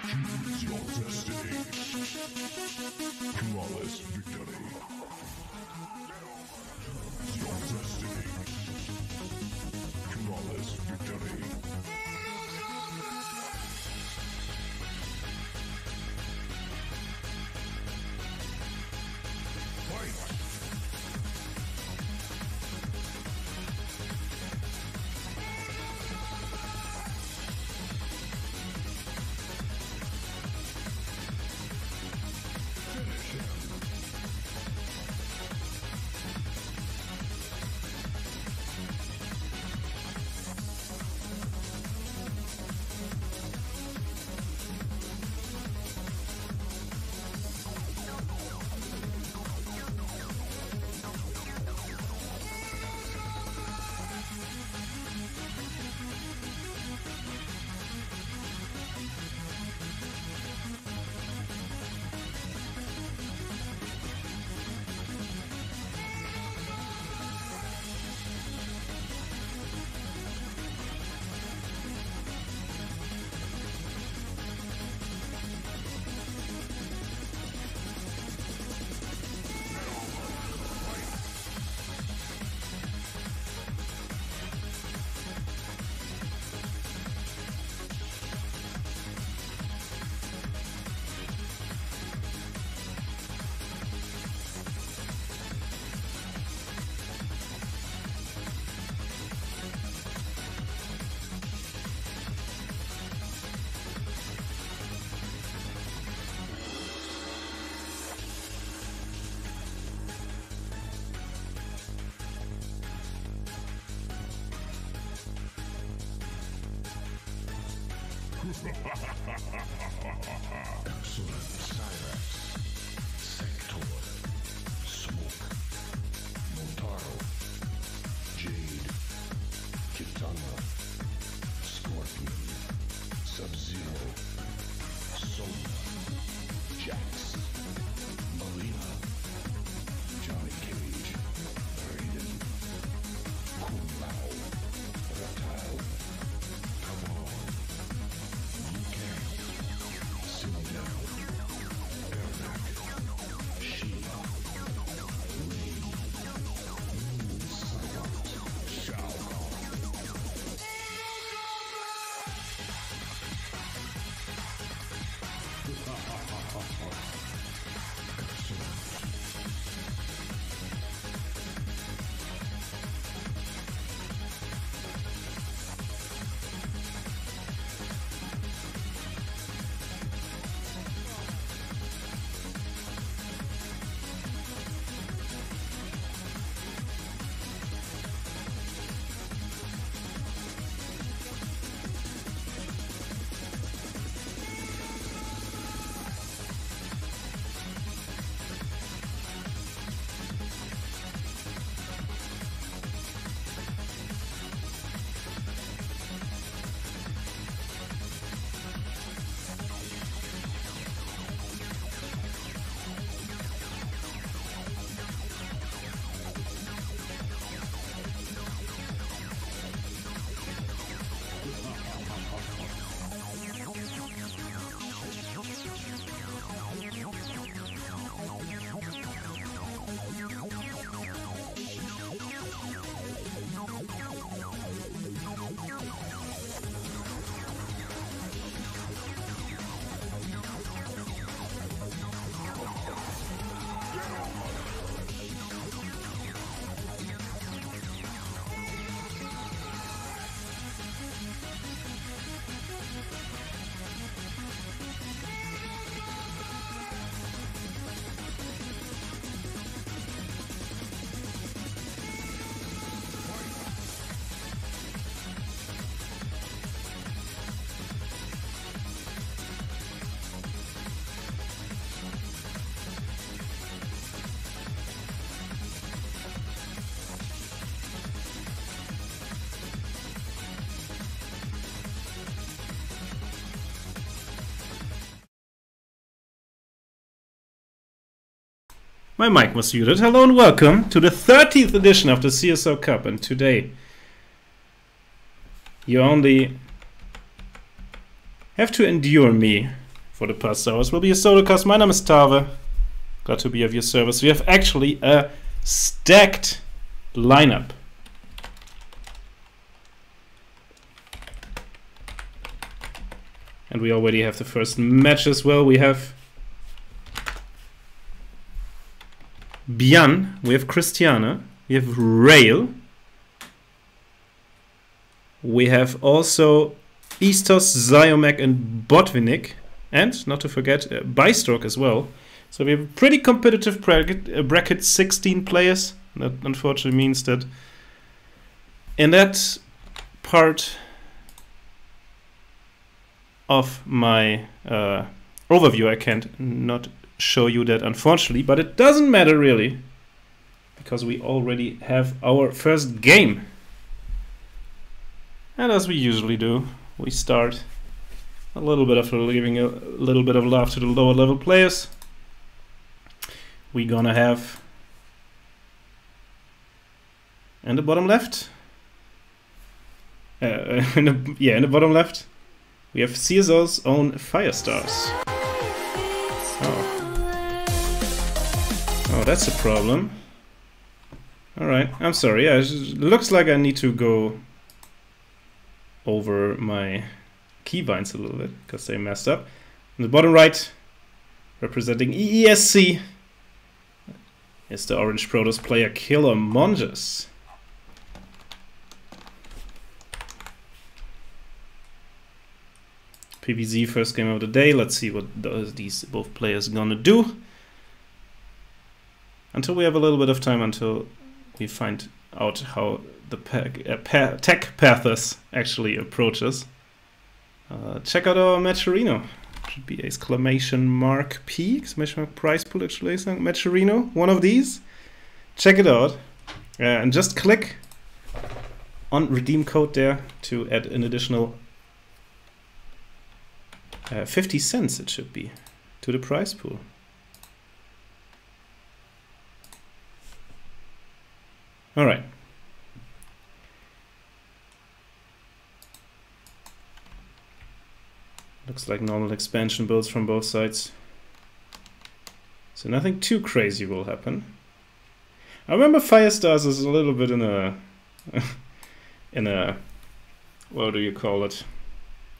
Choose your destiny. Flawless victory. Your destiny. Flawless victory. Fight! Excellent. Cyrax. Sector. Smoke. Motaro. Jade. Kitana. Scorpion. Sub-Zero. Soma. Jax. Marina. Johnny Cage. Raiden. Kung Lao. Reptile. Come on. My mic was muted. Hello and welcome to the 30th edition of the CSO Cup. And today, you only have to endure me for the past hours will be a solo cast. My name is Tave. Glad to be of your service. We have actually a stacked lineup. And we already have the first match as well. We have Bian, we have Christiana, we have Rail. We have also Eastos, Zyomec and Botvinnik. And, not to forget, Bystroke as well. So we have a pretty competitive bracket 16 players. That unfortunately means that in that part of my overview I can't not show you that, unfortunately. But it doesn't matter really, because we already have our first game. And as we usually do, we start a little bit of giving a little bit of love to the lower level players. We're gonna have in the bottom left, in the bottom left, we have CSO's own Firestars. Oh, that's a problem. All right, I'm sorry. Yeah, it looks like I need to go over my keybinds a little bit because they messed up. In the bottom right, representing EESC, is the Orange Protoss player Killer Monges. PVZ first game of the day. Let's see what these both players gonna do. Until we have a little bit of time until we find out how the tech pathos actually approaches. Check out our Matcherino. Should be exclamation mark P, exclamation mark prize pool, exclamation mark Matcherino. One of these. Check it out. And just click on redeem code there to add an additional 50 cents, it should be, to the prize pool. All right. Looks like normal expansion builds from both sides. So nothing too crazy will happen. I remember Firestars is a little bit in a in a, what do you call it,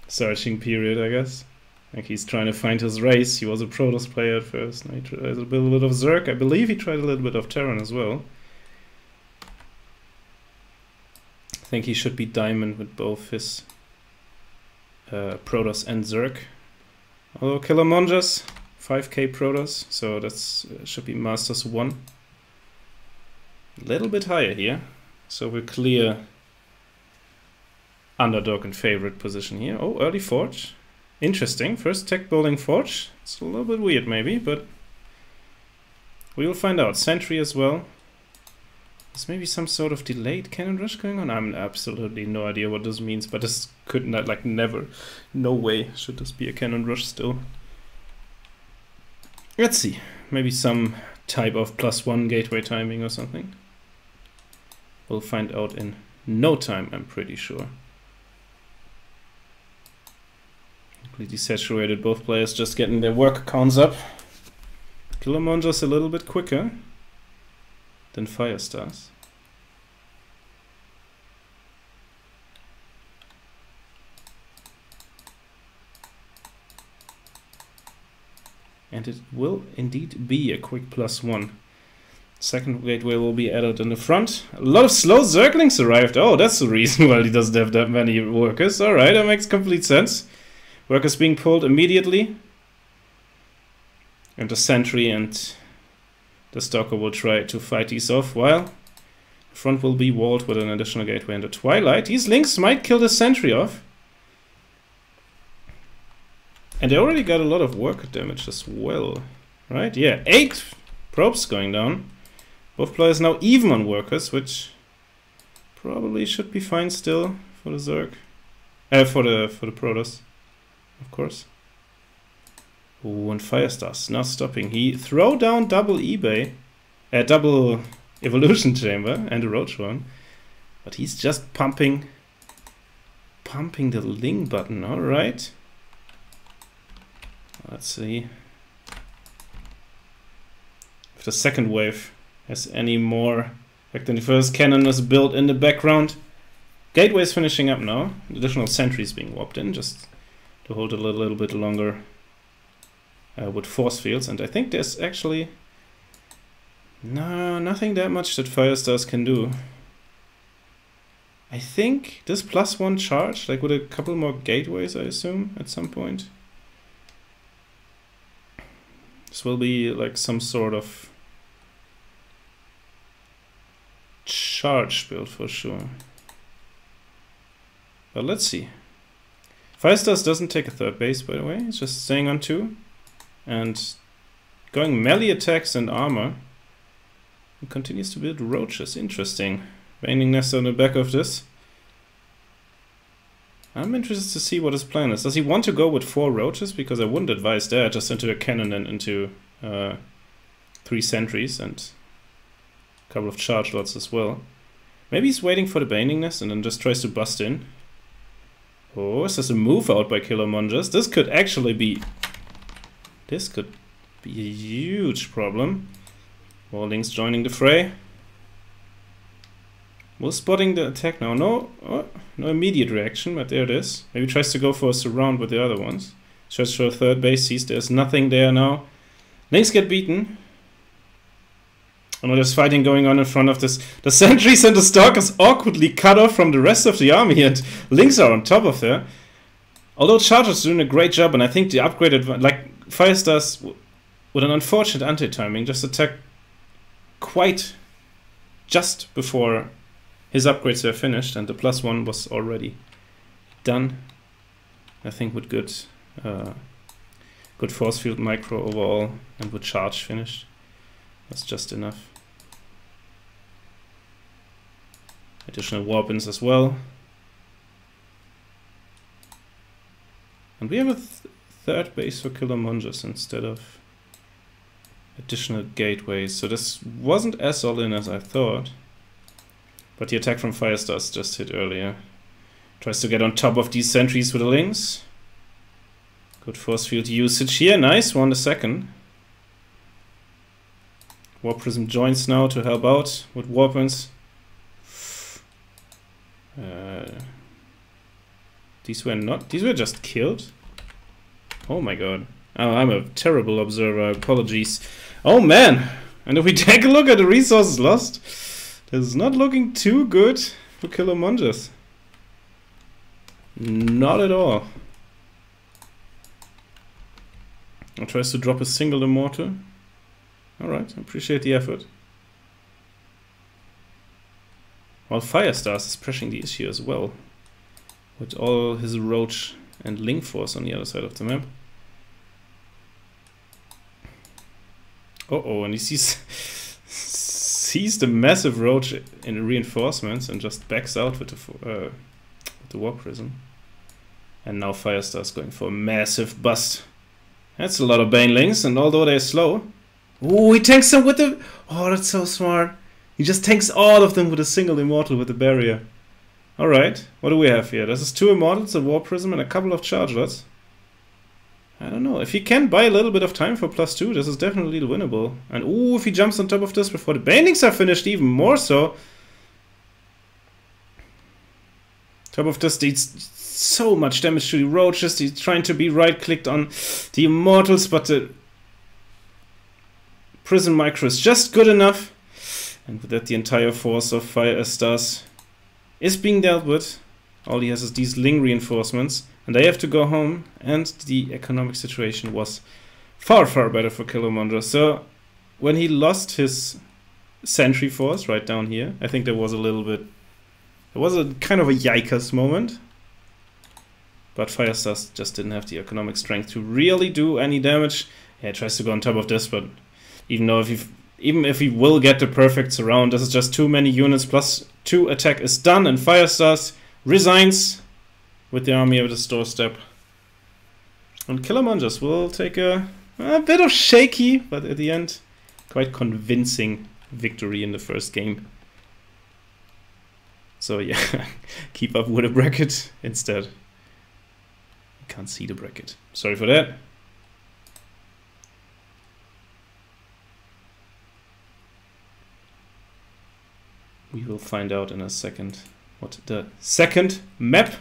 searching period, I guess. Like he's trying to find his race. He was a Protoss player at first. He tried a little bit of Zerg. I believe he tried a little bit of Terran as well. I think he should be Diamond with both his Protoss and Zerg. Although Killer Monges, 5k Protoss, so that's should be Masters 1. A little bit higher here, so we're clear underdog and favorite position here. Oh, early Forge. Interesting. First tech building Forge. It's a little bit weird maybe, but we will find out. Sentry as well. There's maybe some sort of delayed cannon rush going on. I'm absolutely no idea what this means, but this could not, like, never, no way should this be a cannon rush still. Let's see. Maybe some type of +1 gateway timing or something. We'll find out in no time, I'm pretty sure. Completely saturated, both players just getting their work counts up. Killer Monges a little bit quicker than Firestars. And it will indeed be a quick +1. Second gateway will be added in the front. A lot of slow Zerglings arrived. Oh, that's the reason why he doesn't have that many workers. Alright, that makes complete sense. Workers being pulled immediately. And the sentry and the stalker will try to fight these off, while the front will be walled with an additional gateway in the twilight. These links might kill the sentry off. And they already got a lot of worker damage as well. Right? Yeah, 8 probes going down. Both players now even on workers, which probably should be fine still for the Zerg. For the Protoss, of course. Ooh, and Firestars not stopping. He throw down double double evolution chamber and a roach one, but he's just pumping the Ling button. All right. Let's see if the second wave has any more effect than the first. Cannon is built in the background. Gateway is finishing up now. Additional sentries being warped in just to hold a little bit longer with force fields. And I think there's actually nothing that much that Firestars can do. I think this +1 charge, like with a couple more gateways, I assume, at some point. This will be like some sort of charge build for sure. But let's see. Firestars doesn't take a third base, by the way. It's just staying on 2 and going melee attacks and armor. It continues to build roaches. Interesting. Binding nest on the back of this. I'm interested to see what his plan is. Does he want to go with 4 roaches? Because I wouldn't advise that. Just into a cannon and into 3 sentries and a couple of charge lots as well. Maybe he's waiting for the binding nest and then just tries to bust in. Oh, is this a move out by Killer Monjas? This could actually be... This could be a huge problem. Warlings joining the fray. We're spotting the attack now. No immediate reaction, but there it is. Maybe tries to go for a surround with the other ones. Tries for a third base, sees there's nothing there now. Lynx get beaten. Oh no, there's fighting going on in front of this. The sentries and the stalkers awkwardly cut off from the rest of the army, and Lynx are on top of there. Although Charger's doing a great job, and I think the upgraded, like Firestars with an unfortunate anti-timing, just attack quite just before his upgrades were finished, and the +1 was already done. I think with good force field micro overall, and with charge finished. That's just enough. Additional warpins as well. And we have a third base for Killer Monjas instead of additional gateways. So this wasn't as all in as I thought. But the attack from Firestars just hit earlier. Tries to get on top of these sentries with the Lynx. Good force field usage here. Nice, won the second. Warp Prism joins now to help out with warpins. These were just killed. Oh my god. Oh, I'm a terrible observer, apologies. Oh man! And if we take a look at the resources lost, this is not looking too good for Killer Monjas. Not at all. He tries to drop a single immortal. Alright, I appreciate the effort. While Firestars is pressing the issue as well, with all his Roach and Link Force on the other side of the map. Uh-oh, and he sees the massive Roach in reinforcements and just backs out with the Warp Prism. And now Firestars going for a massive bust. That's a lot of Banelings, and although they're slow... Oh, he tanks them with the... Oh, that's so smart. He just tanks all of them with a single immortal with the barrier. Alright, what do we have here? This is 2 immortals, a Warp Prism, and a couple of chargelets. I don't know. If he can buy a little bit of time for +2, this is definitely winnable. And ooh, if he jumps on top of this before the Banelings are finished, even more so. Top of this deeds so much damage to the Roaches. He's trying to be right-clicked on the immortals, but the Prism Micro is just good enough. And with that, the entire force of Firestars is being dealt with. All he has is these Ling reinforcements, and they have to go home, and the economic situation was far, far better for Killer Monjas. So, when he lost his sentry force right down here, I think there was a little bit... It was a kind of a yikers moment. But Firestars just didn't have the economic strength to really do any damage. Yeah, he tries to go on top of this, but even if he will get the perfect surround, this is just too many units. +2 attack is done, and Firestars resigns with the army at his doorstep. And Killer Monjas will take a bit of shaky, but at the end, quite convincing victory in the first game. So yeah, keep up with the bracket instead. Can't see the bracket. Sorry for that. We will find out in a second what the second map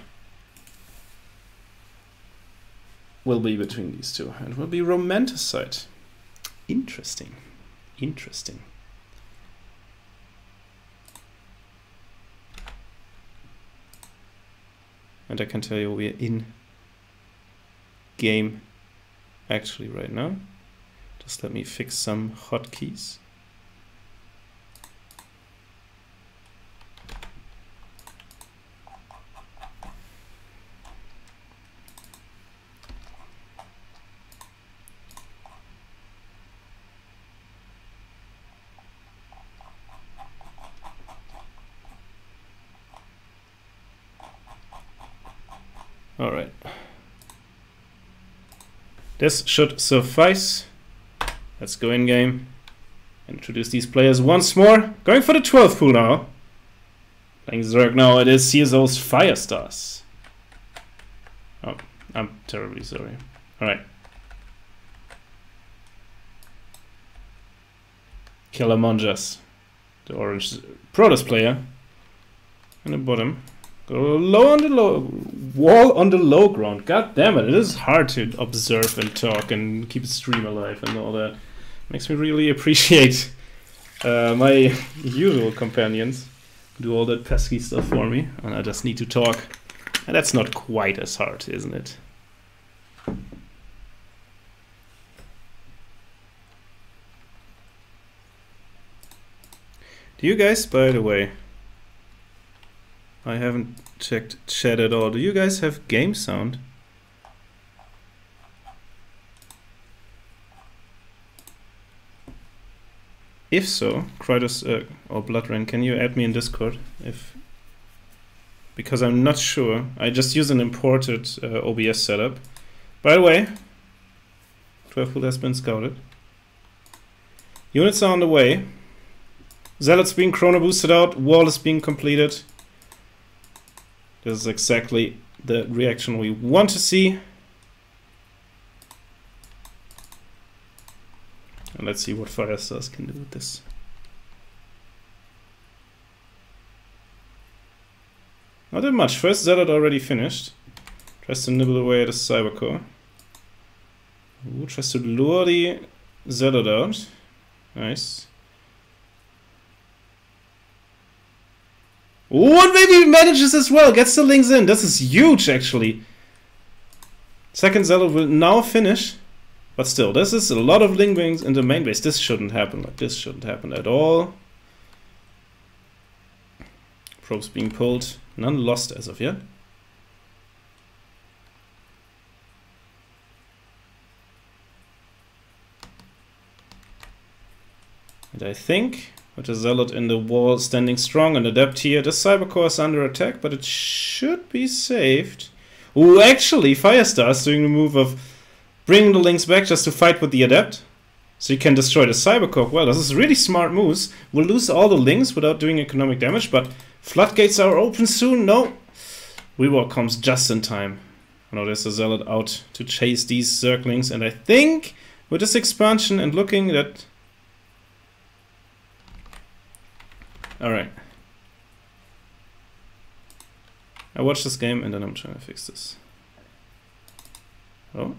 will be between these two. It will be Romanticide. Interesting. Interesting. And I can tell you we're in game actually right now. Just let me fix some hotkeys. All right. This should suffice. Let's go in game. Introduce these players once more. Going for the 12th pool now. Playing Zerg now. It is CSO's Firestars. Oh, I'm terribly sorry. All right. Killer Monjas, the orange Protoss player. In the bottom. Go low on the low wall on the low ground. God damn it! It is hard to observe and talk and keep a stream alive and all that. Makes me really appreciate my usual companions who do all that pesky stuff for me, and I just need to talk. And that's not quite as hard, isn't it? Do you guys, by the way? I haven't checked chat at all. Do you guys have game sound? If so, Krytos or Bloodrain, can you add me in Discord? Because I'm not sure. I just use an imported OBS setup. By the way, 12 pool has been scouted. Units are on the way. Zealots being chrono boosted out. Wall is being completed. This is exactly the reaction we want to see. And let's see what Firestars can do with this. Not that much. First Zealot already finished. Tries to nibble away at a Cybercore. Ooh, tries to lure the Zealot out. Nice. Oh, and maybe he manages as well. Gets the links in. This is huge, actually. Second Zealot will now finish. But still, this is a lot of link wings in the main base. This shouldn't happen. Like, this shouldn't happen at all. Probes being pulled. None lost as of yet. And I think with the Zealot in the wall standing strong and adept here, the Cybercore is under attack, but it should be saved. Oh, actually, Firestar is doing the move of bringing the links back just to fight with the adept. So you can destroy the Cybercore. Well, this is really smart moves. We'll lose all the links without doing economic damage, but floodgates are open soon. No. Rework comes just in time. Now there's a Zealot out to chase these Zerglings, and I think with this expansion and looking at... Alright. I watch this game and then I'm trying to fix this. Oh.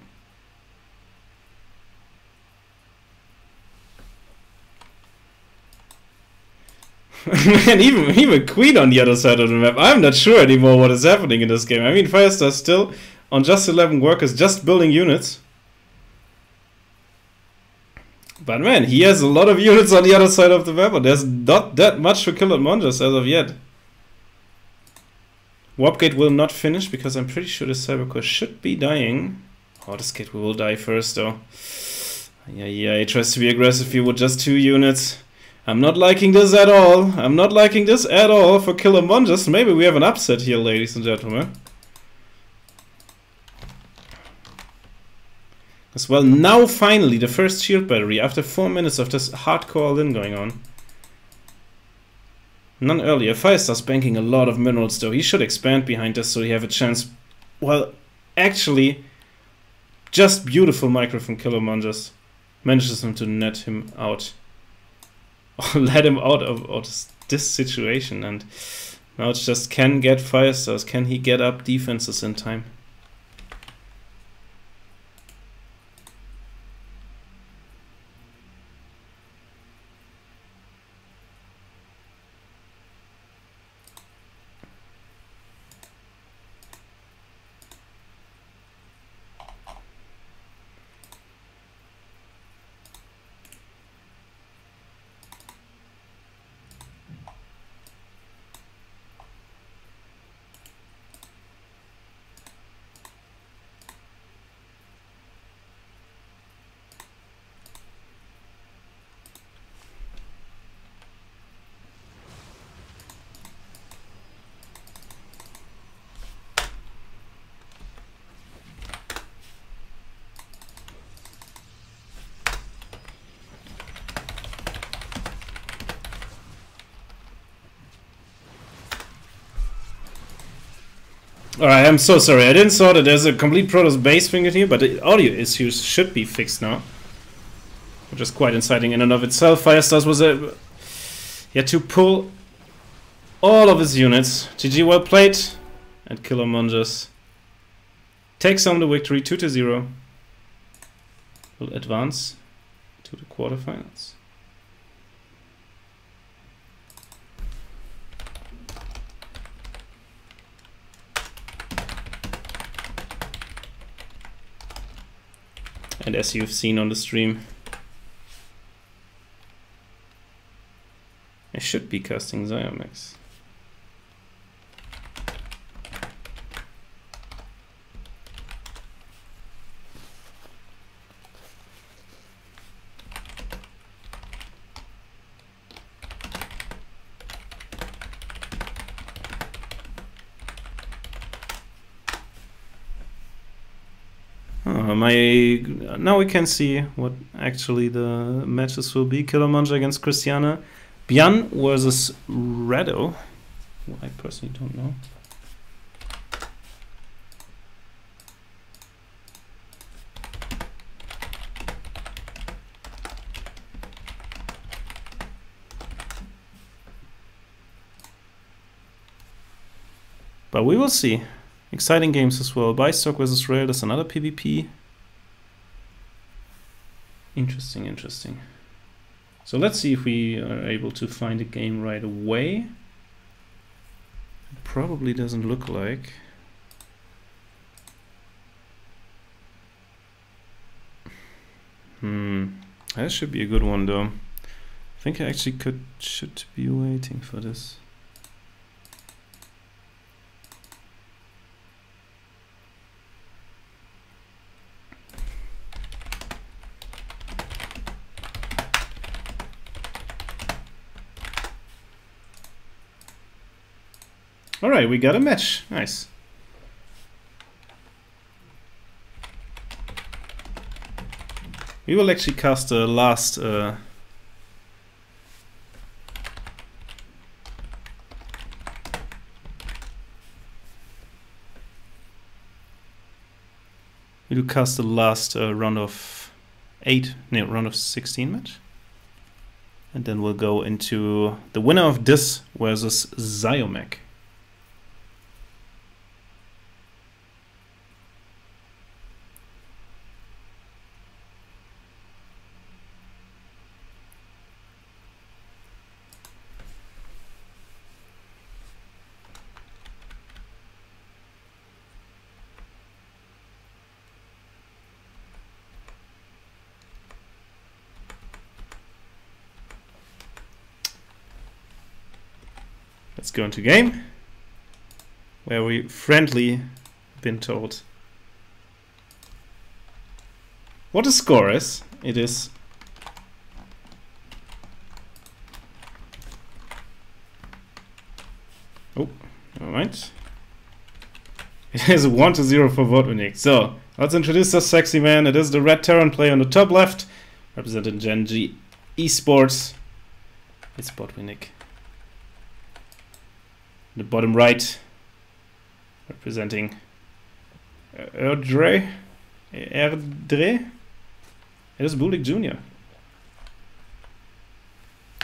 Man, even Queen on the other side of the map. I'm not sure anymore what is happening in this game. I mean, Firestar still on just 11 workers, just building units. But man, he has a lot of units on the other side of the map, and there's not that much for Killer Monjas as of yet. Warpgate will not finish because I'm pretty sure the Cybercore should be dying. Oh, this gate will die first though. Yeah, he tries to be aggressive here with just 2 units. I'm not liking this at all. I'm not liking this at all for Killer Monjas. Maybe we have an upset here, ladies and gentlemen. As well, now finally the first shield battery after 4 minutes of this hardcore all-in going on. None earlier. Firestar's banking a lot of minerals though. He should expand behind this so he have a chance. Well, actually, just beautiful micro from Killer Monjas. Manages him to net him out. Let him out of this situation, and now it's just can get Firestars, can he get up defenses in time? Alright, I'm so sorry. I didn't saw that there's a complete Protoss base fingered here, but the audio issues should be fixed now. Which is quite inciting in and of itself. Firestars was a... He had to pull all of his units. GG, well played. And Killer Monjas takes home the victory 2-0. Will advance to the quarterfinals. And as you've seen on the stream, I should be casting Ziomex. Now we can see what actually the matches will be. Killer Monja against Christiana. Bjan versus Rado. Who I personally don't know. But we will see. Exciting games as well. Bystock versus Rail, that's another PvP. Interesting, interesting. So let's see if we are able to find a game right away. It probably doesn't look like. That should be a good one though. I think I actually should be waiting for this. Alright, we got a match. Nice. We will actually cast the last we will cast the last round of 16 match. And then we'll go into the winner of this versus Ziomek. Let's go into game, where we friendly been told what the score is. It is never mind. It is 1-0 for Vodwinik. So let's introduce this sexy man. It is the Red Terran player on the top left, representing Gen G Esports. It's Vodwinik. The bottom right, representing Erdre. It is Bulik Jr.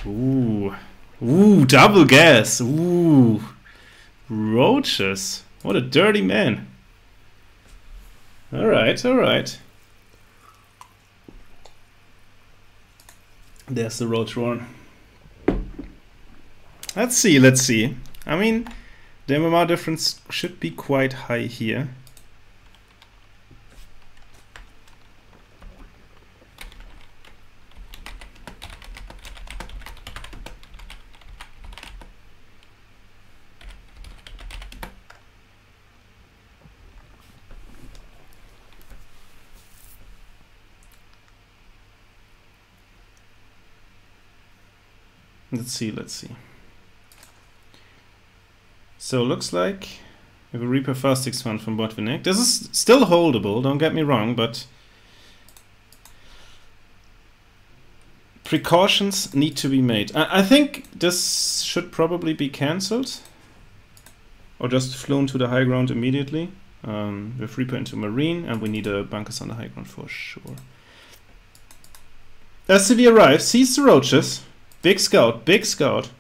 Ooh, Ooh, double gas. Ooh. Roaches. What a dirty man. Alright, alright. There's the roach one. Let's see, let's see. I mean, the MMR difference should be quite high here. Let's see, let's see. So looks like we have a Reaper Fast 6-1 from Botvinnik. This is still holdable, don't get me wrong, but precautions need to be made. I think this should probably be cancelled or just flown to the high ground immediately. With Reaper into Marine, and we need a bunkers on the high ground for sure. SCV arrives, sees the roaches. Big scout, big scout.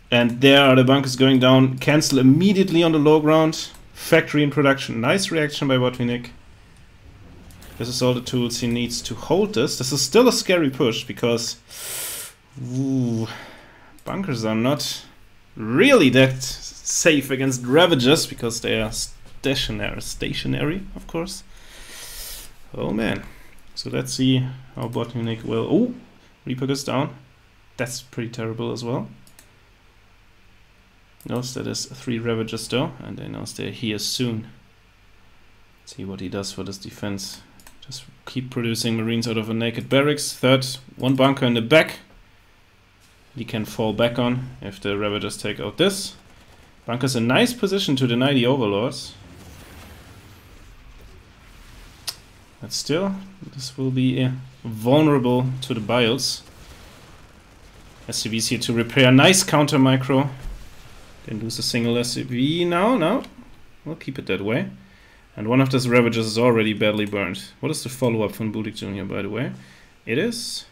And there are the bunkers going down. Cancel immediately on the low ground. Factory in production. Nice reaction by Botvinnik. This is all the tools he needs to hold this. This is still a scary push because bunkers are not really that safe against Ravagers because they are stationary, of course. Oh man. So let's see how Botvinnik will... Oh! Reaper goes down. That's pretty terrible as well. Knows that is 3 Ravagers though, and they knows they're here soon. See what he does for this defense. Just keep producing Marines out of a naked barracks. Third, 1 bunker in the back. He can fall back on if the Ravagers take out this. Bunker's a nice position to deny the Overlords. But still, this will be vulnerable to the bios. SCV's here to repair. Nice counter micro. Didn't lose a single SCV. No. We'll keep it that way. And one of those Ravagers is already badly burned. What is the follow-up from Bulik Jr., by the way? It is...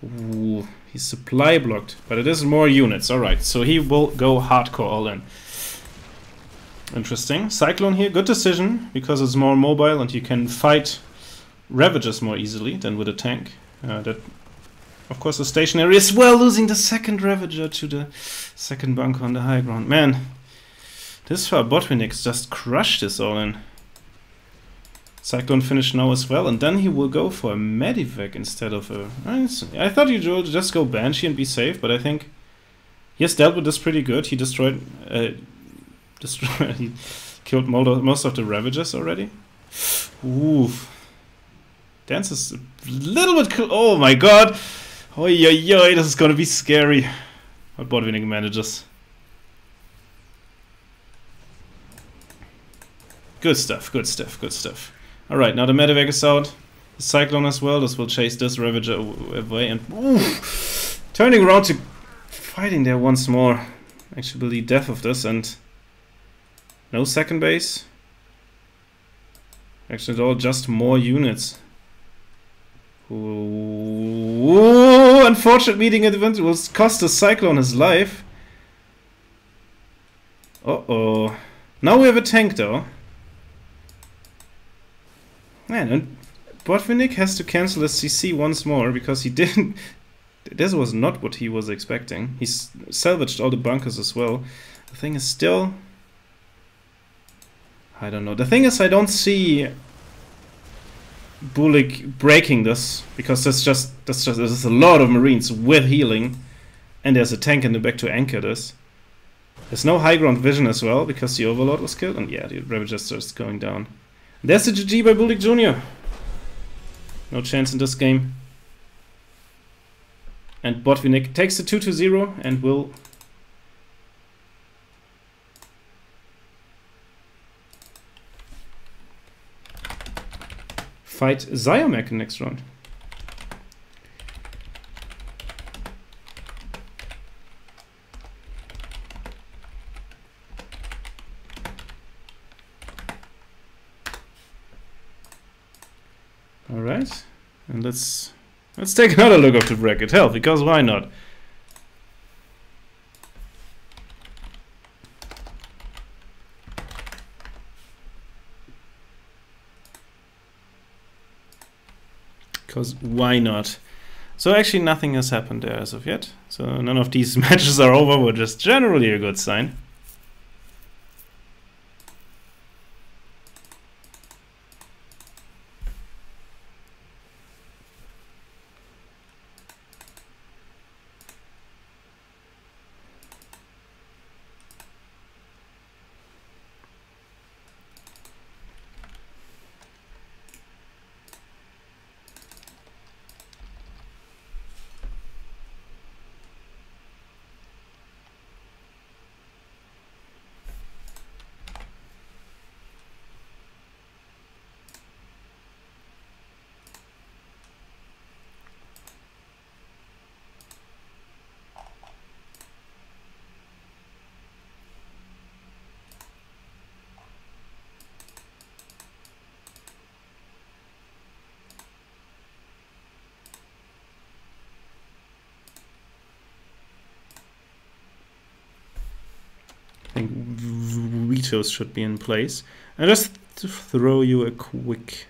Ooh, he's supply blocked. But it is more units. Alright, so he will go hardcore all in. Interesting. Cyclone here, good decision, because it's more mobile and you can fight Ravagers more easily than with a tank. That, of course, is stationary as well, losing the second Ravager to the second bunker on the high ground. Man, this far Botvinnik just crushed this all in. Cyclone finished now as well, and then he will go for a Medivac instead of a... I thought he would just go Banshee and be safe, but I think he has dealt with this pretty good. He destroyed... he killed most of the Ravagers already. Ooh. Dance is a little bit cool. Oh my god. Oi, oi, oi, this is gonna be scary. What Botvinnik manages. Good stuff, good stuff, good stuff. Alright, now the Medivac is out. The Cyclone as well. This will chase this Ravager away and turning around to fighting there once more. Actually, the death of this and no second base. Actually, it's all just more units. Ooh, unfortunate meeting event will cost the Cyclone his life. Uh-oh. Now we have a tank though. Man, and Botvinnik has to cancel his CC once more because he didn't... This was not what he was expecting. He's salvaged all the bunkers as well. The thing is still... I don't know. The thing is I don't see Bulik breaking this because there's a lot of Marines with healing and there's a tank in the back to anchor this. There's no high ground vision as well because the Overlord was killed and yeah, the Ravager starts going down. There's the GG by Bulik Jr. No chance in this game. And Botvinnik takes the 2-0 and will fight Zyomech in the next round. Alright, and let's Let's take another look of the bracket. Hell, because why not? Because why not? So actually nothing has happened there as of yet. So none of these matches are over, which is generally a good sign. I think vetoes should be in place. And just to throw you a quick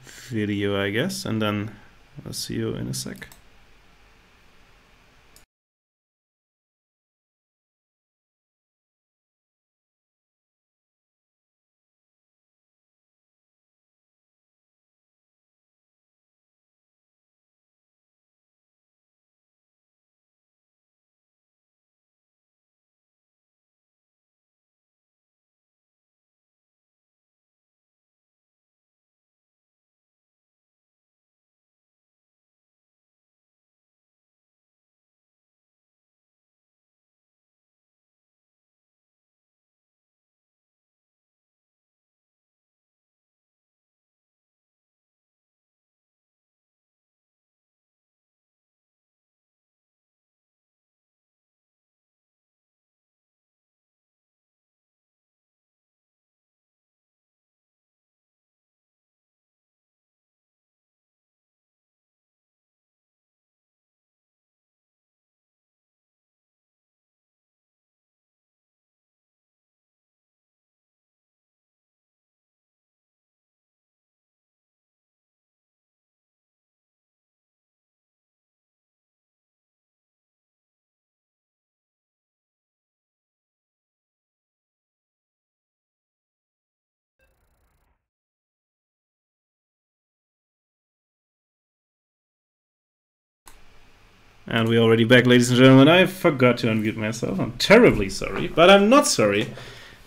video, I guess, and then I'll see you in a sec. And we're already back, ladies and gentlemen. I forgot to unmute myself. I'm terribly sorry, but I'm not sorry,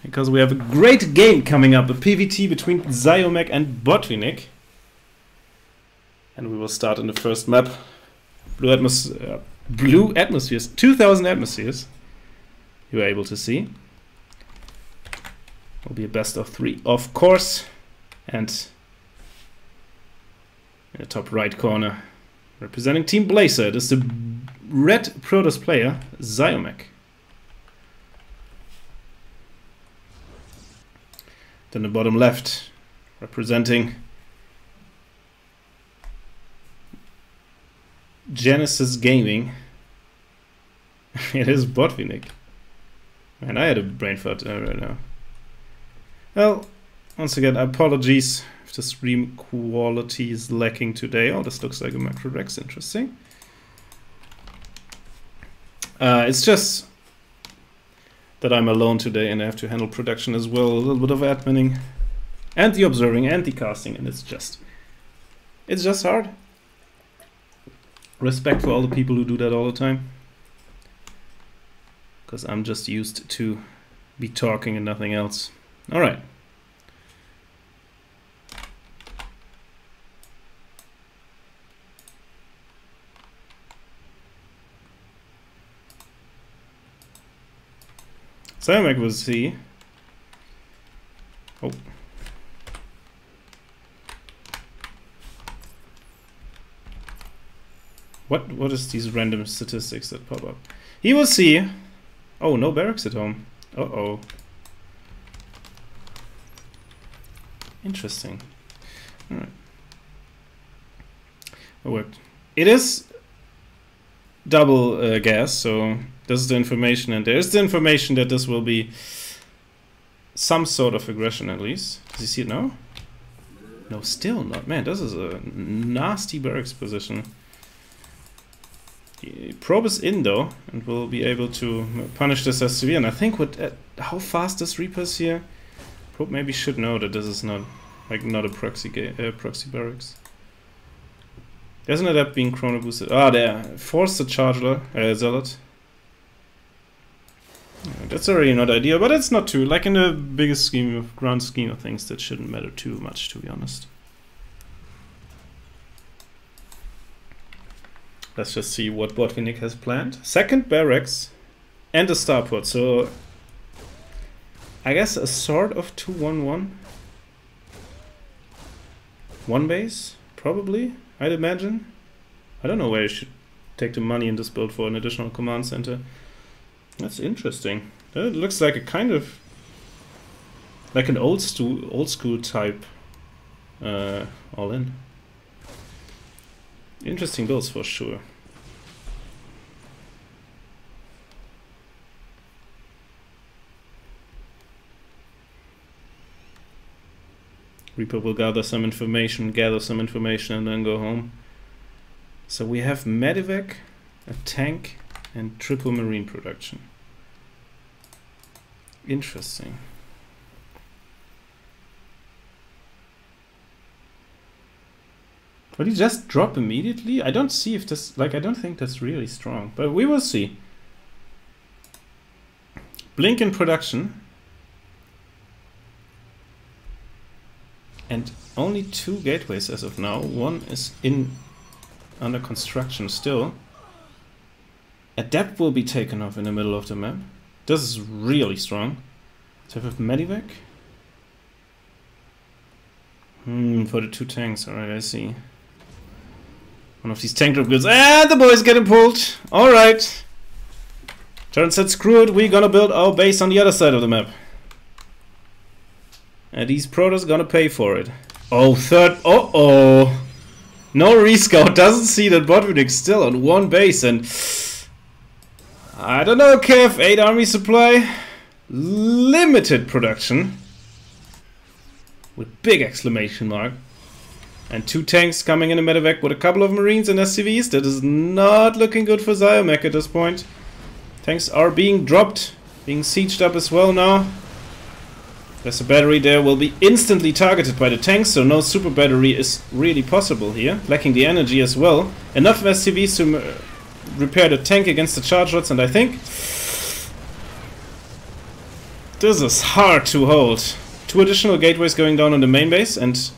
because we have a great game coming up, a PvT between Zyomec and Botvinnik. And we will start in the first map. Blue atmospheres, 2000 atmospheres, you are able to see. Will be a best of 3, of course. And in the top right corner, representing Team Blazer, it is the red Protoss player, Zyomec. Then the bottom left, representing Genesis Gaming, it is Botvinnik. Man, I had a brain fart right now. Well, once again, apologies if the stream quality is lacking today. Oh, this looks like a macro Rex, interesting. It's just that I'm alone today and I have to handle production as well, a little bit of adminning and the observing and the casting, and it's just hard. Respect for all the people who do that all the time, because I'm just used to be talking and nothing else. All right. Zyomec was C. Oh. What is these random statistics that pop up? He will see. Oh, no barracks at home. Uh-oh. Interesting. Alright. it worked. It is double gas, so this is the information, and there is the information that this will be some sort of aggression at least. Does he see it now? No, still not. Man, this is a nasty barracks position. The probe is in though, and will be able to punish this SCV. And I think with how fast this Reaper is here, probe maybe should know that this is not a proxy barracks. Doesn't it up being chrono boosted? Ah, there. Force the charger, zealot. That's already not ideal, but it's not too, like in the biggest grand scheme of things, that shouldn't matter too much, to be honest. Let's just see what Botvinnik has planned. Second barracks and a starport, so I guess a sort of 2-1-1. One base, probably, I'd imagine. I don't know where you should take the money in this build for an additional command center. That's interesting. That looks like a kind of like an old school type all in. Interesting builds for sure. Reaper will gather some information, and then go home. So we have Medivac, a tank, and triple marine production. Interesting. Will he just drop immediately? I don't see if this, like, I don't think that's really strong, but we will see. Blink in production. And only 2 gateways as of now. One is under construction still. A depth will be taken off in the middle of the map. This is really strong. So we have Medivac. For the 2 tanks, alright, I see. One of these tank drop goods. And the boys getting pulled. Alright. Turns out screw it, we're gonna build our base on the other side of the map. And these protos gonna pay for it. Oh, third. Oh. No rescout doesn't see that Botvinnik's still on 1 base, and I don't know, Kev, 8 army supply, limited production, with big exclamation mark, and 2 tanks coming in a medevac with a couple of marines and SCVs. That is not looking good for Xiomech at this point. Tanks are being dropped, being sieged up as well now. There's a battery there, will be instantly targeted by the tanks, so no super battery is really possible here. Lacking the energy as well. Enough SCVs to repair the tank against the charge rods, and I think this is hard to hold. 2 additional gateways going down on the main base, and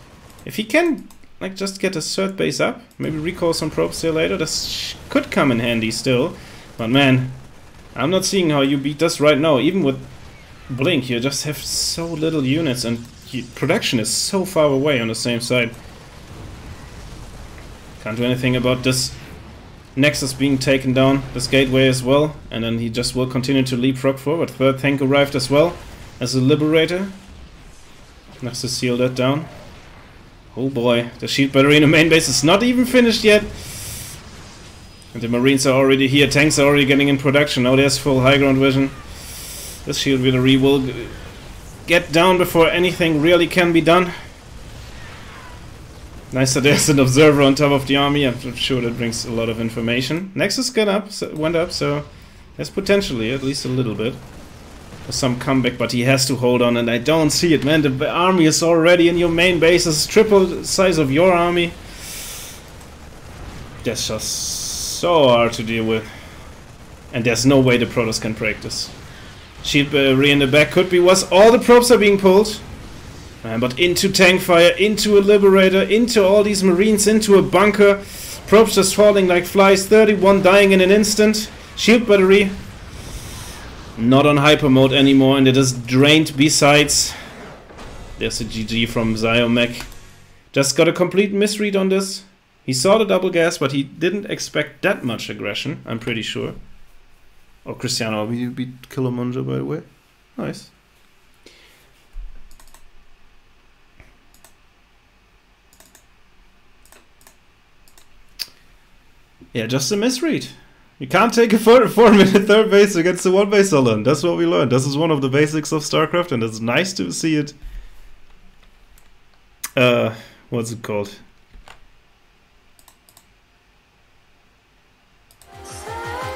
if he can like just get a third base up, maybe recall some probes there later, this could come in handy still. But man, I'm not seeing how you beat this right now. Even with Blink, you just have so little units, and production is so far away on the same side. Can't do anything about this Nexus being taken down, this gateway as well, and then he just will continue to leapfrog forward. Third tank arrived as well as a Liberator. Next to seal that down. Oh boy, the shield battery in the main base is not even finished yet. And the Marines are already here, tanks are already getting in production. Now there's full high ground vision. This shield battery will get down before anything really can be done. Nice that there's an observer on top of the army. I'm sure that brings a lot of information. Nexus went up, so there's potentially at least a little bit of some comeback, but he has to hold on, and I don't see it, man. The army is already in your main base. It's triple the size of your army. That's just so hard to deal with. And there's no way the Protoss can break this. Shield battery in the back could be was all the probes are being pulled. But into tank fire, into a Liberator, into all these Marines, into a bunker. Probes just falling like flies, 31 dying in an instant. Shield battery not on hyper mode anymore, and it is drained besides. There's a GG from Xiomech. Just got a complete misread on this. He saw the double gas, but he didn't expect that much aggression, I'm pretty sure. Oh, Cristiano, you beat Killmonger, by the way. Nice. Yeah, just a misread. You can't take a 4-minute third base against a 1-base Holland. That's what we learned. This is one of the basics of StarCraft, and it's nice to see it. What's it called?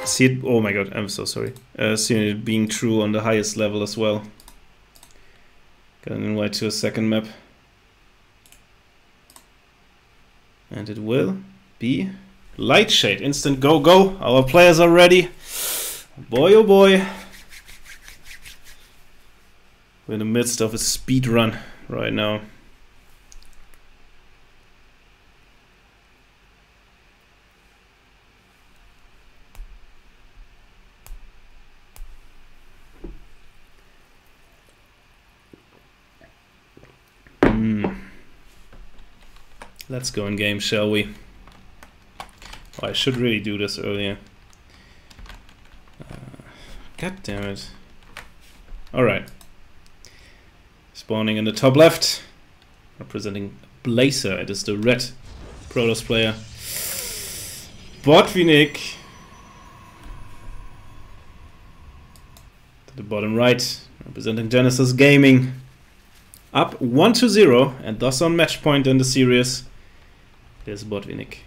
See it. Oh my god, I'm so sorry. Seeing it being true on the highest level as well. Got an invite to a second map. And it will be Lightshade. Instant go go. Our players are ready. Boy oh boy. We're in the midst of a speed run right now. Let's go in game, shall we? Oh, I should really do this earlier. God damn it. Alright. Spawning in the top left. Representing Blazer. It is the red Protoss player. Botvinnik. To the bottom right. Representing Genesis Gaming. Up 1-0 and thus on match point in the series. There's Botvinnik.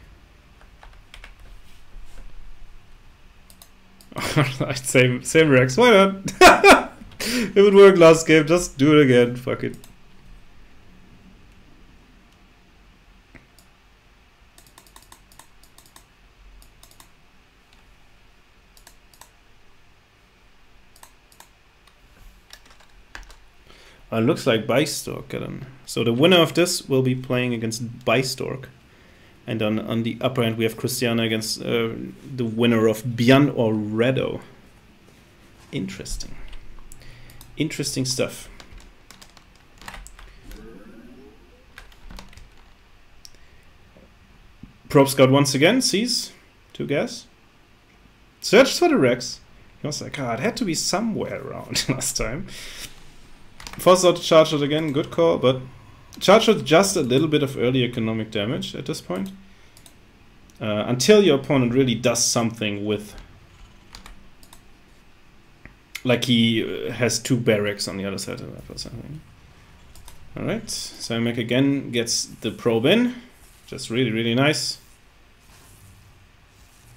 Alright, same Rex. Why not? It would work last game. Just do it again. Fuck it. Looks like Bystork. So the winner of this will be playing against Bystork. And on the upper end we have Christiana against the winner of Björn or Redo. Interesting. Interesting stuff. Probe Scout once again sees 2 gas. Searches for the Rex. He was like, it had to be somewhere around last time. Forces out to charge it again, good call, but charge it just a little bit of early economic damage at this point. Until your opponent really does something with... Like he has 2 barracks on the other side of the map or something. Alright, Simek again gets the probe in. Just really, really nice.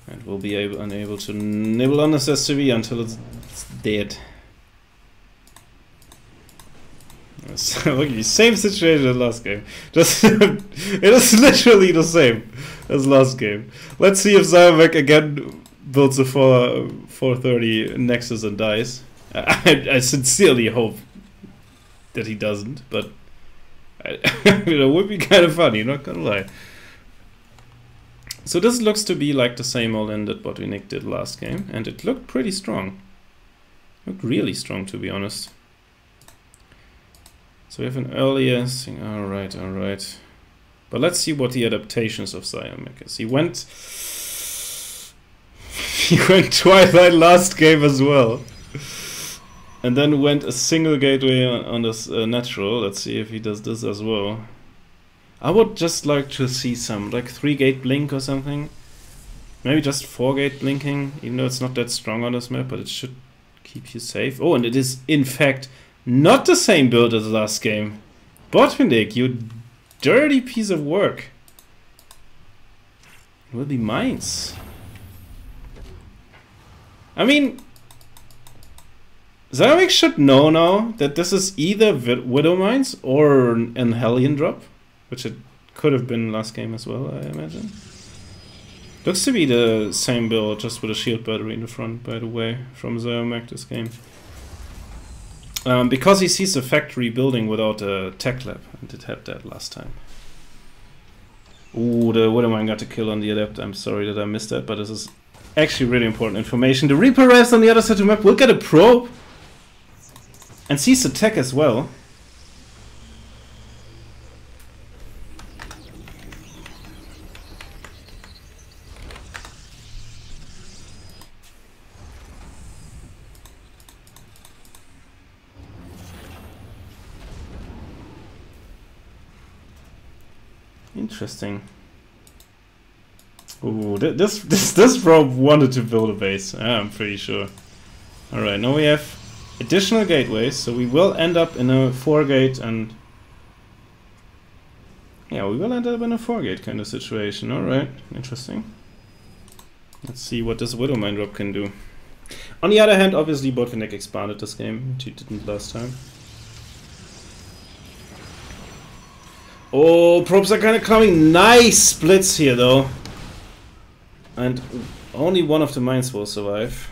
And we'll be unable to nibble on this SCV until it's dead. Same situation as last game. Just it is literally the same as last game. Let's see if Simek again builds a 430 Nexus and dies. I sincerely hope that he doesn't, but it would be kind of funny, not gonna lie. So this looks to be like the same all-in that Botvinnik did last game, and it looked pretty strong. Looked really strong, to be honest. So we have an earlier thing. Alright. But let's see what the adaptations of Simek is. He went Twilight last game as well. And then went a single gateway on this natural. Let's see if he does this as well. I would just like to see some, like 3-gate blink or something. Maybe just 4-gate blinking, even though it's not that strong on this map, but it should keep you safe. Oh, and it is, in fact, not the same build as last game. Botvinnik, you dirty piece of work. It will be mines. I mean, Simek should know now that this is either Widow Mines or an Hellion drop, which it could have been last game as well, I imagine. Looks to be the same build, just with a shield battery in the front, by the way, from Simek this game. Because he sees a factory building without a tech lab, and it had that last time. Ooh, the Widow Mine got a kill on the Adept. I'm sorry that I missed that, but this is actually really important information. The Reaper arrives on the other side of the map, will get a probe, and sees the tech as well. Interesting. Ooh, this probe wanted to build a base. I'm pretty sure. Alright, now we have additional gateways, so we will end up in a 4-gate and... Yeah, we will end up in a 4-gate kind of situation. Alright, interesting. Let's see what this Widow Mine drop can do. On the other hand, obviously Botvinnik expanded this game, which he didn't last time. Oh, probes are kind of coming. Nice splits here though. And only one of the mines will survive.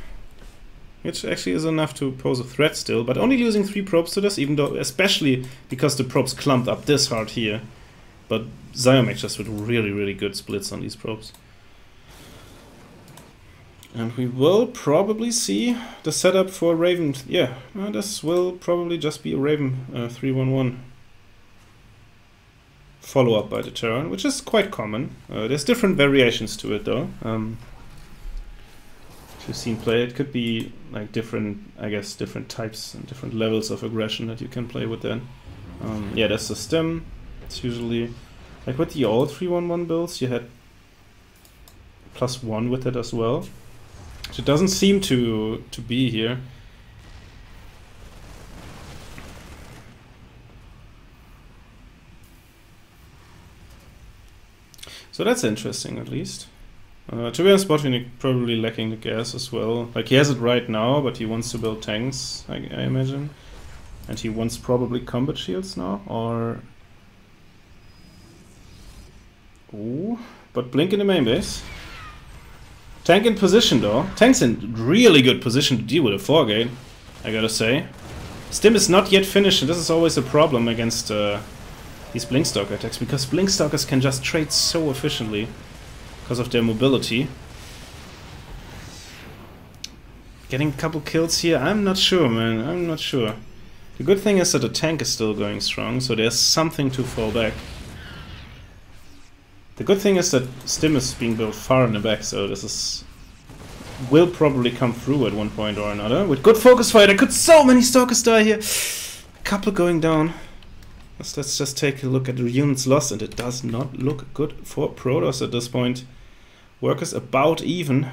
Which actually is enough to pose a threat still, but only losing 3 probes to this, even though, especially because the probes clumped up this hard here. But Xiomec just with really, really good splits on these probes. And we will probably see the setup for Raven. Yeah, this will probably just be a Raven 3-1-1. Follow up by the Terran, which is quite common. There's different variations to it though. If you've seen play, it could be like different, I guess, different types and different levels of aggression that you can play with that. Yeah, that's the stem. It's usually, like with the old 3-1-1 builds, you had +1 with it as well. So it doesn't seem to be here. So that's interesting, at least. To be honest, Botvinnik probably lacking the gas as well. Like, he has it right now, but he wants to build tanks, I imagine. And he wants probably combat shields now, or... Ooh, but Blink in the main base. Tank in position, though. Tank's in really good position to deal with a 4-gate, I gotta say. Stim is not yet finished, and this is always a problem against... these Blinkstalker attacks, because Blinkstalkers can just trade so efficiently because of their mobility. Getting a couple kills here, I'm not sure, man. I'm not sure. The good thing is that the tank is still going strong, so there's something to fall back. The good thing is that Stim is being built far in the back, so this will probably come through at one point or another. With good focus fire, there could so many Stalkers die here. A couple going down. Let's just take a look at the units lost, and it does not look good for Protoss at this point. Workers about even.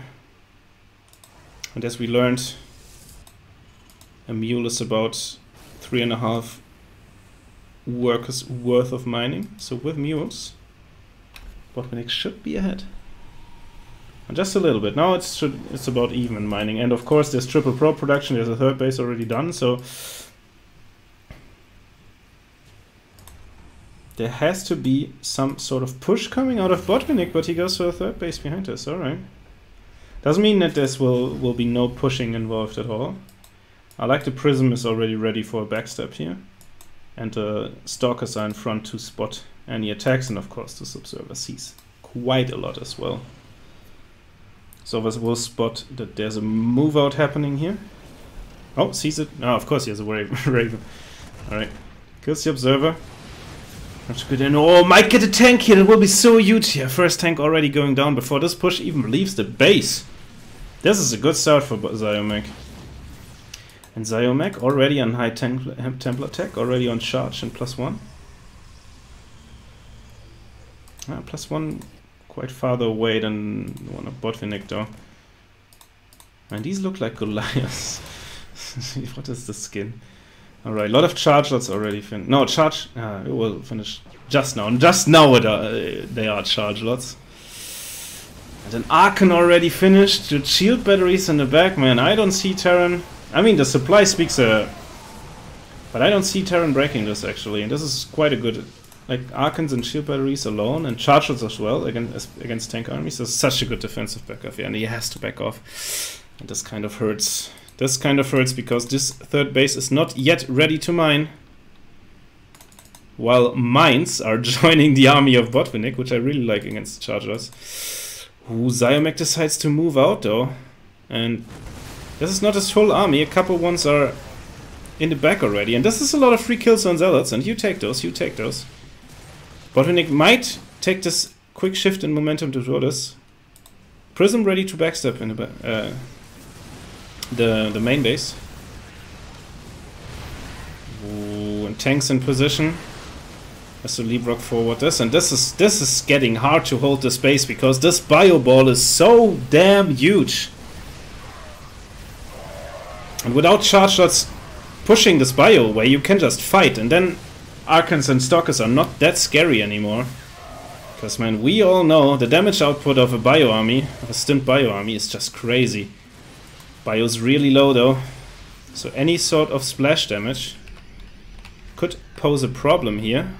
And as we learned, a mule is about 3.5 workers worth of mining. So with mules, Botvinnik should be ahead. And just a little bit. Now it's about even mining. And of course there's triple probe production, there's a 3rd base already done, so there has to be some sort of push coming out of Botvinnik, but he goes for a 3rd base behind us. Alright. Doesn't mean that this will be no pushing involved at all. I like the Prism is already ready for a backstep here. And the Stalkers are in front to spot any attacks, and of course this Observer sees quite a lot as well. So we'll spot that there's a move out happening here. Oh, sees it. Oh, of course he has a Raven. Alright. Kills the Observer. That's good. And oh, might get a tank here. It will be so huge here. First tank already going down before this push even leaves the base. This is a good start for Xiomec. And Xiomec already on high Templar tech, already on charge and +1. +1 quite farther away than one of Botvinnik though. And these look like Goliaths. What is the skin? Alright, a lot of charge lots already finished. No, charge... it will finish just now. And just now they are charge lots. And an Archon already finished. The shield batteries in the back, man. I don't see Terran... I mean, the supply speaks but I don't see Terran breaking this, actually. And this is quite a good... Like, Archons and shield batteries alone, and charge lots as well, against tank armies. This is such a good defensive backup here, and he has to back off. And this kind of hurts. This kind of hurts because this 3rd base is not yet ready to mine. While mines are joining the army of Botvinnik, which I really like against Chargers. Ooh, Xiomec decides to move out though. And this is not his full army. A couple ones are in the back already. And this is a lot of free kills on Zealots. And you take those, you take those. Botvinnik might take this quick shift in momentum to draw this. Prism ready to backstep in the main base. Ooh, and tanks in position. Has to leapfrog forward this, and this is getting hard to hold the space because this bio ball is so damn huge. And without charge shots pushing this bio away, you can just fight, and then Archons and Stalkers are not that scary anymore. Because, man, we all know the damage output of a bio army, of a stimmed bio army, is just crazy. Bio's really low though, so any sort of splash damage could pose a problem here.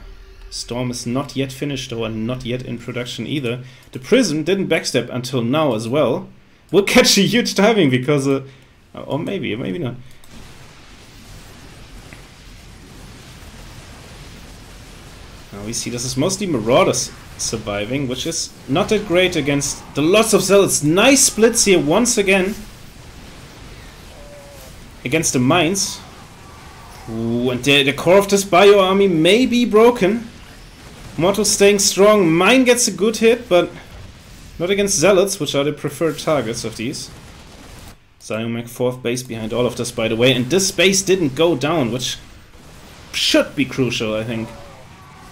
Storm is not yet finished though, and not yet in production either. The Prism didn't backstep until now as well. Will catch a huge timing because, or maybe not. Now we see this is mostly Marauders surviving, which is not that great against the lots of Zealots. Nice splits here once again against the Mines. Ooh, and the core of this bio army may be broken. Mortal staying strong. Mine gets a good hit, but not against Zealots, which are the preferred targets of these. Zyomech 4th base behind all of this, by the way, and this base didn't go down, which should be crucial, I think.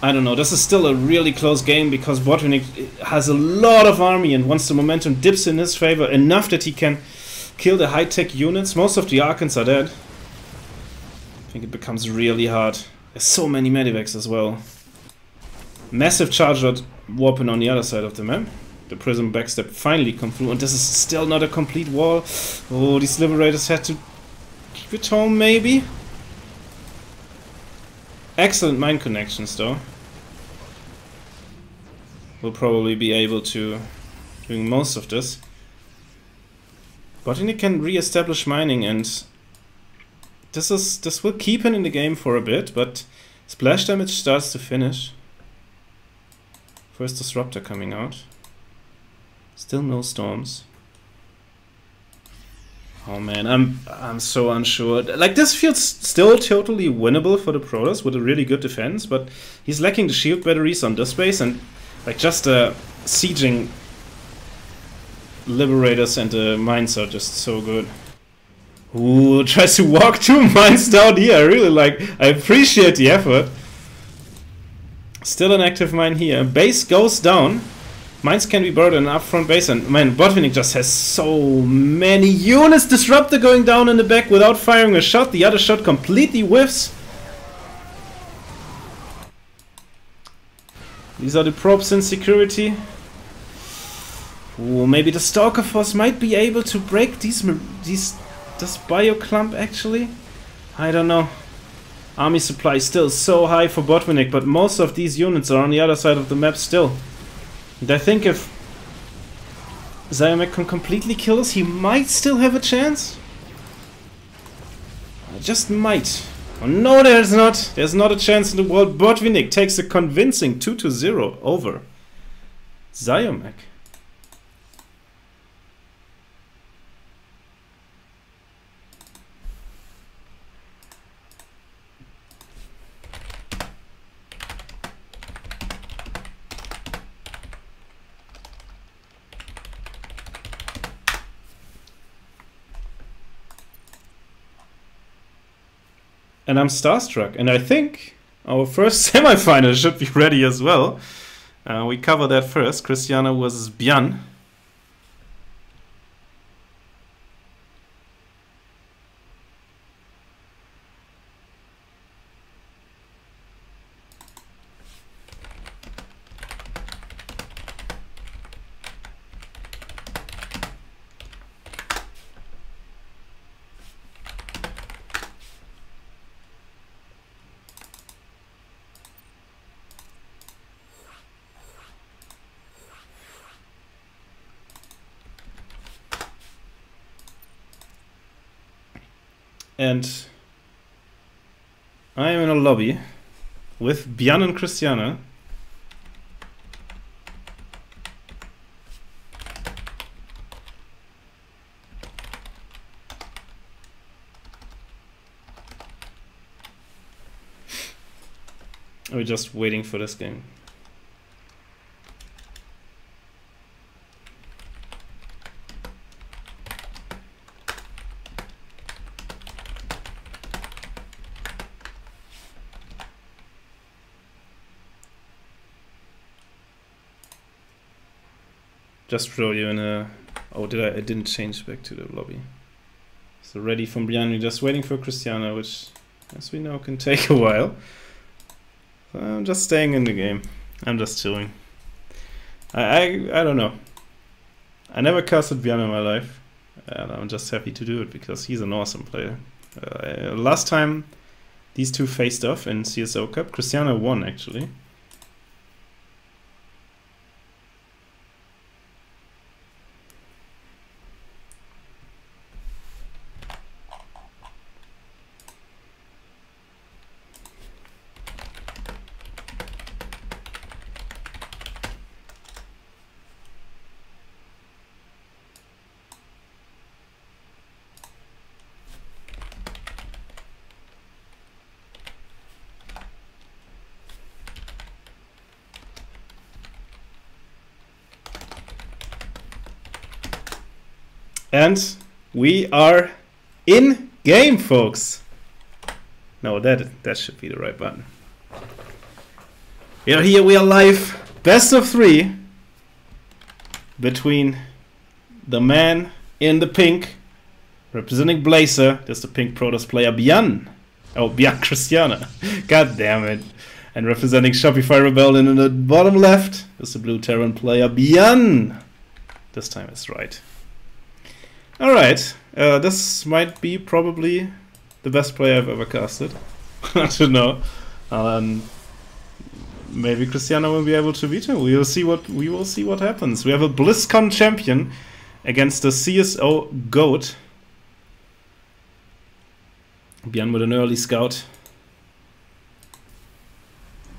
I don't know, this is still a really close game because Botvinnik has a lot of army, and once the momentum dips in his favor enough that he can kill the high-tech units, most of the Archons are dead. I think it becomes really hard. There's so many medivacs as well. Massive charge out warping on the other side of the map. The Prism backstep finally come through, and this is still not a complete wall. Oh, these Liberators had to keep it home, maybe? Excellent mine connections, though. We'll probably be able to doing most of this. Botvinnik can re-establish mining, and this will keep him in the game for a bit, but splash damage starts to finish. First Disruptor coming out. Still no storms. Oh man, I'm so unsure. Like, this feels still totally winnable for the Protoss with a really good defense, but he's lacking the shield batteries on this base, and like just sieging Liberators and the mines are just so good. Ooh, tries to walk 2 mines down here. I appreciate the effort. Still an active mine here. Base goes down. Mines can be buried in an upfront base, and man, Botvinnik just has so many units. Disruptor going down in the back without firing a shot. The other shot completely whiffs. These are the probes in security. Ooh, maybe the Stalker Force might be able to break this bio clump actually. I don't know. Army supply is still so high for Botvinnik, but most of these units are on the other side of the map still. And I think if Zyomech can completely kill us, he might still have a chance. Just might. Oh no, there's not. There's not a chance in the world. Botvinnik takes a convincing 2-0 over Zyomech. And I'm starstruck, and I think our first semi-final should be ready as well. We cover that first. Christiana versus Bjan. And I am in a lobby with Bjan and Christiana. We're just waiting for this game. just throw you in a... Oh, I didn't change back to the lobby. So ready from Bjarne, just waiting for Christiana, which, as we know, can take a while. So I'm just staying in the game. I'm just chilling. I don't know. I never casted Bjarne in my life, and I'm just happy to do it because he's an awesome player. Last time these two faced off in CSO Cup, Christiana won actually. And we are in game, folks. No, that should be the right button. We are here, we are live. Best of 3 between the man in the pink, representing Blazer. That's the pink Protoss player, Bjarne. Oh, Bjarne Christiana. God damn it. And representing Shopify Rebellion in the bottom left is the blue Terran player, Bjarne. This time it's right. Alright, this might be probably the best player I've ever casted. I don't know. Maybe Christiana will be able to beat him. We will see what happens. We have a BlizzCon champion against the CSO GOAT. Bjarne with an early scout.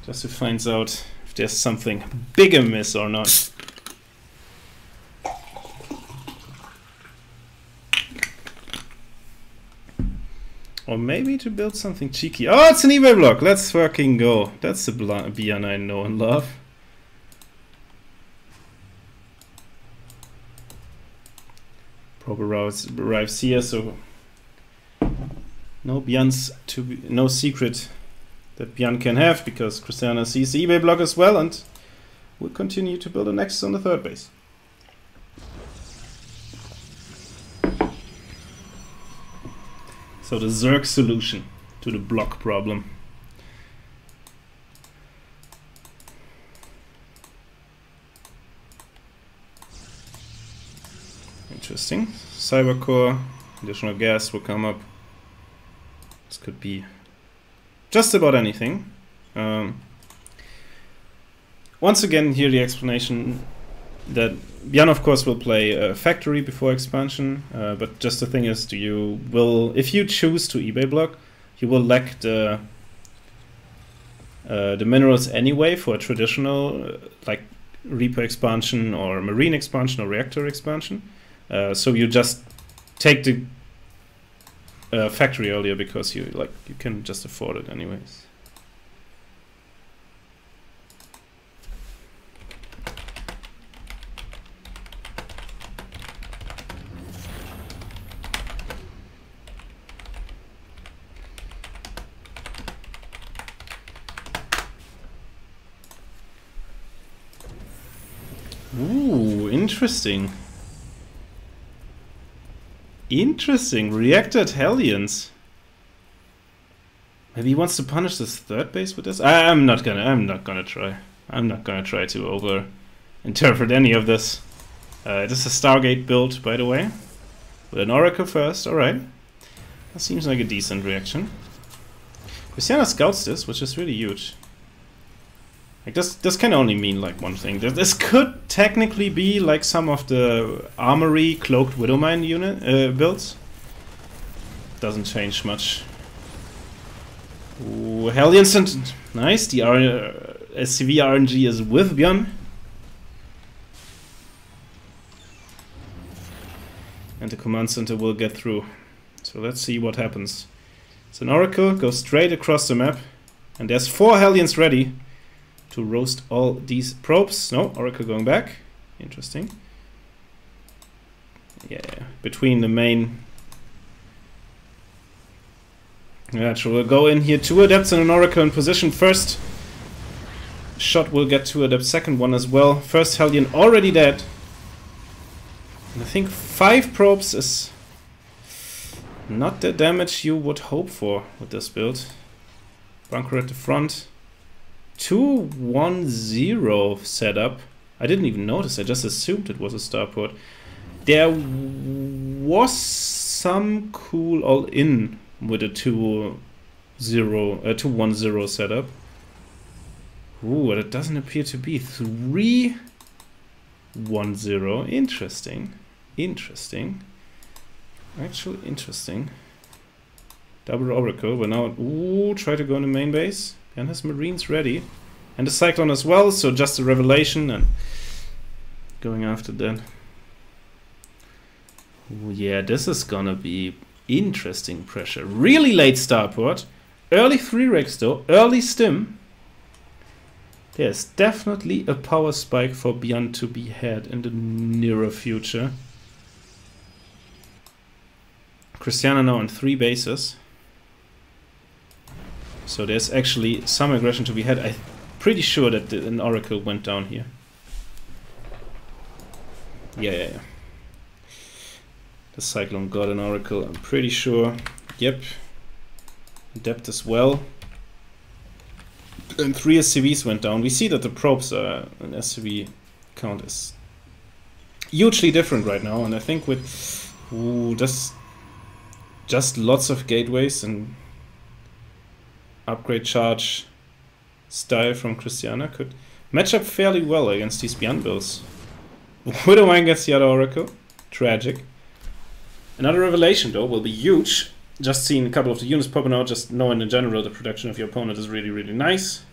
Just to find out if there's something big amiss or not. Or maybe to build something cheeky. Oh, it's an eBay block. Let's fucking go. That's the Bjarne I know and love. Proper arrives here, so no Bjarne's no secret that Bjarne can have, because Christiana sees the eBay block as well, and will continue to build a Nexus on the third base. So the Zerg solution to the block problem. Interesting. Cybercore, additional gas will come up. This could be just about anything. Once again, here the explanation that Bjarne, of course, will play Factory before expansion, but just the thing is, if you choose to eBay block, you will lack the minerals anyway for a traditional like Reaper expansion or Marine expansion or Reactor expansion. So you just take the Factory earlier because you can just afford it anyways. Ooh, interesting. Interesting. Reacted Hellions. Maybe he wants to punish this third base with this? I'm not gonna try. I'm not gonna try to over interpret any of this. This is a Stargate build, by the way. With an Oracle first, alright. That seems like a decent reaction. Christiana scouts this, which is really huge. Like this can only mean like one thing. This could technically be like some of the Armory Cloaked Widowmine unit builds. Doesn't change much. Ooh, Hellions and nice. The SCV RNG is with Bjarne. And the command center will get through. So let's see what happens. So an Oracle goes straight across the map, and there's 4 Hellions ready to roast all these probes. No, Oracle going back. Interesting. Yeah, between the main. Yeah, so we'll go in here. 2 Adepts and an Oracle in position. First shot will get 2 Adepts. Second one as well. First Hellion already dead. And I think 5 probes is not the damage you would hope for with this build. Bunker at the front. 2-1-0 setup. I didn't even notice, I just assumed it was a starport. There was some cool all-in with a 2-1-0 setup. Ooh, it doesn't appear to be. 3-1-0. Interesting. Interesting. Actually interesting. Double Oracle. We're now... Ooh, try to go in the main base. And his Marines ready. And the Cyclone as well, so just a revelation and going after that. Ooh, yeah, this is gonna be interesting pressure. Really late starport. Early 3 rigs though. Early stim. There's definitely a power spike for Beyond to be had in the nearer future. Cristiano now on 3 bases. So there's actually some aggression to be had. I'm pretty sure that an Oracle went down here. Yeah. The Cyclone got an Oracle, I'm pretty sure. Yep. Depth as well. And 3 SCVs went down. We see that the probes an SCV count is hugely different right now. And I think with just lots of gateways and upgrade charge style from Cristiano could match up fairly well against these Beyond builds. Widowmine gets the other Oracle. Tragic. Another revelation though will be huge. Just seeing a couple of the units popping out, just knowing in general the production of your opponent is really, really nice.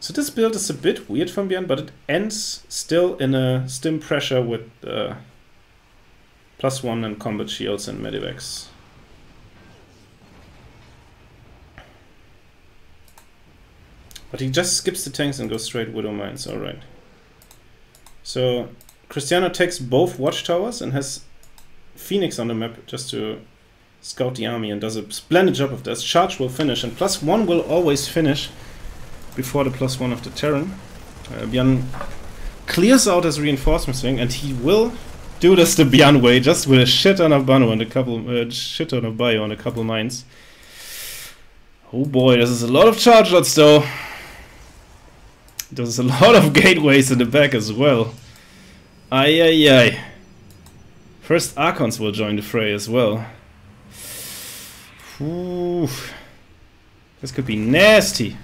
So this build is a bit weird from Beyond, but it ends still in a stim pressure with +1 and combat shields and medivacs. But he just skips the tanks and goes straight Widow Mines, alright. So Cristiano takes both watchtowers and has Phoenix on the map just to scout the army and does a splendid job of this. Charge will finish and +1 will always finish before the +1 of the Terran. Bjorn clears out his reinforcement swing and he will do this the Bjorn way, just with a shit ton of Bano and a couple shit ton of bio and a couple mines. Oh boy, this is a lot of charge lots though. There's a lot of gateways in the back as well. Ay ay ay. First Archons will join the fray as well. Ooh. This could be nasty.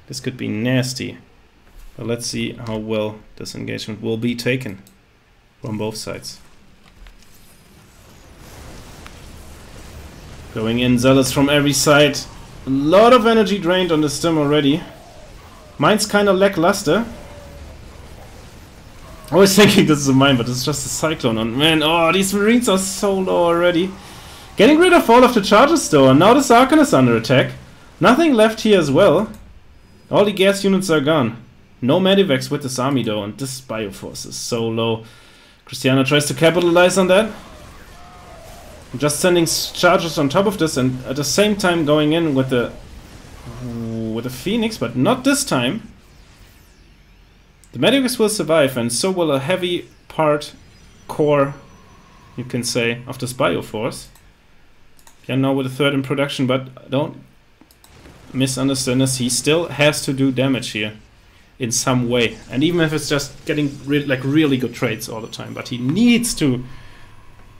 This could be nasty. But let's see how well this engagement will be taken from both sides. Going in, zealots from every side. A lot of energy drained on the stim already. Mine's kind of lackluster. I was thinking this is a mine, but it's just a Cyclone. And man, oh, these Marines are so low already. Getting rid of all of the charges though, and now the Archon is under attack. Nothing left here as well. All the gas units are gone. No medivacs with this army though, and this Bioforce is so low. Cristiano tries to capitalize on that. Just sending charges on top of this, and at the same time going in with the Phoenix, but not this time. The medivacs will survive, and so will a heavy part core, you can say, of this Bioforce. Yeah, now with a third in production, but don't misunderstand this. He still has to do damage here in some way, and even if it's just getting really good trades all the time, but he needs to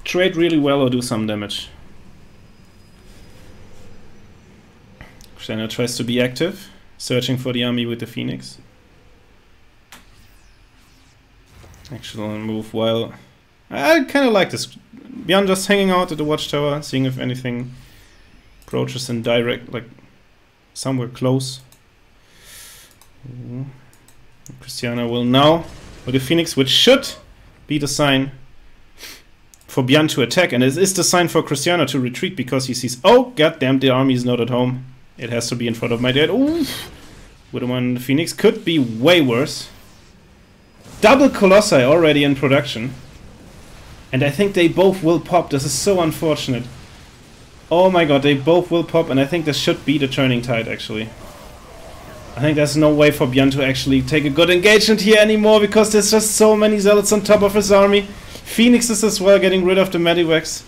trade really well or do some damage. Cristiano tries to be active, searching for the army with the Phoenix. Actual move while I kind of like this. Beyond just hanging out at the watchtower, seeing if anything approaches in direct, like somewhere close. Cristiano will now with the Phoenix, which should be the sign for Bjorn to attack, and it is the sign for Cristiano to retreat because he sees, oh goddamn, the army is not at home. It has to be in front of my dad. Ooh, Widowman Phoenix could be way worse. Double Colossi already in production. And I think they both will pop. This is so unfortunate. Oh my god, they both will pop, and I think this should be the turning tide, actually. I think there's no way for Björn to actually take a good engagement here anymore because there's just so many zealots on top of his army. Phoenixes as well, getting rid of the Medivacs.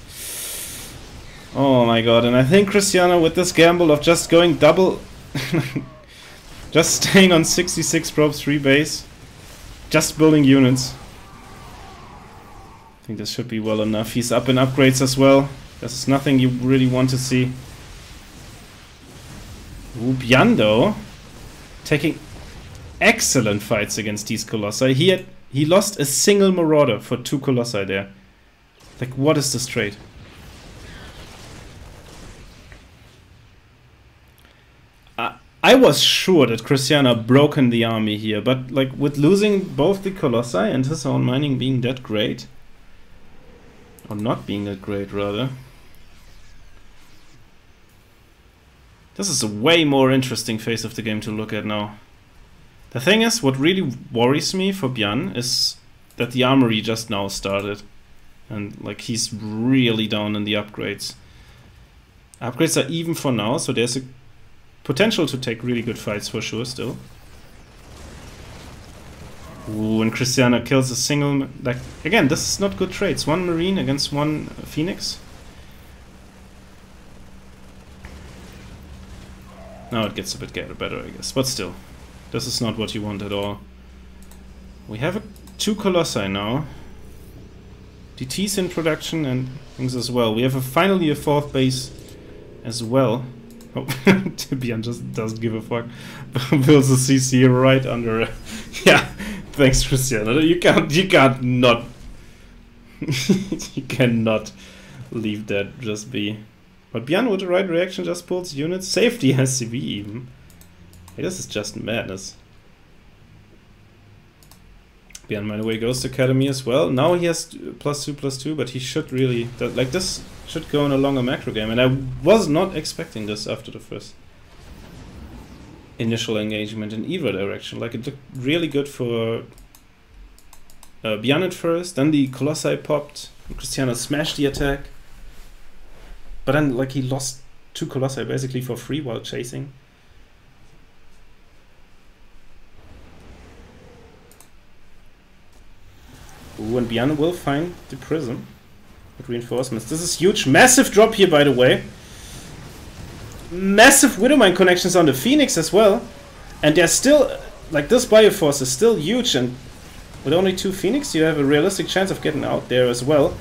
Oh my god, and I think Cristiano with this gamble of just going double, just staying on 66 probes, 3 base, just building units. I think this should be well enough. He's up in upgrades as well. This is nothing you really want to see. Ooh, Björn though, taking excellent fights against these Colossi. He lost a single Marauder for 2 Colossi there. Like, what is this trade? I was sure that Cristiano broken the army here, but like with losing both the Colossi and his own mining being that great, or not being that great rather, this is a way more interesting phase of the game to look at now. The thing is, what really worries me for Björn is that the armory just now started. And like he's really down in the upgrades. Upgrades are even for now, so there's a potential to take really good fights for sure still. Ooh, and Cristiano kills a single... Like, again, this is not good trades. 1 Marine against 1 Phoenix. Now it gets a bit better, I guess. But still, this is not what you want at all. We have 2 Colossi now. DT's in production and things as well. We have finally a 4th base as well. Oh, Björn just doesn't give a fuck. Builds a CC right under. Yeah, thanks, Cristiano. You can't not. You cannot leave that just be. But Björn with the right reaction just pulls units. Safety has CV even. Hey, this is just madness. Björn, by the way, goes to Academy as well. Now he has +2/+2, but he should really... Like, this should go in a longer macro game. And I was not expecting this after the first initial engagement in either direction. Like, it looked really good for Björn at first. Then the Colossi popped. And Cristiano smashed the attack. But then, like, he lost 2 Colossi basically for free while chasing. Ooh, and Björn will find the prism with reinforcements. This is huge. Massive drop here, by the way. Massive Widowmine connections on the Phoenix as well. And they're still... Like, this Bioforce is still huge. And with only 2 Phoenix, you have a realistic chance of getting out there as well.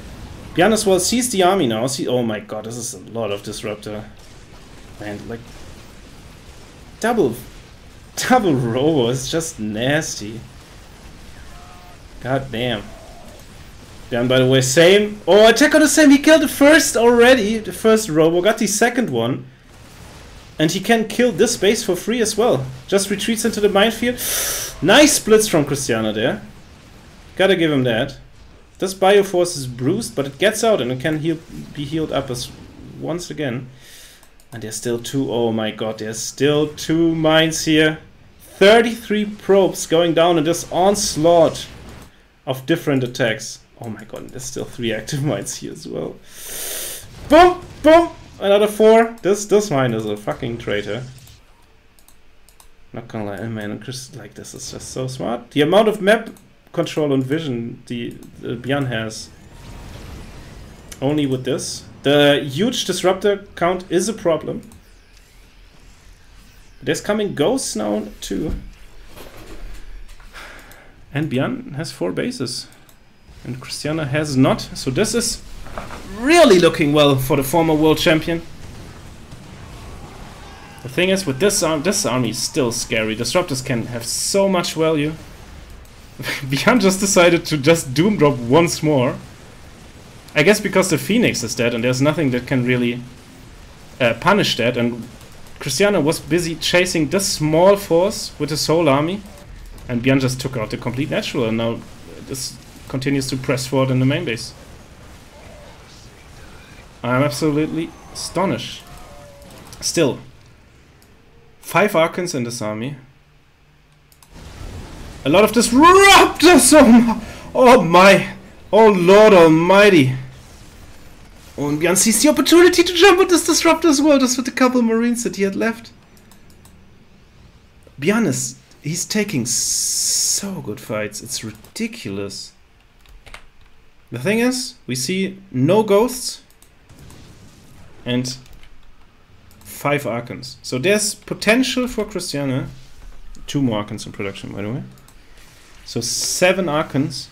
Björn as well sees the army now. Oh my god, this is a lot of Disruptor. Man, like... Double Robo is just nasty. God damn. Björn, by the way, same. Oh, attack on the same. He killed the first already. The first Robo. Got the second one. And he can kill this base for free as well. Just retreats into the minefield. Nice splits from Cristiano there. Gotta give him that. This Bioforce is bruised, but it gets out and it can be healed up as once again. And there's still 2. Oh my god, there's still 2 mines here. 33 probes going down in this onslaught of different attacks. Oh my god, there's still 3 active mines here as well. Boom! Boom! Another 4. This mine is a fucking traitor. Not gonna lie, man, Chris, like, this is just so smart. The amount of map control and vision the Björn has only with this. The huge Disruptor count is a problem. There's coming ghosts now too. And Björn has 4 bases. And Cristiano has not. So this is really looking well for the former world champion. The thing is, with this army is still scary. Disruptors can have so much value. Björn just decided to just doom drop once more. I guess because the Phoenix is dead and there's nothing that can really punish that. And Cristiano was busy chasing this small force with his whole army. And Björn just took out the complete natural, and now this continues to press forward in the main base. I'm absolutely astonished. Still, 5 Archons in this army. A lot of Disruptors! Oh Lord Almighty! Oh, and Björn sees the opportunity to jump with this Disruptor as well, just with the couple Marines that he had left. Bjarne is, he's taking so good fights. It's ridiculous. The thing is, we see no ghosts and 5 Archons. So there's potential for Christiane. 2 more Archons in production, by the way. So 7 Archons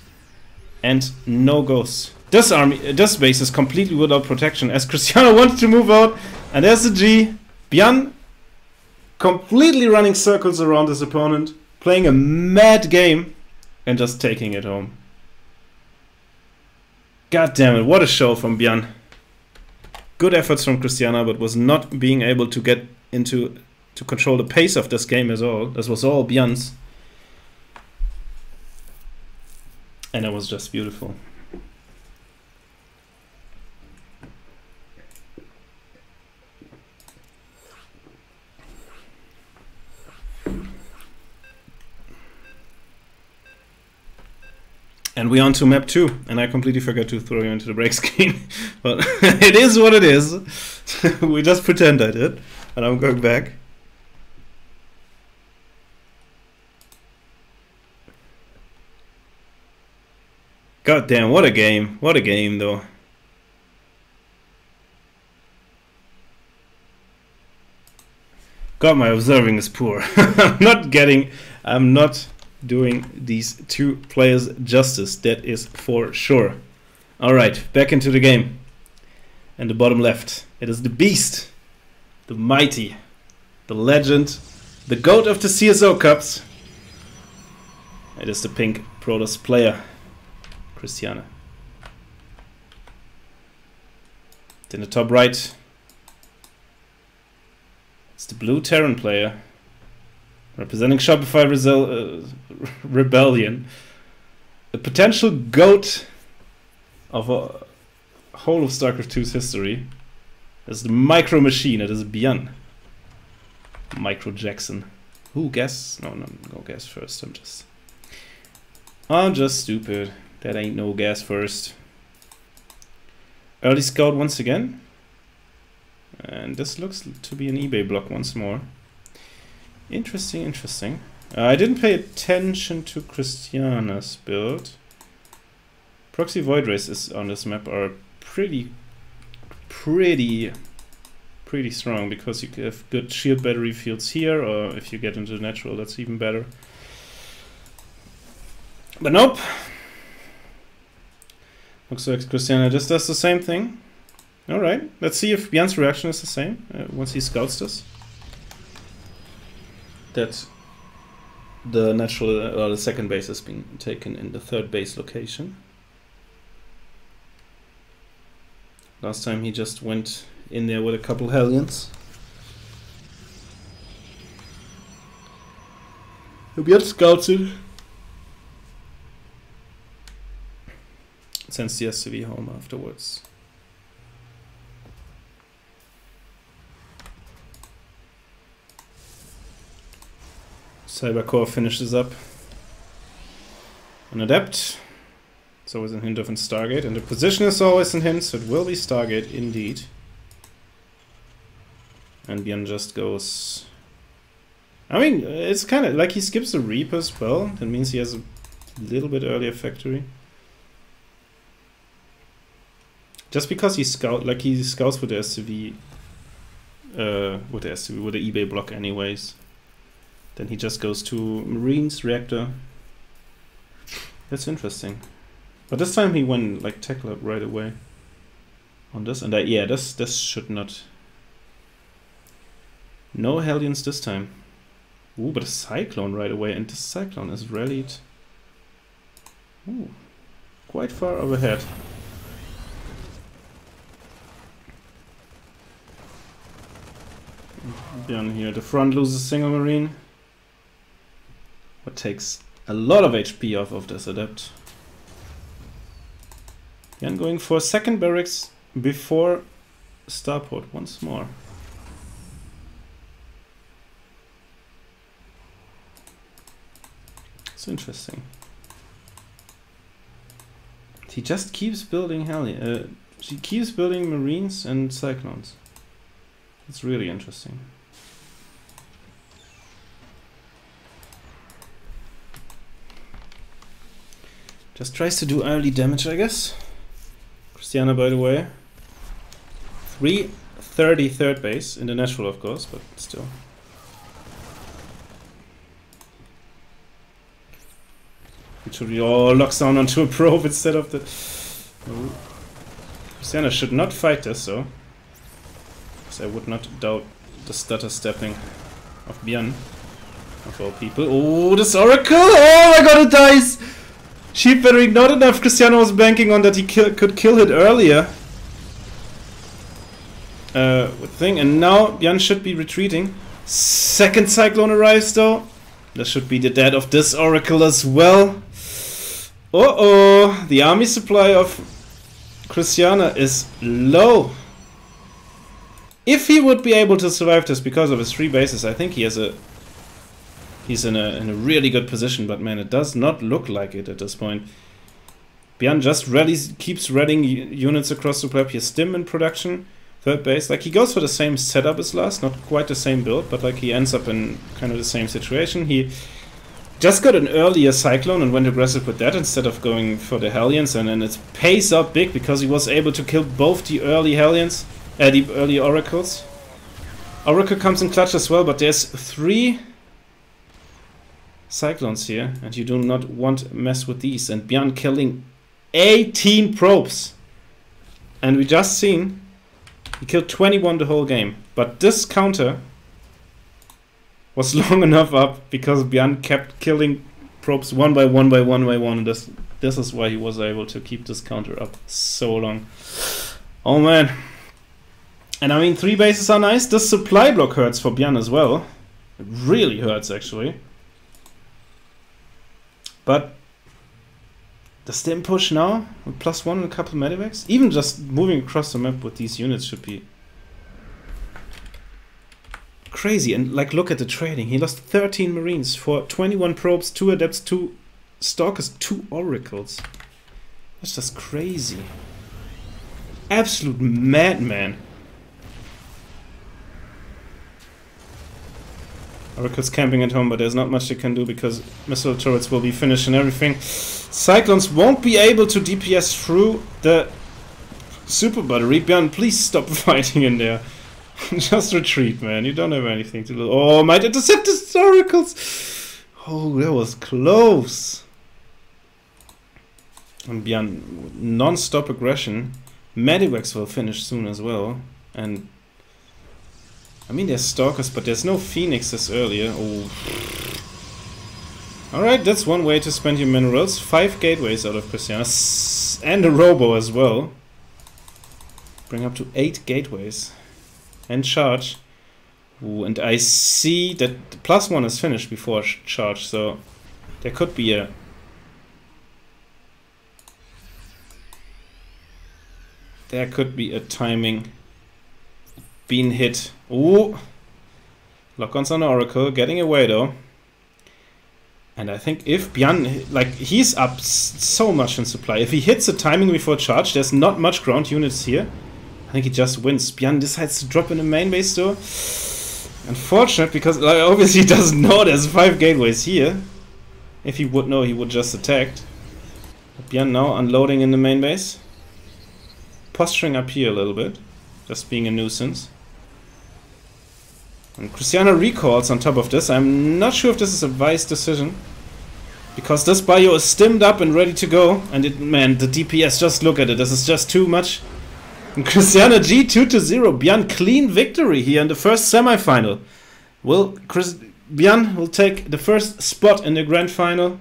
and no ghosts. This army, this base is completely without protection as Christiane wants to move out. And there's the G. Bjarne completely running circles around his opponent, playing a mad game and just taking it home. God damn it, what a show from Bjarne. Good efforts from Christiane, but was not being able to get into to control the pace of this game at all. This was all Bjarne's. And it was just beautiful. And we're on to map 2, and I completely forgot to throw you into the break screen. But it is what it is. We just pretend I did, and I'm going back. God damn, what a game. What a game, though. God, my observing is poor. I'm not doing these 2 players justice, that is for sure. Alright, back into the game. And the bottom left, it is the beast, the mighty, the legend, the GOAT of the CSO Cups. It is the pink Protoss player, Christiane. In the top right, it's the blue Terran player, representing Shopify Rebellion, the potential GOAT of a whole of StarCraft 2's history. Is the micro machine. It is Bjarne. Micro Jackson. Who guess? No, go guess first. I'm just stupid. That ain't no guess first. Early scout once again. And this looks to be an eBay block once more. Interesting, interesting. I didn't pay attention to Christiane's build. Proxy Void Races on this map are pretty strong because you have good shield battery fields here, or if you get into natural, that's even better. But nope. Looks like Christiane just does the same thing. Alright, let's see if Bjarne's reaction is the same once he scouts this. That the natural or the second base has been taken in the 3rd base location. Last time he just went in there with a couple Hellions. Bjarne scouts it. Sends the SCV home afterwards. Cybercore finishes up an Adept. It's always a hint of a Stargate, and the position is always a hint, so it will be Stargate indeed. And Bjarne just goes... I mean, it's kind of like he skips the Reaper as well. That means he has a little bit earlier factory. Just because he scouts with the SCV, with the eBay block anyways. Then he just goes to Marines, Reactor. That's interesting. But this time he went like tackle up right away on this, and yeah, this should not. No Hellions this time. Ooh, but a Cyclone right away, and the Cyclone is rallied. Ooh, quite far overhead. Bjarne here, the front loses single Marine. What takes a lot of HP off of this Adept. Bjarne going for second barracks before Starport once more. It's interesting. He just keeps building she keeps building Marines and Cyclones. It's really interesting. Just tries to do early damage, I guess. Christiana, by the way. 330 third base. In the natural, of course, but still. It should be all locks down onto a probe instead of the... Oh. Christiana should not fight this, though. Because I would not doubt the stutter stepping of Björn. Of all people. Oh, this Oracle! Oh my god, it dies! Sheep battery, not enough. Christiana was banking on that he could kill it earlier. Thing, and now Björn should be retreating. Second Cyclone arrives, though. That should be the death of this Oracle as well. Uh-oh! The army supply of Christiana is low. If he would be able to survive this because of his 3 bases, I think he has a... He's in a really good position, but man, it does not look like it at this point. Björn just keeps readying units across the map. He has Stim in production, 3rd base. Like, he goes for the same setup as last, not quite the same build, but like he ends up in kind of the same situation. He just got an earlier Cyclone and went aggressive with that instead of going for the Hellions, and then it pays out big because he was able to kill both the early Hellions, the early Oracles. Oracle comes in clutch as well, but there's 3 Cyclones here, and you do not want to mess with these. And Björn killing 18 probes. And we just seen he killed 21 the whole game. But this counter was long enough up because Björn kept killing probes one by one by one by one. And this is why he was able to keep this counter up so long. Oh man. And I mean, 3 bases are nice. This supply block hurts for Björn as well. It really hurts actually. But the Stim push now with +1 and a couple medivacs, even just moving across the map with these units should be crazy. And like, look at the trading. He lost 13 Marines for 21 probes, 2 adepts, 2 stalkers, 2 oracles. That's just crazy. Absolute madman. Oracle's camping at home, but there's not much they can do because missile turrets will be finished and everything. Cyclones won't be able to DPS through the super battery. Björn, please stop fighting in there. Just retreat, man. You don't have anything to do. Oh, might intercept the Oracles! Oh, that was close. And Björn, non-stop aggression. Medivacs will finish soon as well. And I mean, there's Stalkers, but there's no Phoenixes earlier. Oh. Alright, that's one way to spend your minerals. 5 gateways out of Christiana. And a Robo as well. Bring up to 8 gateways. And charge. Ooh, and I see that the +1 is finished before charge, so there could be a... There could be a timing being hit. Ooh. Lock-ons on Oracle, getting away though. And I think if Björn, like, he's up so much in supply. If he hits the timing before charge, there's not much ground units here. I think he just wins. Björn decides to drop in the main base though. Unfortunate, because like, obviously he doesn't know there's 5 gateways here. If he would know, he would just attacked. But Björn now unloading in the main base. Posturing up here a little bit. Just being a nuisance. And Christiana recalls on top of this. I'm not sure if this is a wise decision. Because this bio is stimmed up and ready to go. And it, man, the DPS, just look at it. This is just too much. And Christiana G 2-0. Björn, clean victory here in the first semi-final. Björn will take the first spot in the grand final.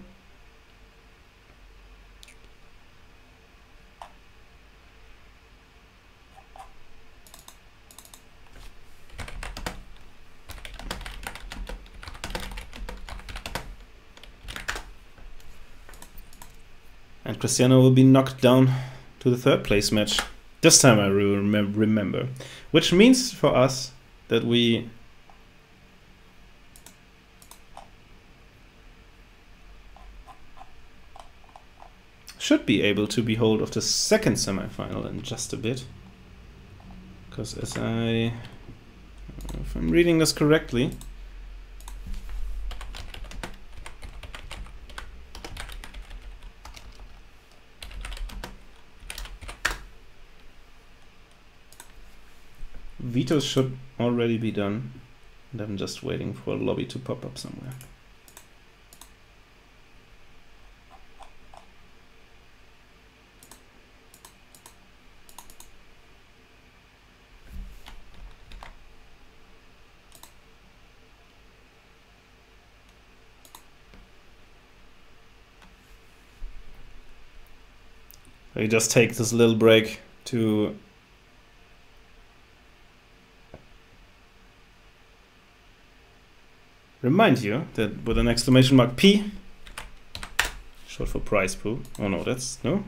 And Christiana will be knocked down to the 3rd place match. This time I remember. Which means for us that we should be able to be hold of the 2nd semi-final in just a bit. Because if I'm reading this correctly, vetoes should already be done. And I'm just waiting for a lobby to pop up somewhere. I just take this little break to remind you that with an exclamation mark P, short for prize pool. Oh no, that's no.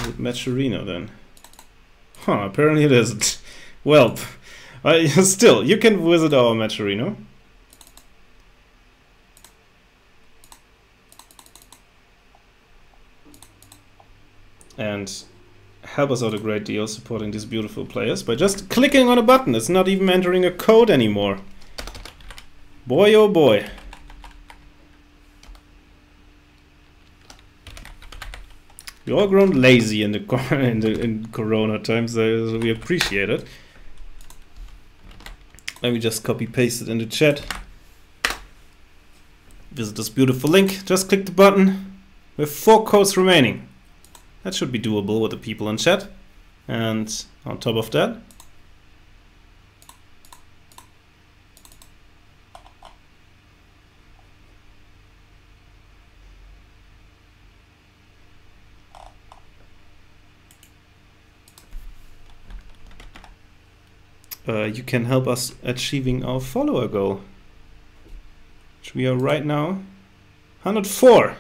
Would Matcherino then? Huh, apparently it isn't. Well, still, you can visit our Matcherino. And help us out a great deal supporting these beautiful players by just clicking on a button. It's not even entering a code anymore. Boy oh boy. We all grown lazy in the in Corona times, so we appreciate it. Let me just copy paste it in the chat. Visit this beautiful link. Just click the button. We have 4 codes remaining. That should be doable with the people in chat. And on top of that, you can help us achieving our follower goal, which we are right now 104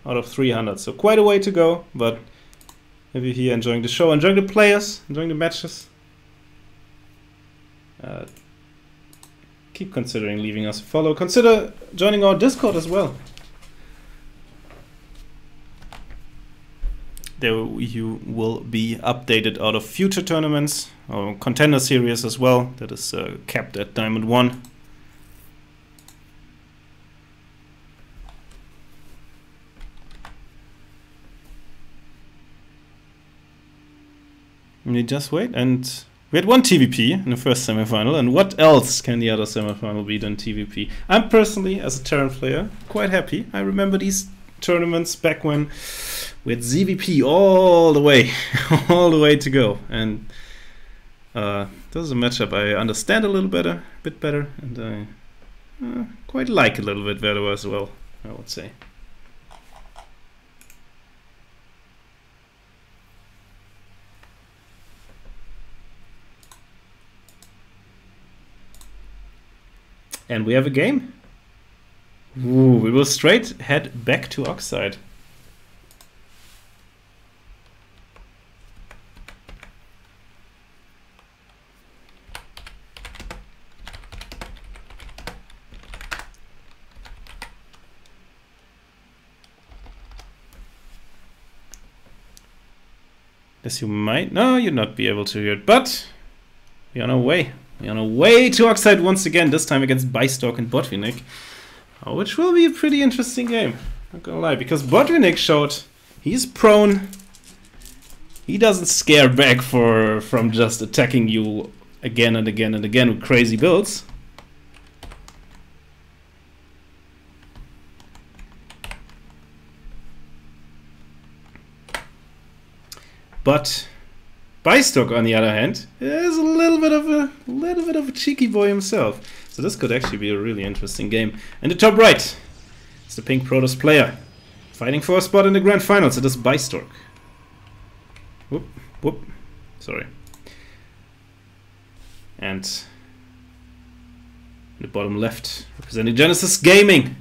out of 300. So quite a way to go, but if you're here enjoying the show, enjoying the players, enjoying the matches, keep considering leaving us a follow. Consider joining our Discord as well. There you will be updated out of future tournaments, or contender series as well, that is capped at Diamond 1. We just wait, and we had 1 TVP in the first semifinal, and what else can the other semifinal be than TVP? I'm personally, as a Terran player, quite happy. I remember these tournaments back when we had ZVP all the way, all the way to go, and this is a matchup I understand a bit better, and I quite like a little bit better as well, I would say. And we have a game. Ooh, we will straight head back to Oxide. Yes, you might. No, you'd not be able to hear it, but we're on our way. We're on our way to Oxide once again, this time against Bystalk and Botvinnik, which will be a pretty interesting game. Not gonna lie, because Botvinnik showed he's prone. He doesn't scare back from just attacking you again and again and again with crazy builds. But Bystalk, on the other hand, is a little bit of a cheeky boy himself. So this could actually be a really interesting game. In the top right, it's the Pink Protoss player fighting for a spot in the grand finals. It is Bystalk. Whoop, sorry. And in the bottom left, representing Genesis Gaming,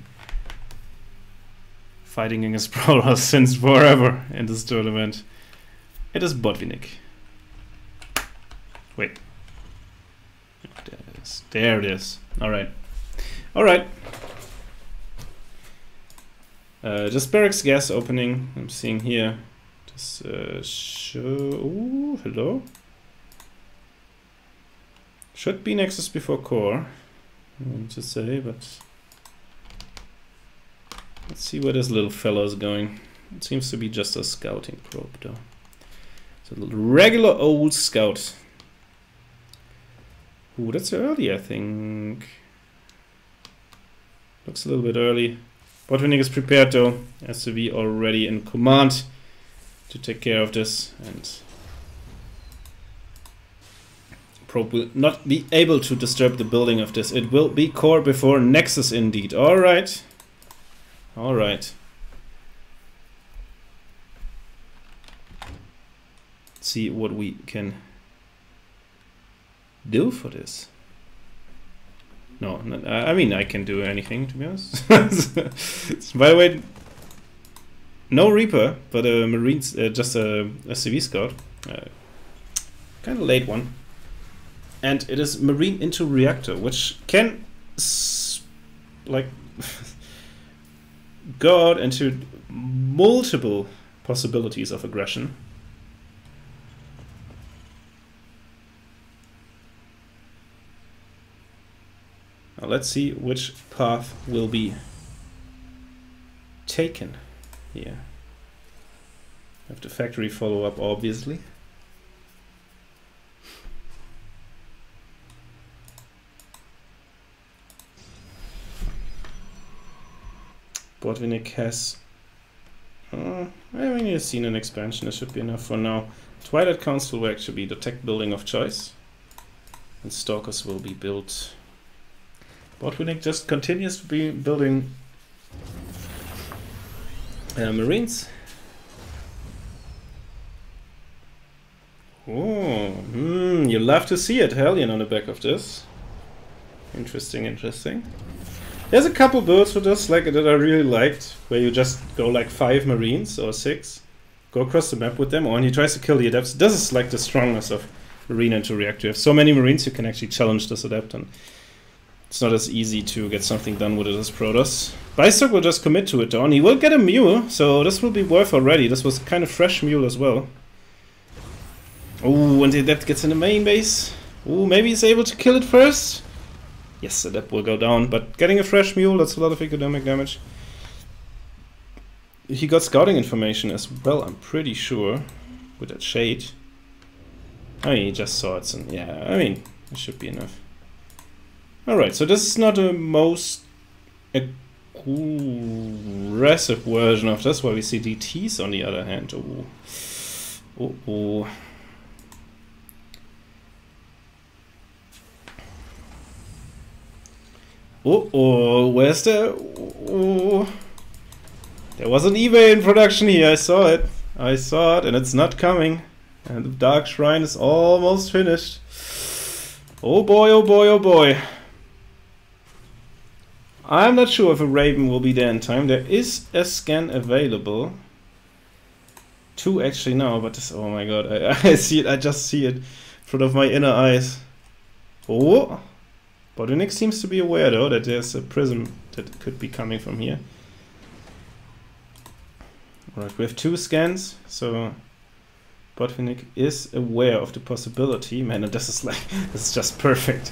fighting against Protoss since forever in this tournament. It is Botvinnik. Wait. There it is. There it is. Alright. Alright. Just barracks gas opening. I'm seeing here. Just show. Ooh, hello. Should be Nexus before core. I want to say, but let's see where this little fellow is going. It seems to be just a scouting probe, though. The regular old scout. Ooh, that's early, I think. Looks a little bit early. Botvinnik is prepared though, has to be already in command to take care of this, and Probe will not be able to disturb the building of this. It will be core before Nexus indeed. Alright. Alright. See what we can do for this. No, I mean, I can do anything, to be honest. By the way, no Reaper, but a Marines, just a CV scout. Kind of late one. And it is Marine into Reactor, which can, like, go out into multiple possibilities of aggression. Now let's see which path will be taken here. Have the factory follow up, obviously. Botvinnik has... I mean, he's seen an expansion, this should be enough for now. Twilight Council will actually be the tech building of choice. And Stalkers will be built. Botvinnik just continues to be building Marines. Oh, you love to see it, Hellion on the back of this. Interesting, interesting. There's a couple builds for this like that I really liked, where you just go like 5 Marines or 6, go across the map with them, or when he tries to kill the Adepts. This is like the strongness of Marine into Reactor. You have so many Marines you can actually challenge this Adept, and it's not as easy to get something done with it as Protoss. Bystock will just commit to it though, and he will get a Mule, so this will be worth already. This was kind of fresh Mule as well. Oh, and the Adept gets in the main base. Oh, maybe he's able to kill it first. Yes, Adept will go down, but getting a fresh Mule, that's a lot of economic damage. He got scouting information as well, I'm pretty sure, with that shade. I mean, he just saw it, and yeah, I mean, it should be enough. Alright, so this is not the most aggressive version of this, while we see DTs on the other hand. Ooh. Oh, oh. Oh, where's the... Oh. There was an eBay in production here, I saw it. I saw it, and it's not coming. And the Dark Shrine is almost finished. Oh boy, oh boy, oh boy. I'm not sure if a Raven will be there in time. There is a scan available. 2 actually now, but this, oh my god, I see it, I just see it in front of my inner eyes. Oh! Botvinnik seems to be aware though that there's a prism that could be coming from here. Alright, we have 2 scans, so Botvinnik is aware of the possibility. Man, and this is just perfect.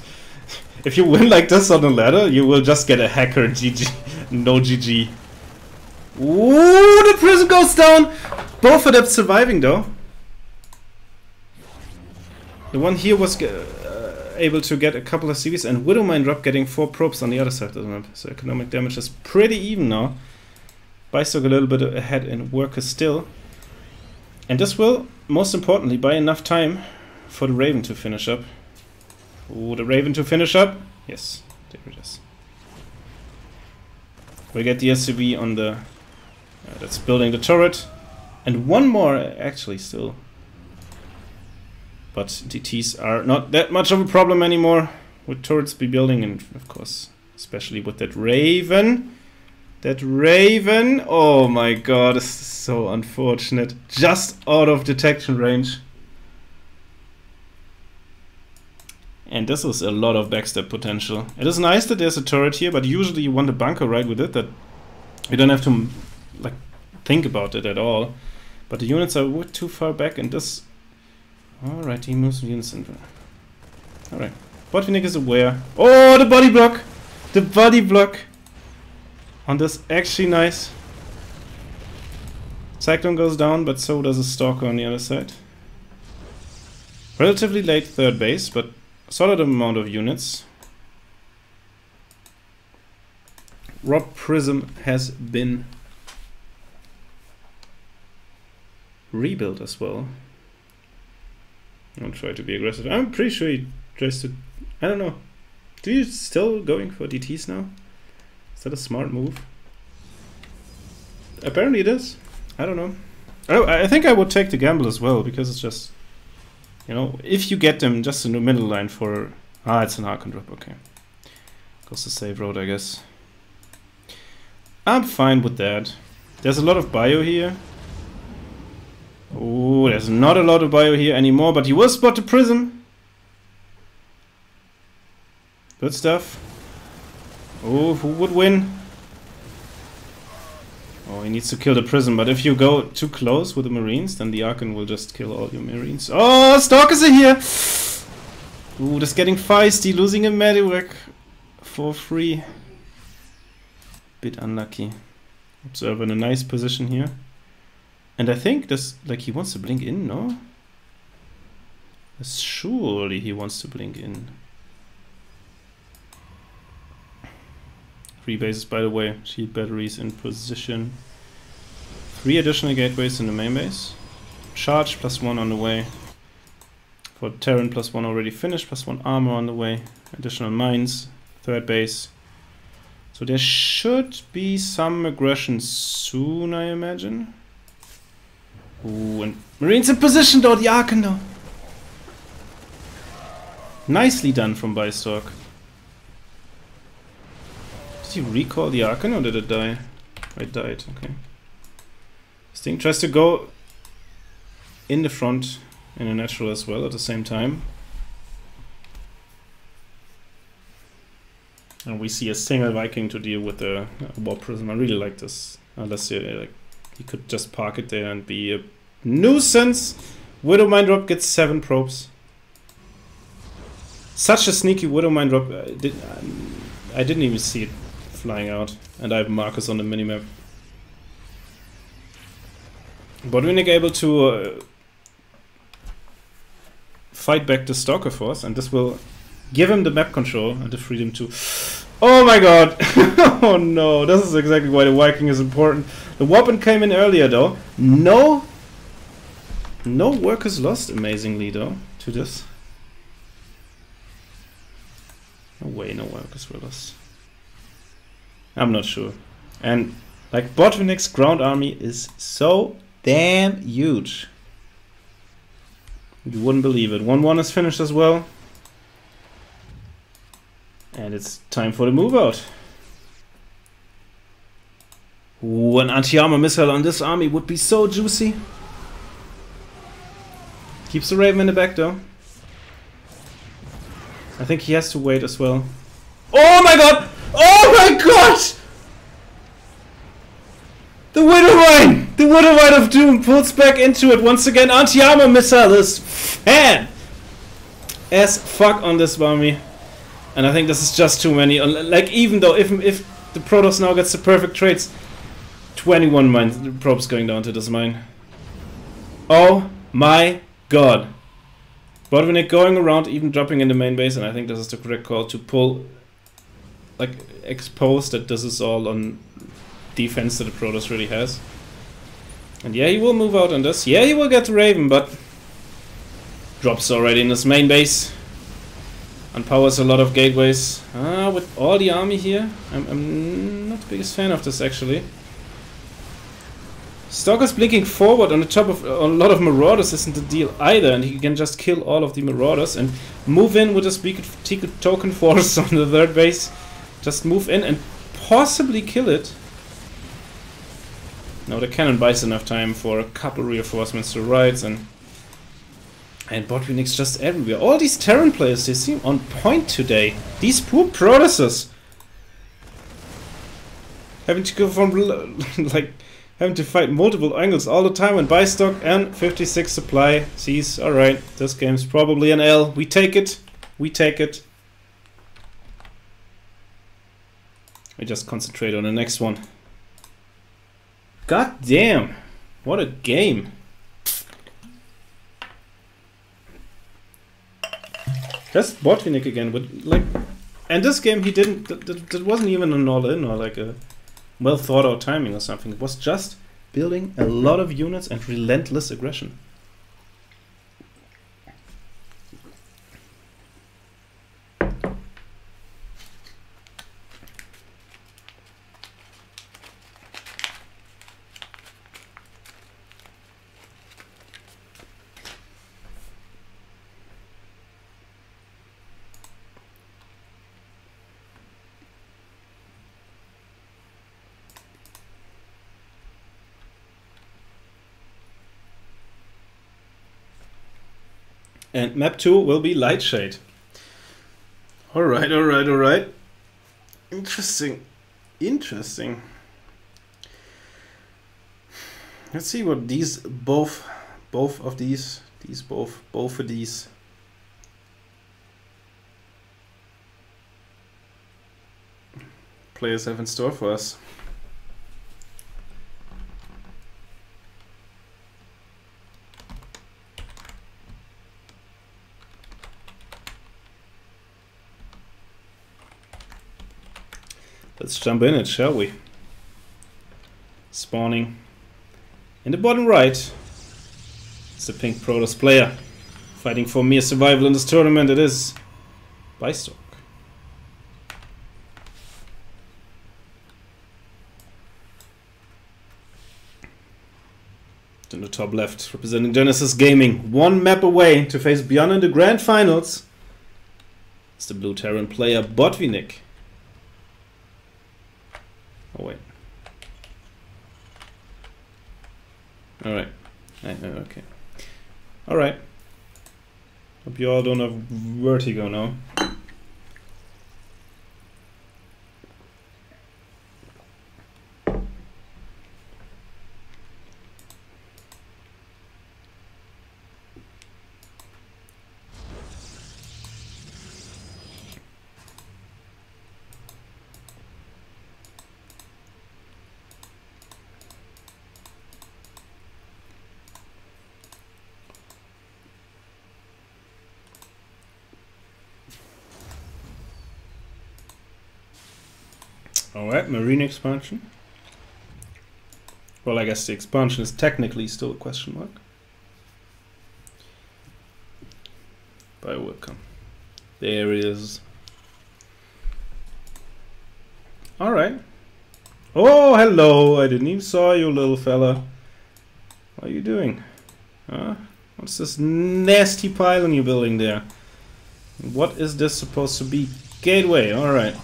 If you win like this on the ladder, you will just get a hacker GG. No GG. Ooh, the prism goes down! Both of them surviving though. The one here was able to get a couple of CVs, and Widowmine drop getting 4 probes on the other side of the map. So economic damage is pretty even now. Bystock a little bit ahead in workers still. And this will, most importantly, buy enough time for the Raven to finish up. Ooh, the Raven to finish up. Yes, there it is. We get the SCV on the... that's building the turret. And one more, actually, still. But DTs are not that much of a problem anymore. With turrets be building, and of course, especially with that Raven. That Raven! Oh my god, this is so unfortunate. Just out of detection range. And this is a lot of backstab potential. It is nice that there's a turret here, but usually you want a bunker right with it, that you don't have to like think about it at all. But the units are too far back, and this... Alright, he moves units in. Alright. Botvinnik is aware. Oh, the body block! The body block! On this, actually nice. Cyclone goes down, but so does a Stalker on the other side. Relatively late third base, but a solid amount of units. Rob Prism has been rebuilt as well. I'll try to be aggressive. I'm pretty sure he tries to... I don't know. Do you still going for DTs now? Is that a smart move? Apparently it is. I don't know. I think I would take the gamble as well, because it's just... You know, if you get them just in the middle line for... Ah, it's an Archon drop, okay. Goes the safe road, I guess. I'm fine with that. There's a lot of bio here. Oh, there's not a lot of bio here anymore, but he will spot the prism. Good stuff. Oh, who would win? Oh, he needs to kill the prism, but if you go too close with the Marines, then the Archon will just kill all your Marines. Oh, Stalkers are here! Ooh, just getting feisty, losing a Medivac for free. Bit unlucky. Observer in a nice position here. And I think this, like, he wants to blink in, no? Surely he wants to blink in. 3 bases, by the way. Shield batteries in position. 3 additional gateways in the main base. Charge +1 on the way. For Terran +1 already finished, +1 armor on the way. Additional mines. 3rd base. So there should be some aggression soon, I imagine. Ooh, and Marines in position though, the Archon though. Nicely done from Bystalk. Did he recall the Archon or did it die? It died, okay. This thing tries to go in the front in a natural as well at the same time. And we see a single Viking to deal with the War Prism. I really like this. Unless you could just park it there and be a nuisance. Widow Mine Drop gets 7 probes. Such a sneaky Widow Mine Drop. I didn't even see it flying out. And I have markers on the minimap. Botvinnik able to fight back the Stalker Force, and this will give him the map control and the freedom to... Oh my god! Oh no, this is exactly why the Viking is important. The weapon came in earlier though. No workers lost, amazingly though, to this. No way no workers were lost. I'm not sure. And like Botvinnik's ground army is so damn huge. You wouldn't believe it. 1-1 is finished as well. And it's time for the move out. Ooh, an anti-armor missile on this army would be so juicy. Keeps the Raven in the back though. I think he has to wait as well. Oh my god! Oh my god! The Widowmine! The Widowmine of Doom pulls back into it once again. Anti-armor missile is fan as fuck on this army. And I think this is just too many. Like, even though if the Protoss now gets the perfect traits, 21 mine probes going down to this mine. Oh my god. Botvinnik going around, even dropping in the main base, and I think this is the correct call to pull, like, expose that this is all on defense that the Protoss really has. And yeah, he will move out on this. Yeah, he will get the Raven, but drops already in his main base. Unpowers a lot of gateways. With all the army here, I'm not the biggest fan of this actually. Stalker's blinking forward on the top of a lot of Marauders isn't the deal either, and he can just kill all of the Marauders and move in with a token force on the 3rd base. Just move in and possibly kill it. Now the cannon buys enough time for a couple reinforcements to right, and Botvinnik's just everywhere. All these Terran players, they seem on point today. These poor Protosses. Having to go from, like, having to fight multiple angles all the time, and buy stock and 56 supply. Sees, alright, this game's probably an L. We take it. We take it. We just concentrate on the next one. God damn. What a game. Just Botvinnik again with like, and this game he didn't. That wasn't even an all-in or like a well thought-out timing or something. It was just building a lot of units and relentless aggression. And map 2 will be Lightshade. Alright, alright, alright. Interesting. Interesting. Let's see what these both of these players have in store for us. Let's jump in it, shall we? Spawning in the bottom right. It's the pink Protoss player fighting for mere survival in this tournament. It is Bystock. In the top left, representing Genesis Gaming, one map away to face Beyond in the grand finals. It's the blue Terran player Botvinnik. Oh wait. Alright. Okay. Alright. Hope you all don't have vertigo now. Alright, Marine expansion. Well, I guess the expansion is technically still a question mark. But welcome. There it is. Alright. Oh, hello! I didn't even saw you, little fella. What are you doing? Huh? What's this nasty pylon you're building there? What is this supposed to be? Gateway, alright.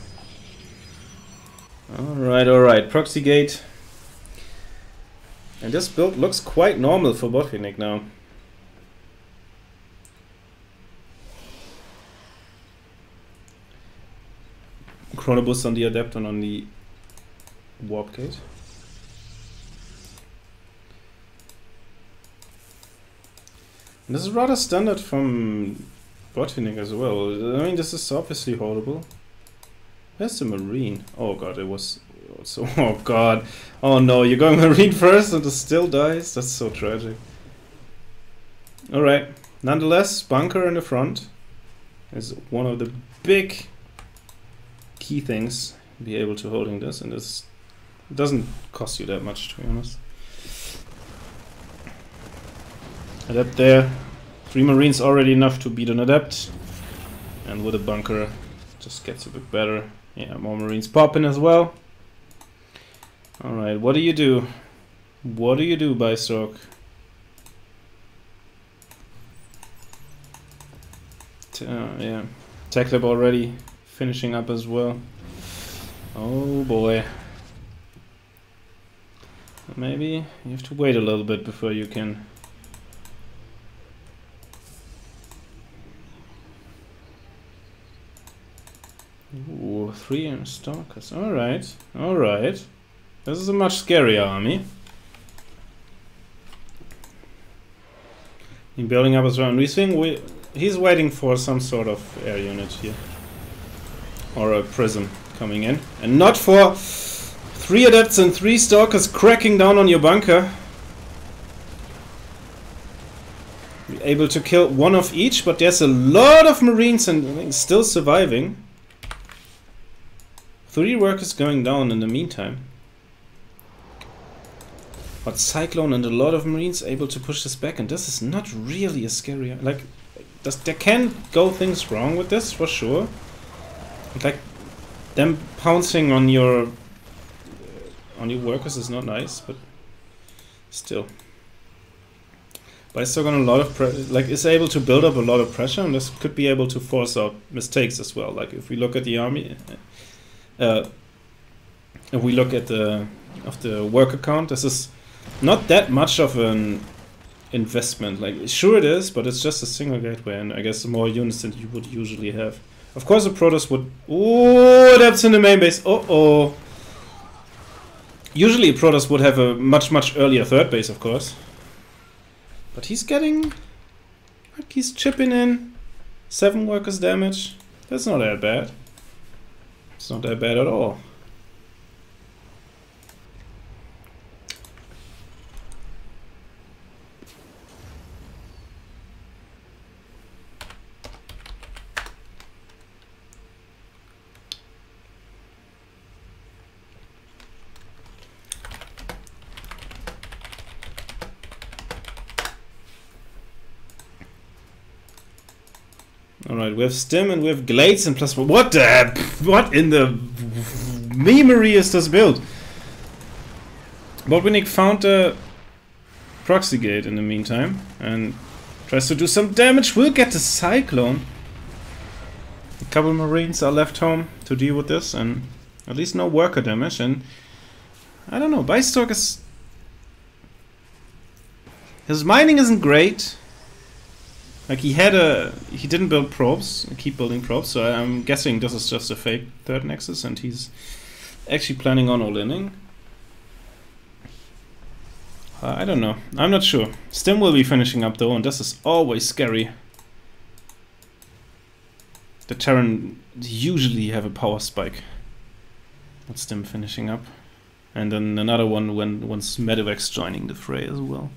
Alright, proxy gate. And this build looks quite normal for Botvinnik now. Chronobus on the Adepton on the warp gate. And this is rather standard from Botvinnik as well. I mean, this is obviously holdable. Where's the Marine? Oh god, it was so. Oh god. Oh no, you're going Marine first and it still dies? That's so tragic. Alright. Nonetheless, bunker in the front is one of the big key things. Be able to holding this, and this doesn't cost you that much, to be honest. Adept there. 3 Marines already enough to beat an Adept. And with a bunker, just gets a bit better. Yeah, more Marines popping as well. Alright, what do you do? What do you do, Bystock? Yeah. Tech Lab already finishing up as well. Oh boy. Maybe you have to wait a little bit before you can. Ooh, 3 Stalkers. Alright, alright. This is a much scarier army. In building up his own. He's waiting for some sort of air unit here. Or a prism coming in. And not for 3 Adepts and 3 Stalkers cracking down on your bunker. We able to kill one of each, but there's a lot of Marines and still surviving. 3 workers going down in the meantime. But Cyclone and a lot of Marines able to push this back, and this is not really a scary... Like, there can go things wrong with this, for sure. Like, them pouncing on your workers is not nice, but still. But it's still got a lot of is able to build up a lot of pressure, and this could be able to force out mistakes as well. Like if we look at the army, if we look at the worker count, this is not that much of an investment. Like sure it is, but it's just a single gateway, and I guess more units than you would usually have. Of course, the Protoss would. Oh, that's in the main base. Oh. Usually, a Protoss would have a much earlier third base, of course. But he's getting... Like, he's chipping in 7 workers damage. That's not that bad. It's not that bad at all. Alright, we have Stim and we have Glades and plus... What in the memory is this build? Botwinick found a proxy gate in the meantime and tries to do some damage. We'll get the Cyclone. A couple Marines are left home to deal with this, and at least no worker damage. And I don't know, Bystork is... His mining isn't great. Like he didn't build probes, keep building probes, so I'm guessing this is just a fake third nexus and he's actually planning on all-inning. I don't know, I'm not sure. Stim will be finishing up though, and this is always scary. The Terran usually have a power spike. That's Stim finishing up. And then another one once Medivacs joining the fray as well.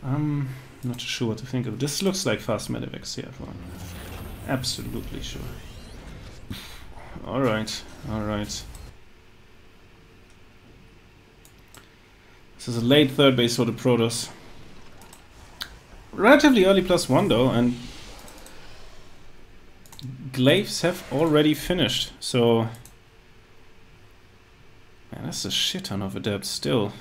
I'm not sure what to think of. This looks like fast Medivacs here. Absolutely sure. Alright, alright. This is a late third base for the Protoss. Relatively early +1 though, and Glaives have already finished, so... Man, that's a shit ton of adepts still.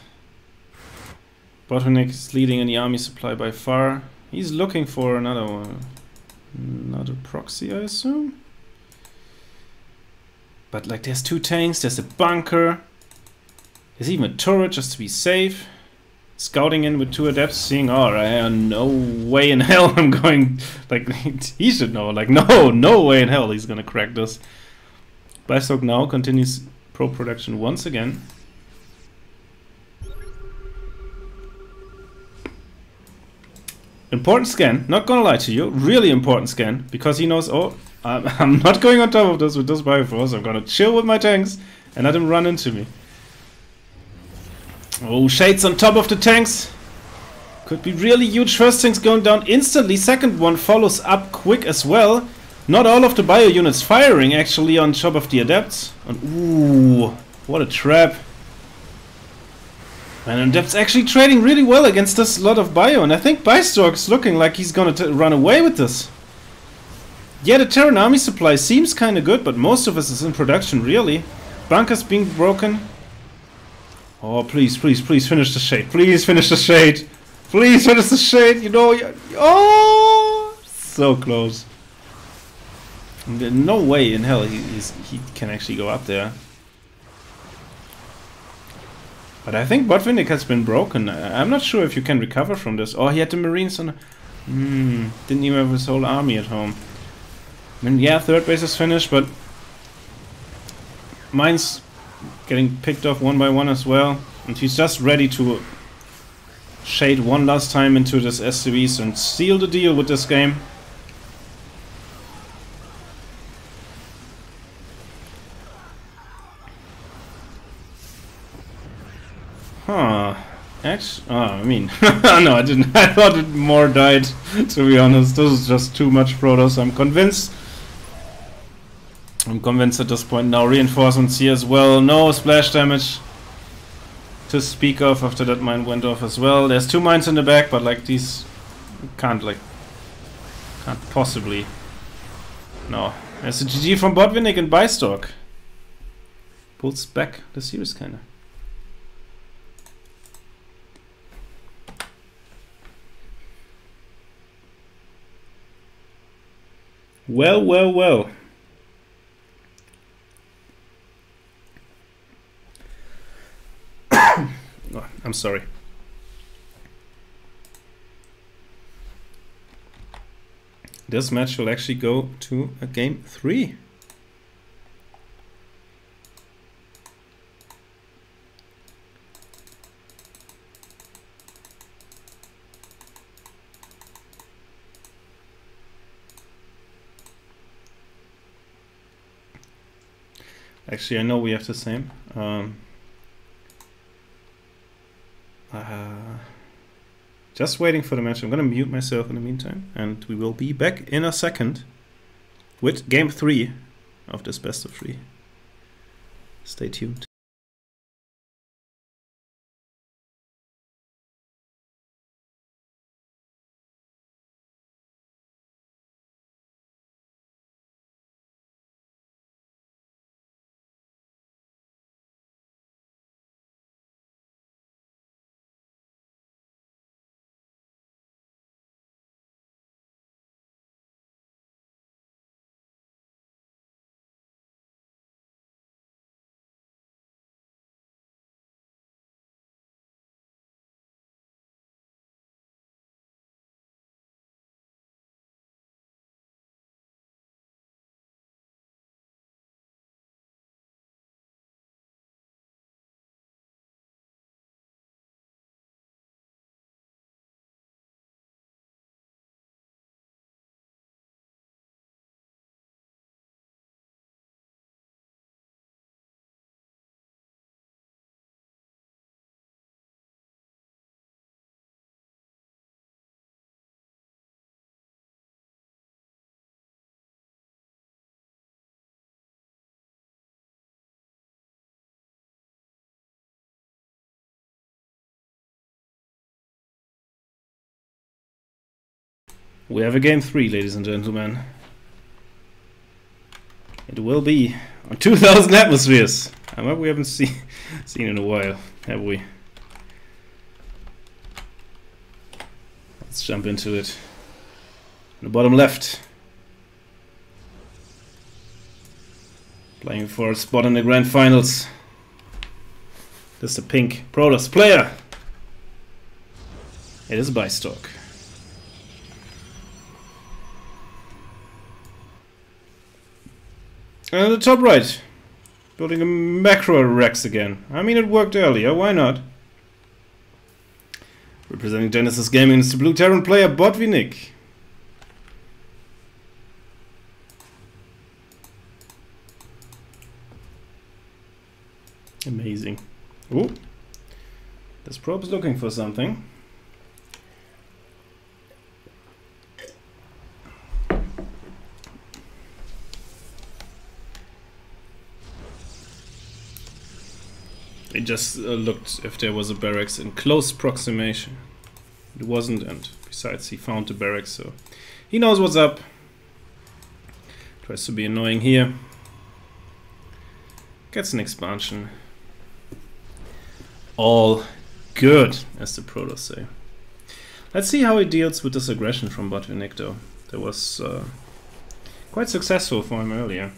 Botwinick is leading in the army supply by far. He's looking for another one. Another proxy, I assume? But like there's 2 tanks, there's a bunker. There's even a turret just to be safe. Scouting in with 2 adepts, seeing, oh, no way in hell I'm going... Like, he should know. Like, no way in hell he's gonna crack this. Bystork now continues pro production once again. Important scan, not gonna lie to you, really important scan, because he knows, oh, I'm not going on top of this with this Bioforce, I'm gonna chill with my tanks and let him run into me. Oh, Shades on top of the tanks. Could be really huge. First thing's going down instantly, second one follows up quick as well. Not all of the bio units firing actually on top of the adepts. And ooh, what a trap. And Adept's actually trading really well against this lot of bio, and I think Bystork's looking like he's gonna run away with this. Yeah, the Terran army supply seems kinda good, but most of us is in production, really. Bunkers being broken. Oh, please, please, please finish the shade. Please finish the shade. Please finish the shade, you know. Oh, so close. No way in hell he can actually go up there. But I think Botwinick has been broken. I'm not sure if you can recover from this. Oh, he had the Marines on... didn't even have his whole army at home. I mean, yeah, third base is finished, but... Mine's getting picked off one by one as well. And he's just ready to shade one last time into this SCVs and seal the deal with this game. Huh. Actually, I mean, no, I didn't. I thought it more died, to be honest. This is just too much Protoss. I'm convinced at this point now. Reinforcements here as well. No splash damage to speak of after that mine went off as well. There's 2 mines in the back, but like these can't possibly. No. There's a GG from Botvinnik and Bystock. Pulls back the series kinda. Well, well, well. Oh, I'm sorry. This match will actually go to a game 3. Actually, I know we have the same. Just waiting for the match. I'm gonna mute myself in the meantime, and we will be back in a second with game 3 of this best of 3. Stay tuned. We have a game 3, ladies and gentlemen. It will be on 2000 atmospheres. I hope we haven't seen in a while, have we? Let's jump into it. On the bottom left. Playing for a spot in the grand finals. This is the pink Protoss player. It is Bystock. And the top right, building a macro Rex again. I mean, it worked earlier, why not? Representing Genesis Gaming is the blue Terran player Botvinnik. Amazing. Ooh, this probe is looking for something. It just looked if there was a barracks in close proximation. It wasn't, and besides he found the barracks, so he knows what's up. Tries to be annoying here. Gets an expansion. All good, as the Protoss say. Let's see how he deals with this aggression from Botvinnik though. That was quite successful for him earlier.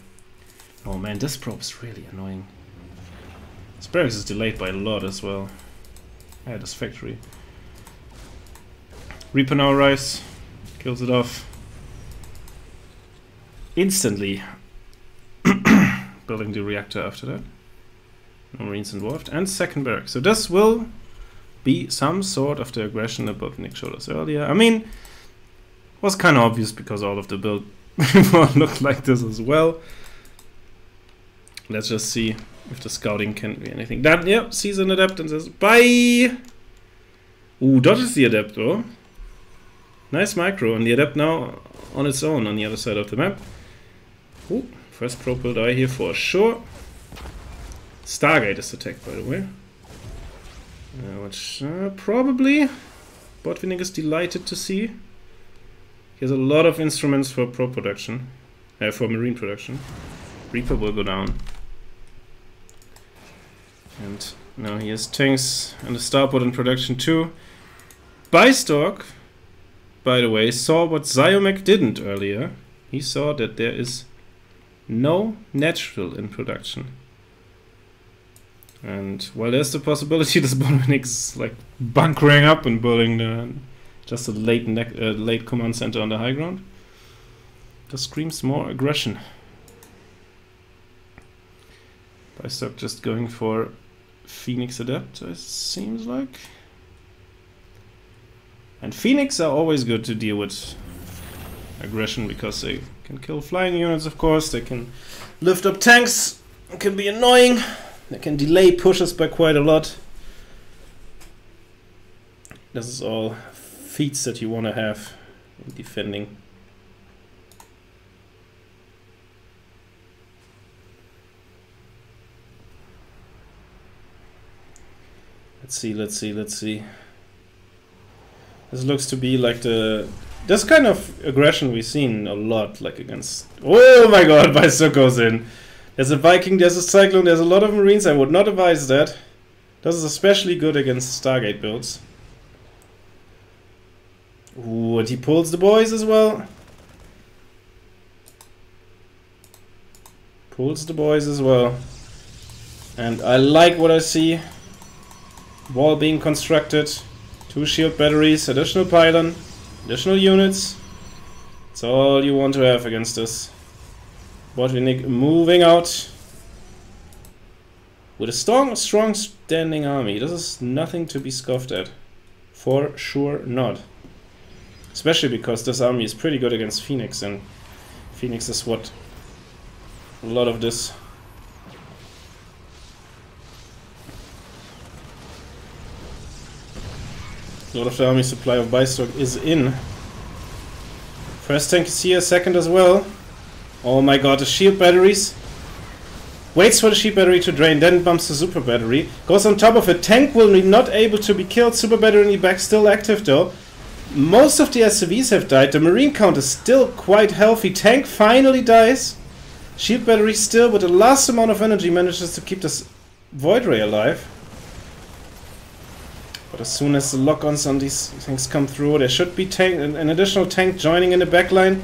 Oh man, this probe's really annoying. This barracks is delayed by a lot as well. Yeah, this factory. Reaper now arrives, kills it off. Instantly building the reactor after that. No Marines involved. And second barrack. So this will be some sort of the aggression that Botvinnik showed us earlier. I mean, it was kind of obvious because all of the build looked like this as well. Let's just see if the scouting can be anything. That, yep, sees an adept and says, bye! Ooh, dodges the Adept though. Nice micro, and the Adept now on its own on the other side of the map. Ooh, first probe will die here for sure. Stargate is attacked, by the way. Which probably Botvinnik is delighted to see. He has a lot of instruments for probe production. For marine production. Reaper will go down. And now he has tanks and a starport in production too. Bystork, by the way, saw what Zyomec didn't earlier. He saw that there is no natural in production. And while there's the possibility this Botvinnik's like bunkering up and building just a late command center on the high ground, just screams more aggression. Bystork just going for Phoenix Adept, it seems like. And Phoenix are always good to deal with aggression because they can kill flying units, of course. They can lift up tanks. It can be annoying. They can delay pushes by quite a lot. This is all feats that you want to have in defending. Let's see. This looks to be like this kind of aggression we've seen a lot, like against... Oh my god, Bystork goes in. There's a Viking, there's a Cyclone, there's a lot of Marines. I would not advise that. This is especially good against Stargate builds. Ooh, and he pulls the boys as well. Pulls the boys as well. And I like what I see. Wall being constructed. 2 shield batteries, additional pylon, additional units. That's all you want to have against this. Botvinnik moving out with a strong standing army. This is nothing to be scoffed at. For sure not. Especially because this army is pretty good against Phoenix, and Phoenix is what a lot of this a lot of the army supply of Bystork is in. First tank is here, second as well. Oh my god, the shield batteries. Waits for the shield battery to drain, then bumps the super battery. Goes on top of it. Tank will be not able to be killed. Super battery in the back still active though. Most of the SCVs have died. The marine count is still quite healthy. Tank finally dies. Shield battery still, with the last amount of energy, manages to keep this Void Ray alive. But as soon as the lock-ons on these things come through, there should be an additional tank joining in the backline.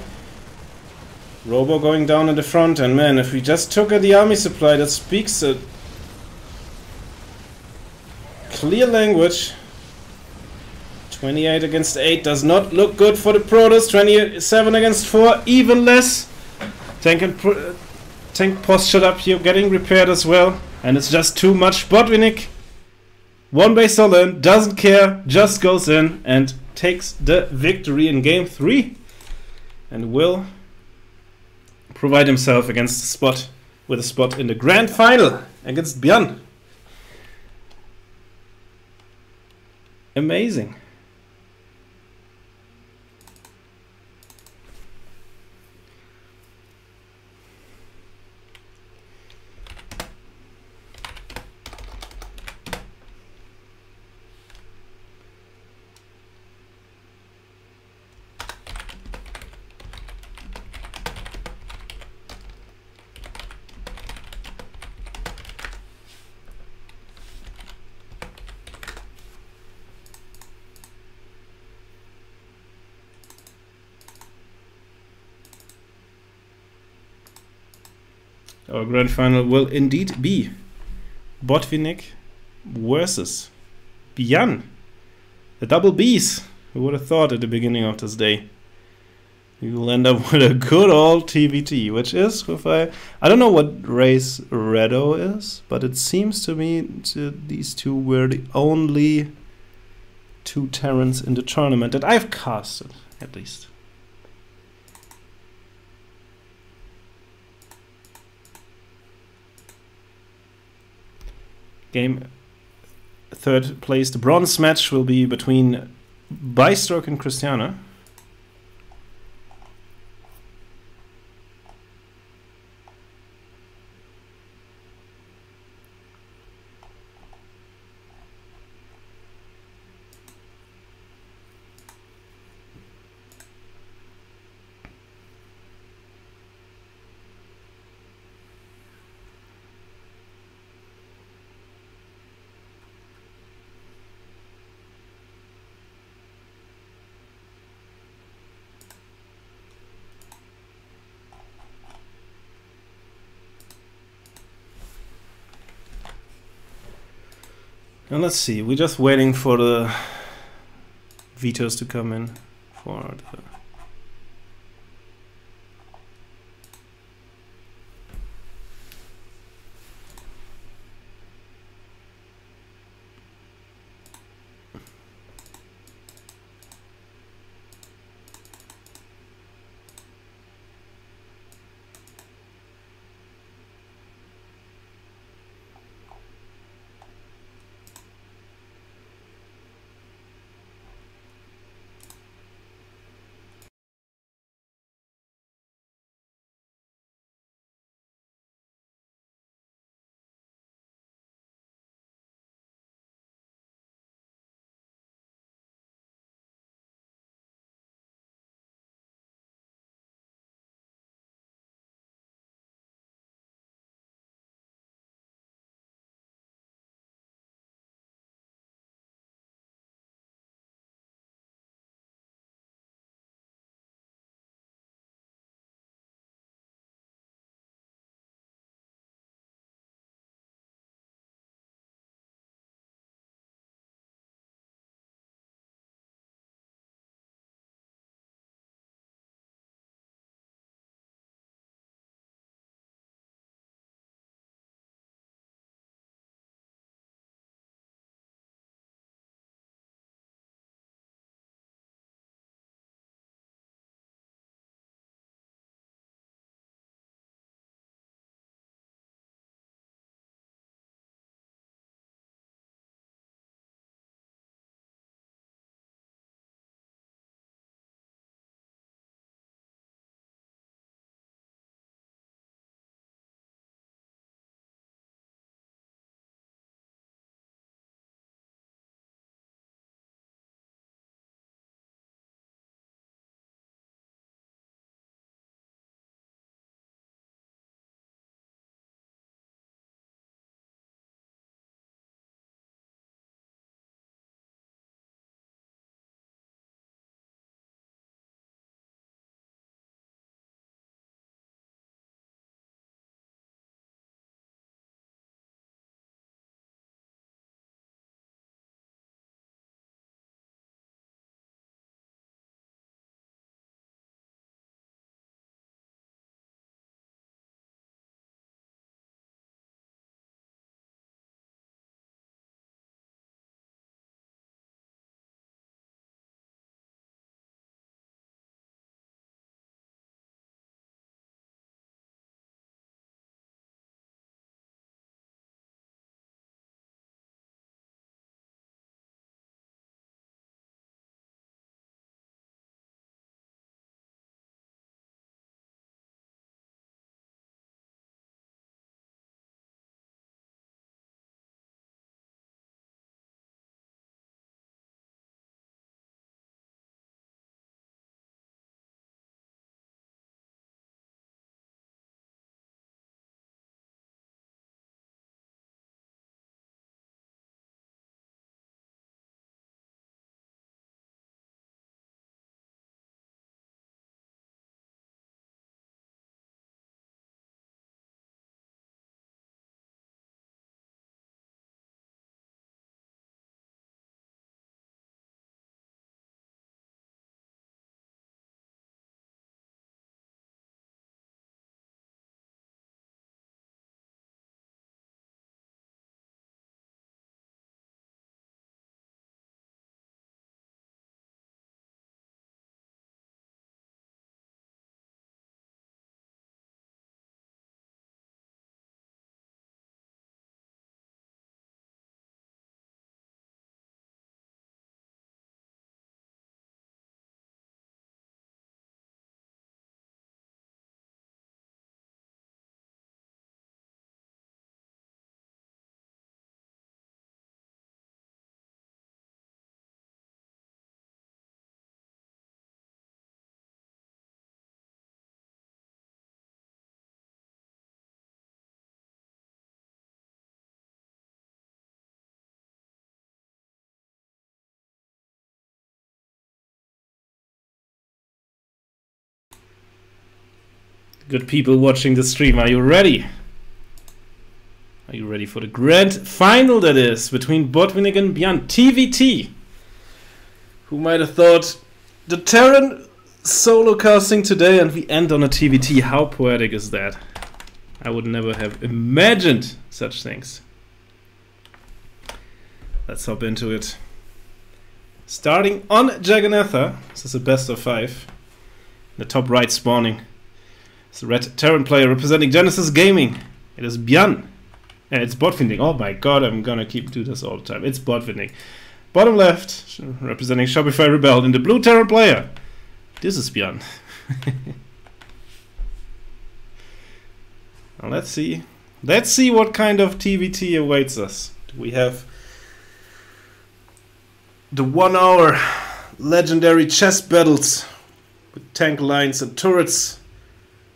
Robo going down in the front, and man, if we just took the army supply, that speaks a clear language. 28 against 8 does not look good for the Protoss. 27 against 4, even less. Tank postured up here, getting repaired as well, and it's just too much. Botvinnik, one base all in, doesn't care, just goes in and takes the victory in game 3, and will provide himself against the spot with a spot in the grand final against Björn. Amazing. Our grand final will indeed be Botvinnik versus Björn. The double Bs. Who would have thought at the beginning of this day? We will end up with a good old TVT, which is, if I don't know what race Redo is, but it seems to me these two were the only 2 Terrans in the tournament that I've casted, at least. Game third place. The bronze match will be between Bystroke and Christiana. And let's see, we're just waiting for the vetoes to come in for the Good people watching the stream, are you ready? Are you ready for the grand final that is between Botvinnik and Björn? TVT. Who might have thought the Terran solo casting today and we end on a TVT? How poetic is that? I would never have imagined such things. Let's hop into it. Starting on Jagannatha. This is a best of 5. The top right spawning. It's a red Terran player representing Genesis Gaming. It is Björn. It's Botvinnik. Oh my god, I'm gonna keep do this all the time. It's Botvinnik. Bottom left, representing Shopify Rebelled in the blue Terran player. This is Björn. Now let's see. Let's see what kind of TVT awaits us. We have the 1 hour legendary chess battles with tank lines and turrets.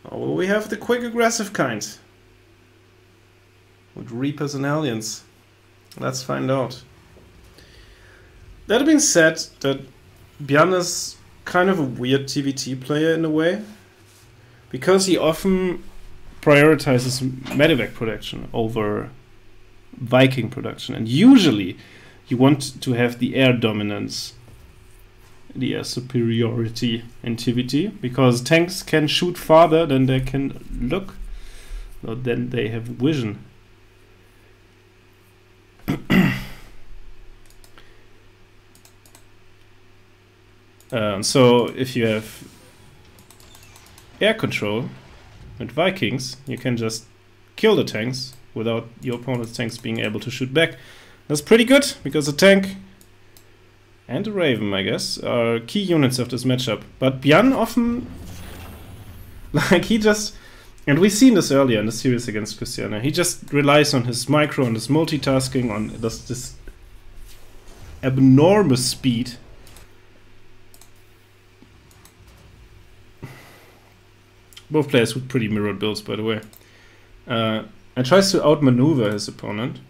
Or we have the quick aggressive kind with Reapers and Aliens. Let's find out. That being said, that Björn is kind of a weird TVT player in a way, because he often prioritizes medevac production over Viking production, and usually you want to have the air dominance, the air superiority in TVT, because tanks can shoot farther than they can look, or than they have vision. So if you have air control with Vikings, you can just kill the tanks without your opponent's tanks being able to shoot back. That's pretty good, because the tank and the Raven, I guess, are key units of this matchup. But Björn often, like, he just, and we've seen this earlier in the series against Christiana, he just relies on his micro and his multitasking, on this abnormous speed. Both players with pretty mirrored builds, by the way. And tries to outmaneuver his opponent.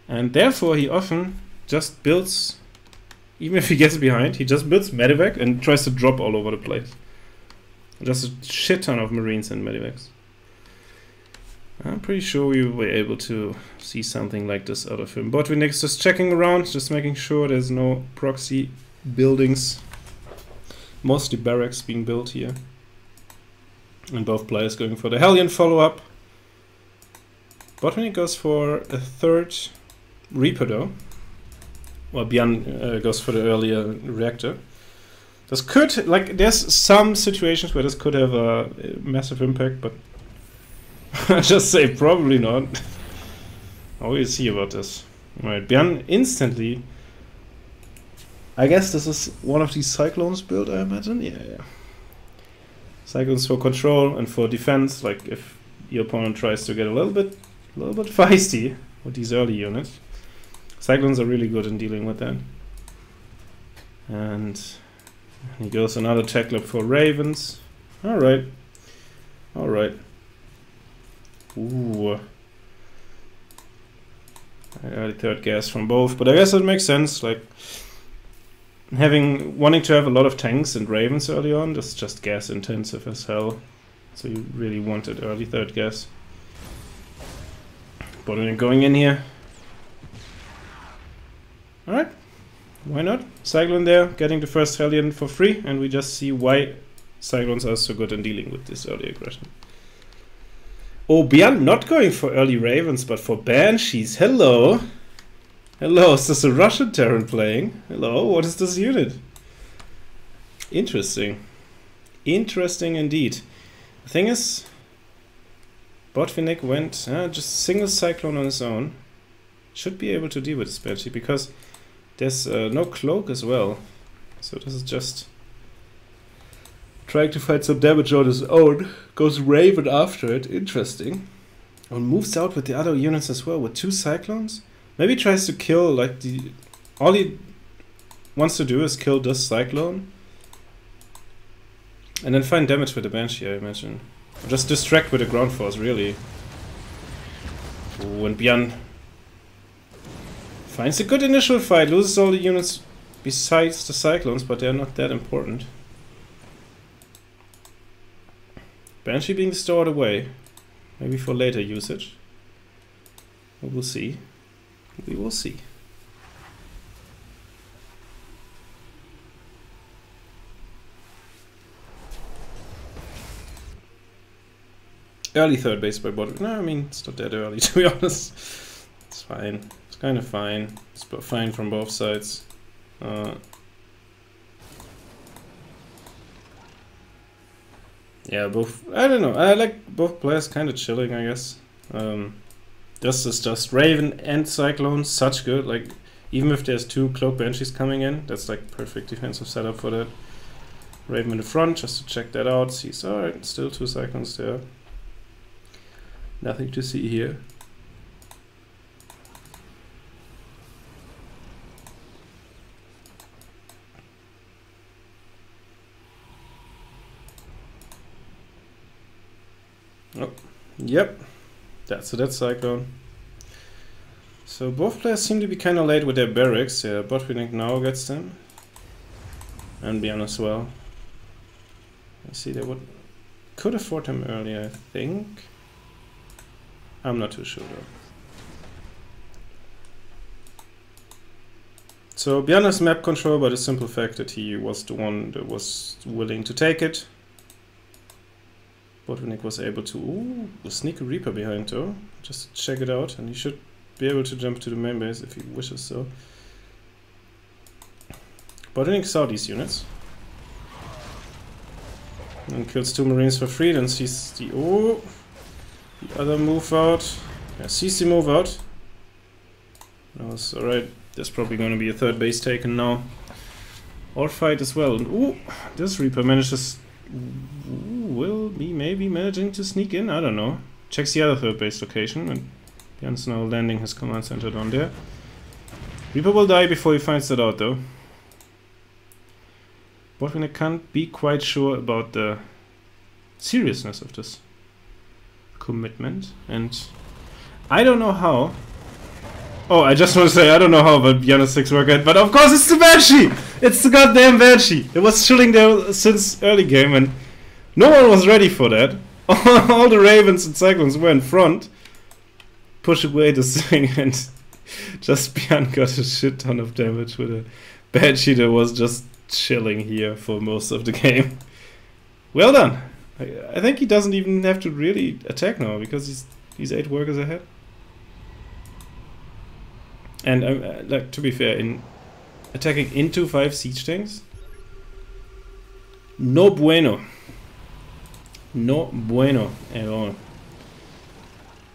And therefore he often just builds, even if he gets behind, he just builds medevac and tries to drop all over the place. Just a shit ton of Marines and medevacs. I'm pretty sure we were able to see something like this out of him. Botvinnik's just checking around, just making sure there's no proxy buildings. Mostly barracks being built here. And both players going for the Hellion follow-up. Botvinnik goes for a third Reaper though. Well, Björn goes for the earlier reactor. This could, like, there's some situations where this could have a massive impact, but I just say probably not. Oh, we'll see about this. Alright, Björn instantly. I guess this is one of these Cyclones build, I imagine. Yeah. Cyclones for control and for defense, like if your opponent tries to get a little bit feisty with these early units. Cyclones are really good in dealing with that. And he goes another tech lab for Ravens. Alright. Ooh. Early third gas from both, but I guess it makes sense, like wanting to have a lot of tanks and Ravens early on, that's just gas intensive as hell. So you really wanted early third gas. But going in here. Alright. Why not? Cyclone there, getting the first Hellion for free, and we just see why Cyclones are so good in dealing with this early aggression. Oh, Björn not going for early Ravens, but for Banshees. Hello! Hello, is this a Russian Terran playing? Hello, what is this unit? Interesting. Interesting indeed. The thing is, Botvinnik went just single Cyclone on his own. Should be able to deal with this Banshee, because there's no cloak as well. So this is just trying to find some damage on his own. Goes Raven after it. Interesting. And moves out with the other units as well, with 2 Cyclones. Maybe tries to kill, like, all he wants to do is kill this Cyclone. And then find damage with the Banshee, I imagine. Or just distract with the ground force, really. Ooh, and Björn finds a good initial fight, loses all the units besides the Cyclones, but they're not that important. Banshee being stored away. Maybe for later usage. We will see. We will see. Early third base by bot. No, I mean, it's not that early, to be honest. It's fine. It's kind of fine. It's fine from both sides. Yeah, both. I don't know. I like both players kind of chilling, I guess. This is just Raven and Cyclone, such good. Like, even if there's two Cloak Banshees coming in, that's like perfect defensive setup for that. Raven in the front, just to check that out. Sees, alright, still two Cyclones there. Nothing to see here. Oh, yep. That's Cyclone. So both players seem to be kind of late with their barracks. Yeah, Botvinnik now gets them. And Bjorn as well. I see they could afford him earlier, I think. I'm not too sure though. So Bjorn has map control by the simple fact that he was the one that was willing to take it. Botvinnik was able to... Ooh, sneak a Reaper behind though. Just check it out, and he should be able to jump to the main base if he wishes so. Botvinnik saw these units. And kills two Marines for free, then sees the... Oh! The other move out. Yeah, sees the move out. That was alright. There's probably going to be a third base taken now. Or fight as well. And, ooh! This Reaper manages... will be maybe managing to sneak in, I don't know. Checks the other third base location, and Jan's now landing his command center down there. Reaper will die before he finds that out though. Botvinnik can't be quite sure about the seriousness of this commitment, and I don't know how. Oh, I just want to say I don't know how about Bjarne's 6 workout, but of course it's the Banshee! It's the goddamn Banshee! It was chilling there since early game and no one was ready for that. All the Ravens and Cyclones were in front. Push away this thing and just Bjarne got a shit ton of damage with a Banshee that was just chilling here for most of the game. Well done! I think he doesn't even have to really attack now because he's 8 workers ahead. And like, to be fair, in attacking into 5 siege tanks, no bueno. No bueno at all.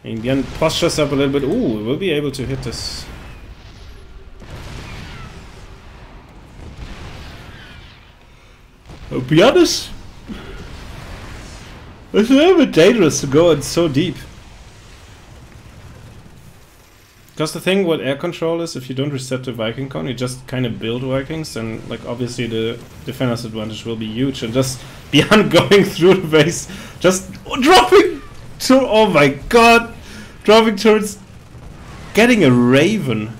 And Bjarne postures up a little bit. Ooh, we'll be able to hit this. Bjarne is... It's a little bit dangerous to go in so deep. Because the thing with air control is, if you don't reset the Viking con, you just kind of build Vikings, and like obviously the defender's advantage will be huge. And just Bjarne going through the base, just dropping to, oh my god, dropping towards getting a Raven.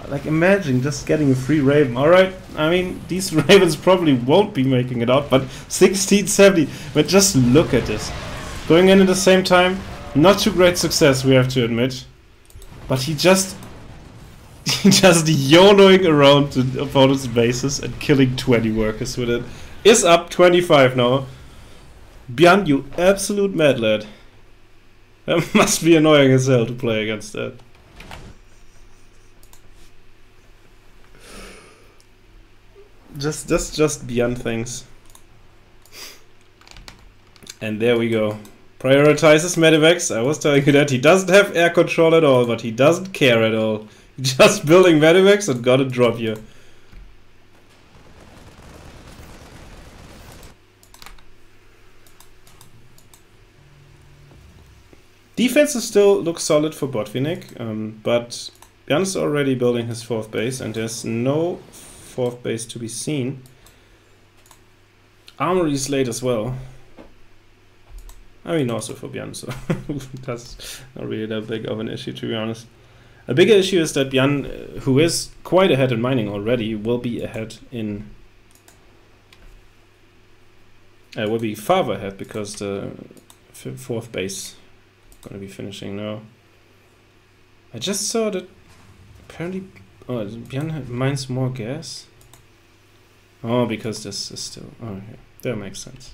Like imagine just getting a free Raven. All right, I mean these Ravens probably won't be making it out, but 1670. But just look at this, going in at the same time. Not too great success, we have to admit. But he just YOLOing around the opponent's bases and killing 20 workers with it. Is up 25 now. Bjarne, you absolute mad lad. That must be annoying as hell to play against that. Just Bjarne things. And there we go. Prioritizes medivacs. I was telling you that. He doesn't have air control at all, but he doesn't care at all. Just building medivacs and gotta drop you. Defense still looks solid for Botvinnik, but Bjarne's already building his 4th base, and there's no 4th base to be seen. Armory is late as well. I mean, also for Bjarne, so that's not really that big of an issue, to be honest. A bigger issue is that Bjarne, who is quite ahead in mining already, will be ahead in Will be farther ahead because the fourth base gonna be finishing now. I just saw that apparently Björn mines more gas. Oh, because this is still... Oh, yeah, that makes sense.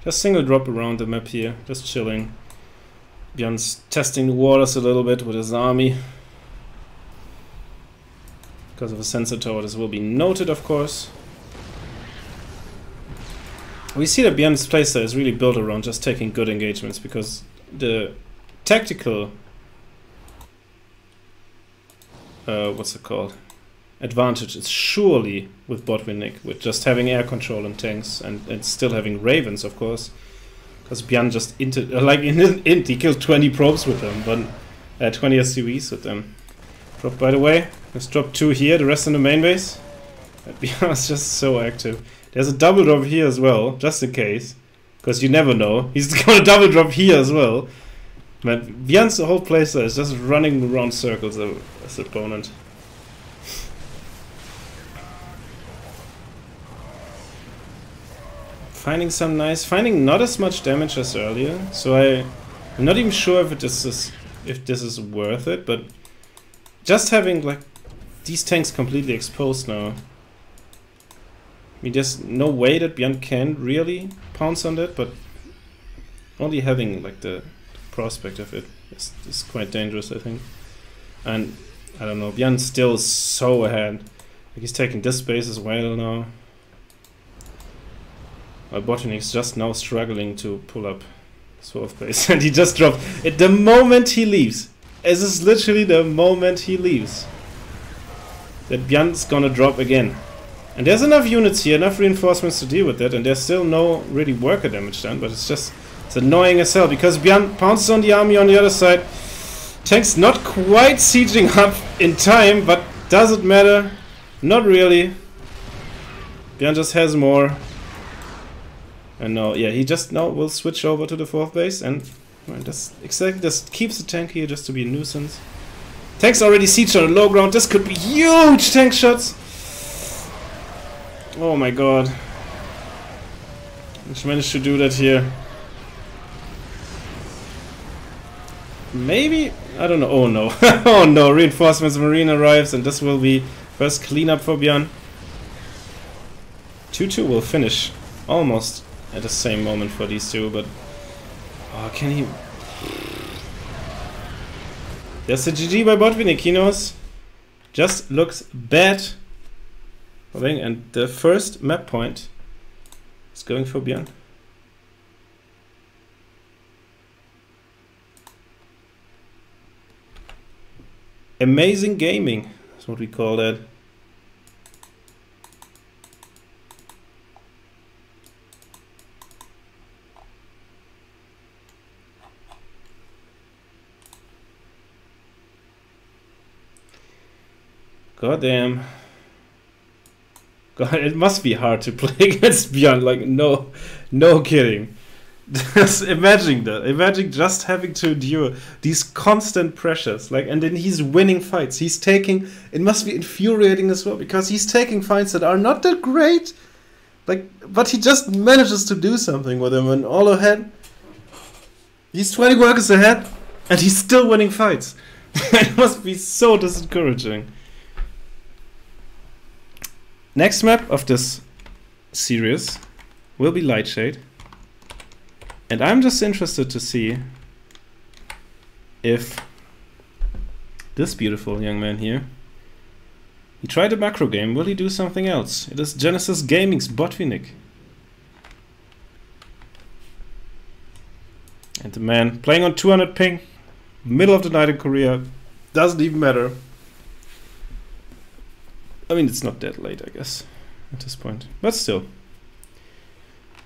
Just single drop around the map here, just chilling. Björn's testing the waters a little bit with his army. Because of a sensor tower, this will be noted, of course. We see that Björn's playstyle is really built around just taking good engagements, because the tactical... what's it called? Advantage is surely with Botvinnik, with just having air control and tanks, and still having Ravens, of course. Because Björn just like in int, he killed 20 probes with them, but 20 SCVs with them. Drop, by the way. Let's drop 2 here, the rest in the main base. Björn is just so active. There's a double drop here as well, just in case. Because you never know. He's gonna double drop here as well. But Björn's whole playstyle is just running around circles as the opponent. Finding not as much damage as earlier, so I'm not even sure if this is worth it, but just having like these tanks completely exposed now. I mean, there's no way that Björn can really pounce on that, but only having like the prospect of it is quite dangerous, I think. And I don't know, Björn's still so ahead. Like he's taking this space as well now. Botvinnik's just now struggling to pull up his fourth base, and he just dropped it the moment he leaves. This is literally the moment he leaves that Björn's gonna drop again. And there's enough units here, enough reinforcements to deal with that, and there's still no really worker damage done, but it's annoying as hell, because Björn pounces on the army on the other side. Tank's not quite sieging up in time, but does it matter? Not really. Björn just has more. And now, yeah, he just now will switch over to the fourth base, and just keeps the tank here just to be a nuisance. Tank's already sieged on the low ground. This could be huge tank shots. Oh my god. Which managed to do that here. Maybe? I don't know. Oh no. Oh no. Reinforcements Marine arrives, and this will be first cleanup for Björn. 2-2 will finish almost at the same moment for these two, but oh, can he? There's a GG by Botvinnik, he knows. Just looks bad. And the first map point is going for Björn. Amazing gaming, that's what we call that. God damn. God, it must be hard to play against Björn, like no kidding. Just imagine that. Imagine just having to endure these constant pressures, like, and then he's winning fights. He's taking, it must be infuriating as well, because he's taking fights that are not that great, like, but he just manages to do something with them, and all ahead. He's 20 workers ahead, and he's still winning fights. It must be so discouraging. Next map of this series will be Lightshade, and I'm just interested to see if this beautiful young man here, he tried a macro game, will he do something else? It is Genesis Gaming's Botvinnik. And the man playing on 200 ping, middle of the night in Korea, doesn't even matter. I mean, it's not that late, I guess, at this point. But still.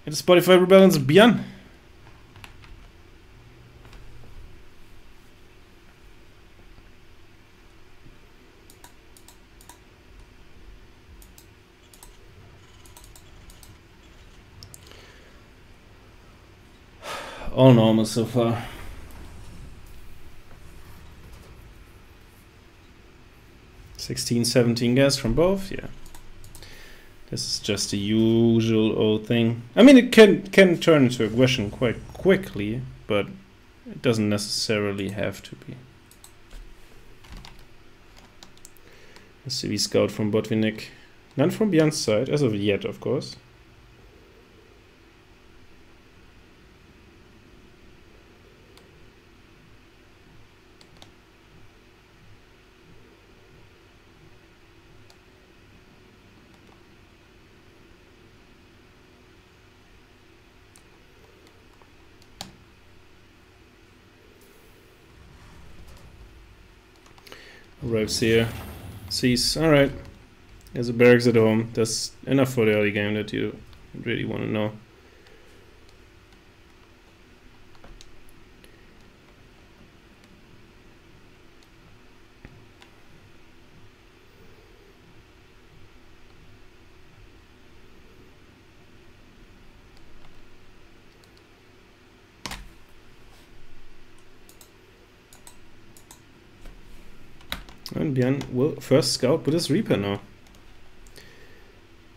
It is Spotify Rebellions Björn. All normal so far. (16, 17 gas from both, yeah. This is just the usual old thing. I mean, it can turn into aggression quite quickly, but it doesn't necessarily have to be. A CV scout from Botvinnik. None from Björn's side, as of yet, of course. Arrives here. Sees, alright. There's a barracks at home. That's enough for the early game that you really want to know. And Björn will first scout with his Reaper now.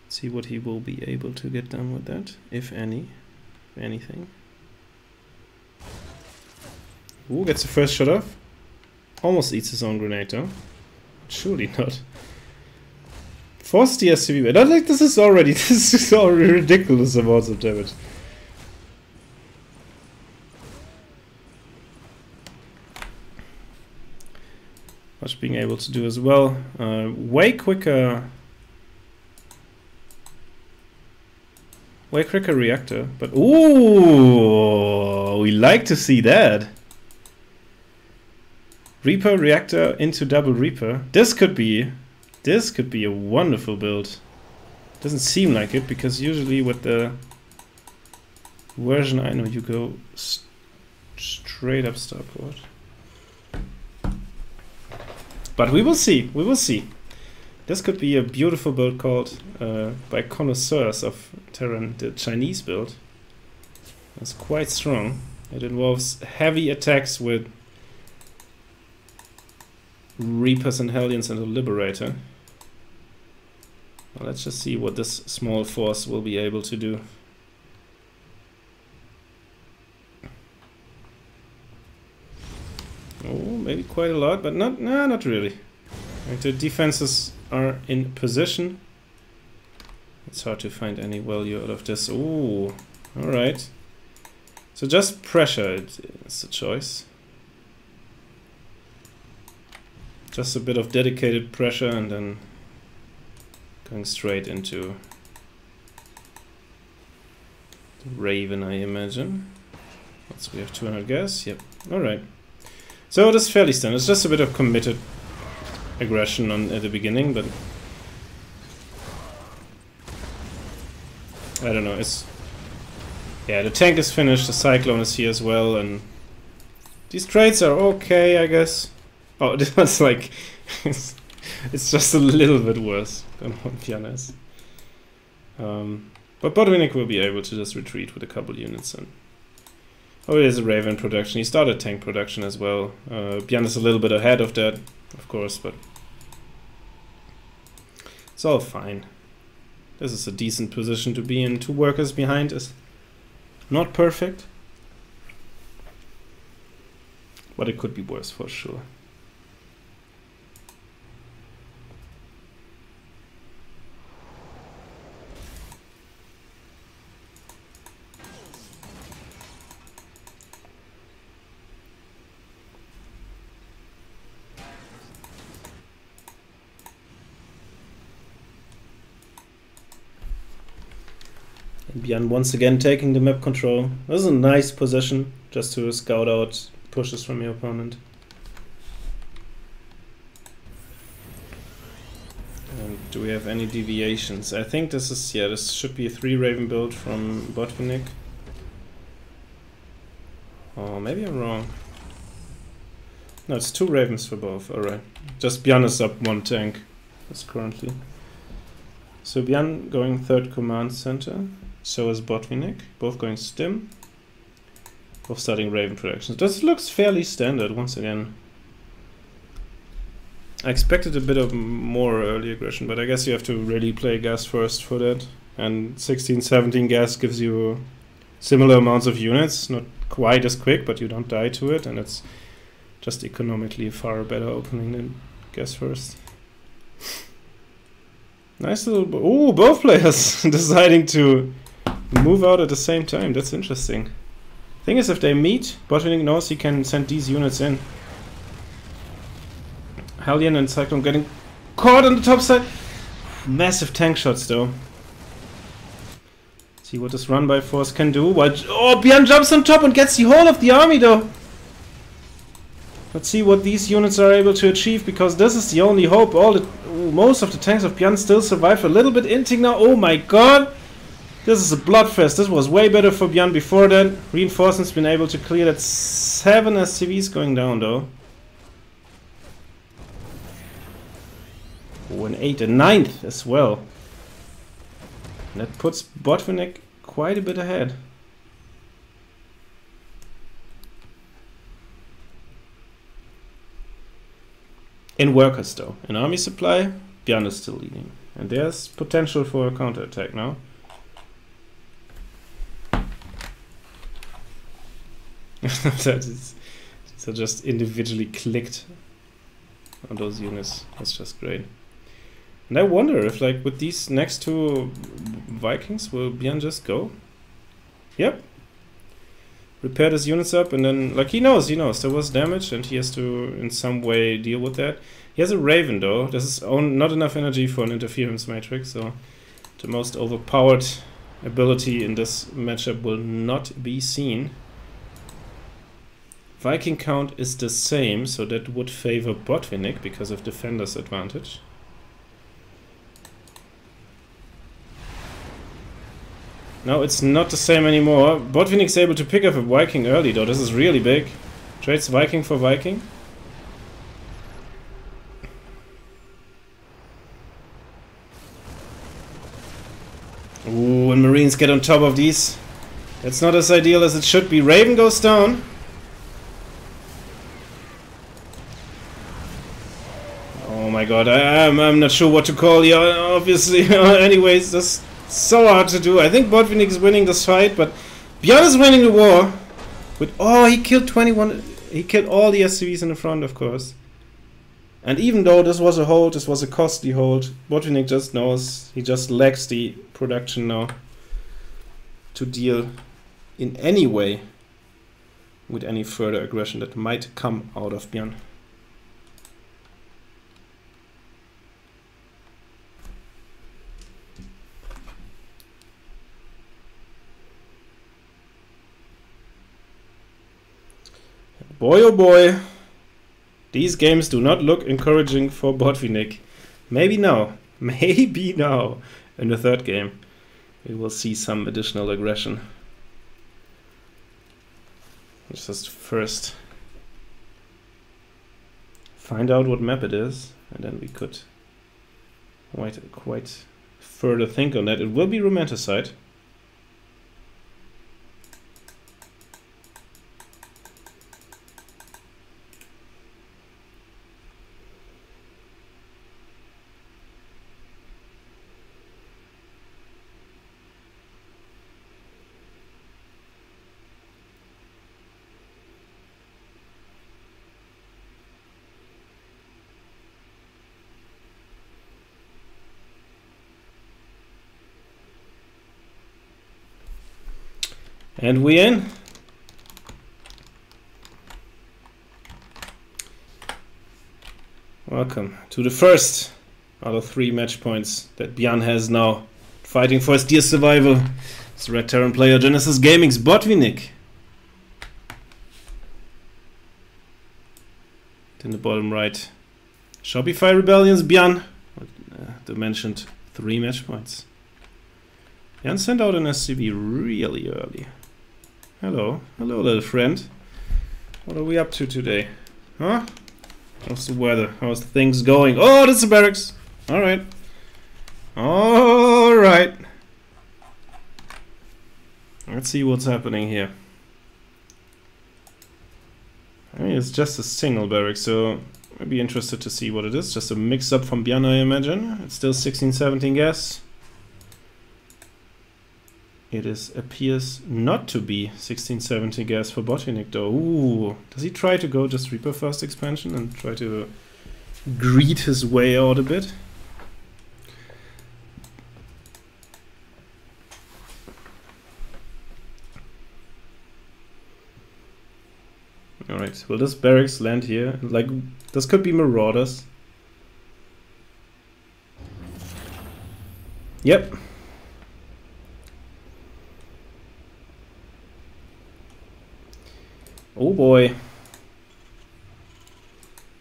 See what he will be able to get done with that, if anything. Ooh, gets the first shot off. Almost eats his own grenade though. Surely not. Force the SCV. I don't think this is already ridiculous amounts of damage. Much being able to do as well. Way quicker reactor, but ooh, we like to see that. Reaper reactor into double Reaper. This could be a wonderful build. Doesn't seem like it because usually with the version I know you go straight up starport. But we will see. We will see. This could be a beautiful build called by connoisseurs of Terran, the Chinese build. It's quite strong. It involves heavy attacks with Reapers and Hellions and a Liberator. Well, let's just see what this small force will be able to do. Oh, maybe quite a lot, but not really. Like the defenses are in position. It's hard to find any value out of this. Ooh, alright. So just pressure it's the choice. Just a bit of dedicated pressure and then going straight into the Raven, I imagine. Once we have 200 gas, yep, alright. So it is fairly standard. It's just a bit of committed aggression at the beginning, but I don't know. Yeah, the tank is finished. The Cyclone is here as well, and these trades are okay, I guess. Oh, this one's like it's just a little bit worse than what Björn is. But Botvinnik will be able to just retreat with a couple units and. Oh, he has a Raven production. He started tank production as well. Björn is a little bit ahead of that, of course, but it's all fine. This is a decent position to be in. 2 workers behind is not perfect, but it could be worse for sure. Björn once again taking the map control. This is a nice position just to scout out pushes from your opponent. And do we have any deviations? I think this is, yeah, this should be a 3 Raven build from Botvinnik. Oh, maybe I'm wrong. No, it's 2 Ravens for both, alright. Just Björn is up 1 tank. That's currently. So Björn going 3rd command center. So is Botvinnik, both going stim, both starting Raven productions. This looks fairly standard once again. I expected a bit of more early aggression, but I guess you have to really play gas first for that. And 16, 17 gas gives you similar amounts of units, not quite as quick, but you don't die to it, and it's just economically far better opening than gas first. Nice little... Ooh, both players deciding to move out at the same time. That's interesting. Thing is, if they meet, Botvinnik knows he can send these units in. Hellion and Cyclone getting caught on the top side. Massive tank shots, though. See what this run by force can do. Oh, Björn jumps on top and gets the whole of the army, though. Let's see what these units are able to achieve, because this is the only hope. Most of the tanks of Björn still survive a little bit. Inting now. Oh my god! This is a bloodfest. This was way better for Björn before that. Reinforcements been able to clear that. 7 SCVs going down, though. Oh, an 8, a 9th as well. And that puts Botvinnik quite a bit ahead. In workers, though. In army supply, Björn is still leading. And there's potential for a counterattack now. These are just individually clicked on those units. That's just great. And I wonder if, like, with these next two Vikings, will Björn just go? Yep. Repair his units up, and then, like, he knows there was damage, and he has to, in some way, deal with that. He has a Raven, though. This is not enough energy for an interference matrix, so the most overpowered ability in this matchup will not be seen. Viking count is the same, so that would favor Botvinnik because of defender's advantage. No, it's not the same anymore. Botvinnik's able to pick up a Viking early, though. This is really big. Trades Viking for Viking. Ooh, and Marines get on top of these. That's not as ideal as it should be. Raven goes down. Oh my god, I'm not sure what to call here, obviously. Anyways, that's so hard to do. I think Botvinnik is winning this fight, but Björn is winning the war. Oh, he killed 21. He killed all the SCVs in the front, of course. And even though this was a hold, this was a costly hold, Botvinnik just knows he just lacks the production now to deal in any way with any further aggression that might come out of Björn. Boy oh boy, these games do not look encouraging for Botvinnik. Maybe now, in the third game, we will see some additional aggression. Let's just first find out what map it is, and then we could quite further think on that. It will be Romanticide. And we in. Welcome to the first out of 3 match points that Björn has now. Fighting for his dear survival. It's Red Terran player Genesis Gaming's Botvinnik. In the bottom right, Shopify Rebellion's Björn. The mentioned 3 match points. Björn sent out an SCV really early. Hello, little friend. What are we up to today? Huh? How's the weather? How's things going? Oh, this is the barracks. Alright. Alright. Let's see what's happening here. I mean, it's just a single barrack, so I'd be interested to see what it is. Just a mix-up from Bjarne, I imagine. It's still 16-17 gas. It appears not to be 16-17 gas for Botvinnik though. Ooh, does he try to go just Reaper first expansion and try to greed his way out a bit? Alright, will this barracks land here? Like, this could be Marauders. Yep. Oh boy.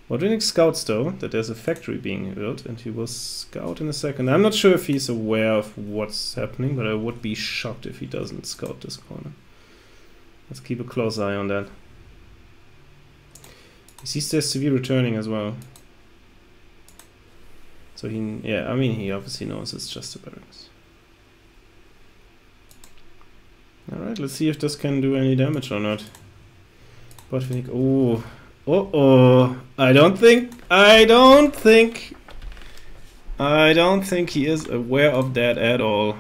Botvinnik scouts though that there's a factory being built, and he will scout in a second. I'm not sure if he's aware of what's happening, but I would be shocked if he doesn't scout this corner. Let's keep a close eye on that. He sees there's severe returning as well. So yeah, I mean, he obviously knows it's just a barracks. Alright, let's see if this can do any damage or not. Botvinnik, oh, I don't think he is aware of that at all.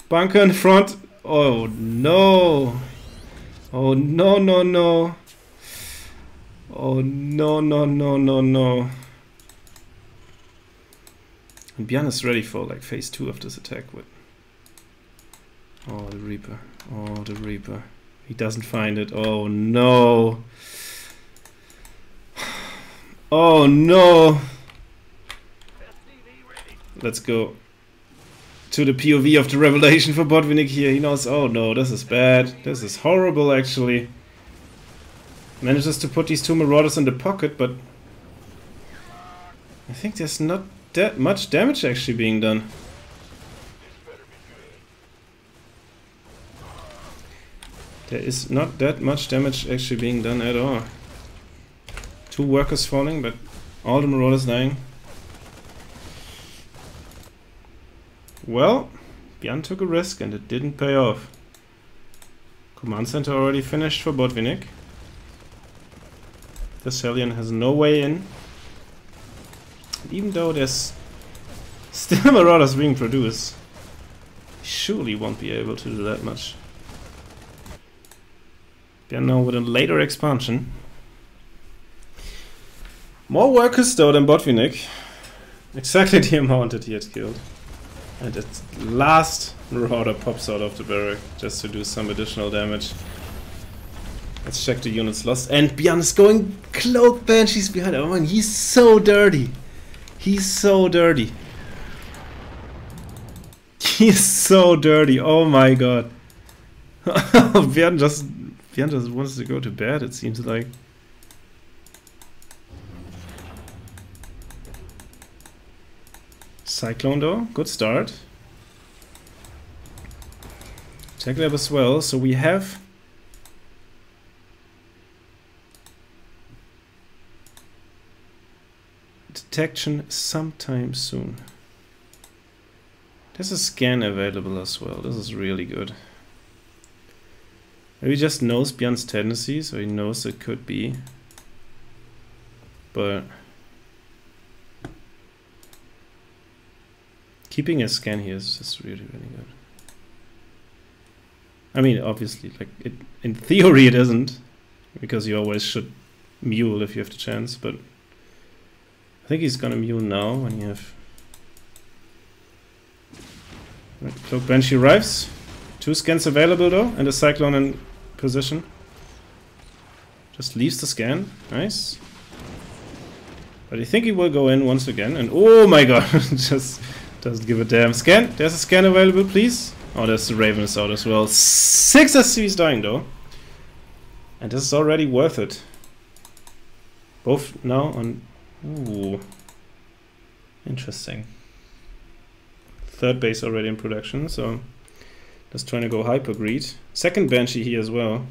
Bunker in front. Oh no. Oh no. Oh no. And Bjarne is ready for like phase 2 of this attack with. Oh, the Reaper. Oh, the Reaper. He doesn't find it. Oh no. Oh no. Let's go to the POV of the revelation for Botvinnik here. He knows, oh no, this is bad. This is horrible actually. Manages to put these 2 Marauders in the pocket, but I think there's not that much damage actually being done. There is not that much damage actually being done at all. 2 workers falling, but all the Marauders dying. Well, Bjarne took a risk and it didn't pay off. Command center already finished for Botvinnik. The Thessalian has no way in. And even though there's still Marauders being produced, he surely won't be able to do that much. Bjarne now with a later expansion. More workers though than Botvinnik. Exactly the amount that he had killed. And its last Marauder pops out of the barrack just to do some additional damage. Let's check the units lost. And Bjarne is going Cloak Banshees behind. Oh man, he's so dirty. He's so dirty. He's so dirty. Oh my god. Bjarne just wants to go to bed, it seems like. Cyclone though, good start. Tech lab as well, so we have detection sometime soon. There's a scan available as well, this is really good. Maybe he just knows Bjarne's tendencies, so he knows it could be. But keeping a scan here is just really, really good. I mean, obviously, like in theory it isn't, because you always should mule if you have the chance, but I think he's gonna mule now when you have... Right, Cloak Banshee arrives. 2 scans available though, and a Cyclone in position. Just leaves the scan. Nice. But I think he will go in once again, and oh my god, just doesn't give a damn. Scan. There's a scan available, please. Oh, there's the Raven is out as well. 6 SCVs dying though. And this is already worth it. Both now on... Ooh. Interesting. 3rd base already in production, so... Just trying to go hyper greed. 2nd Banshee here as well.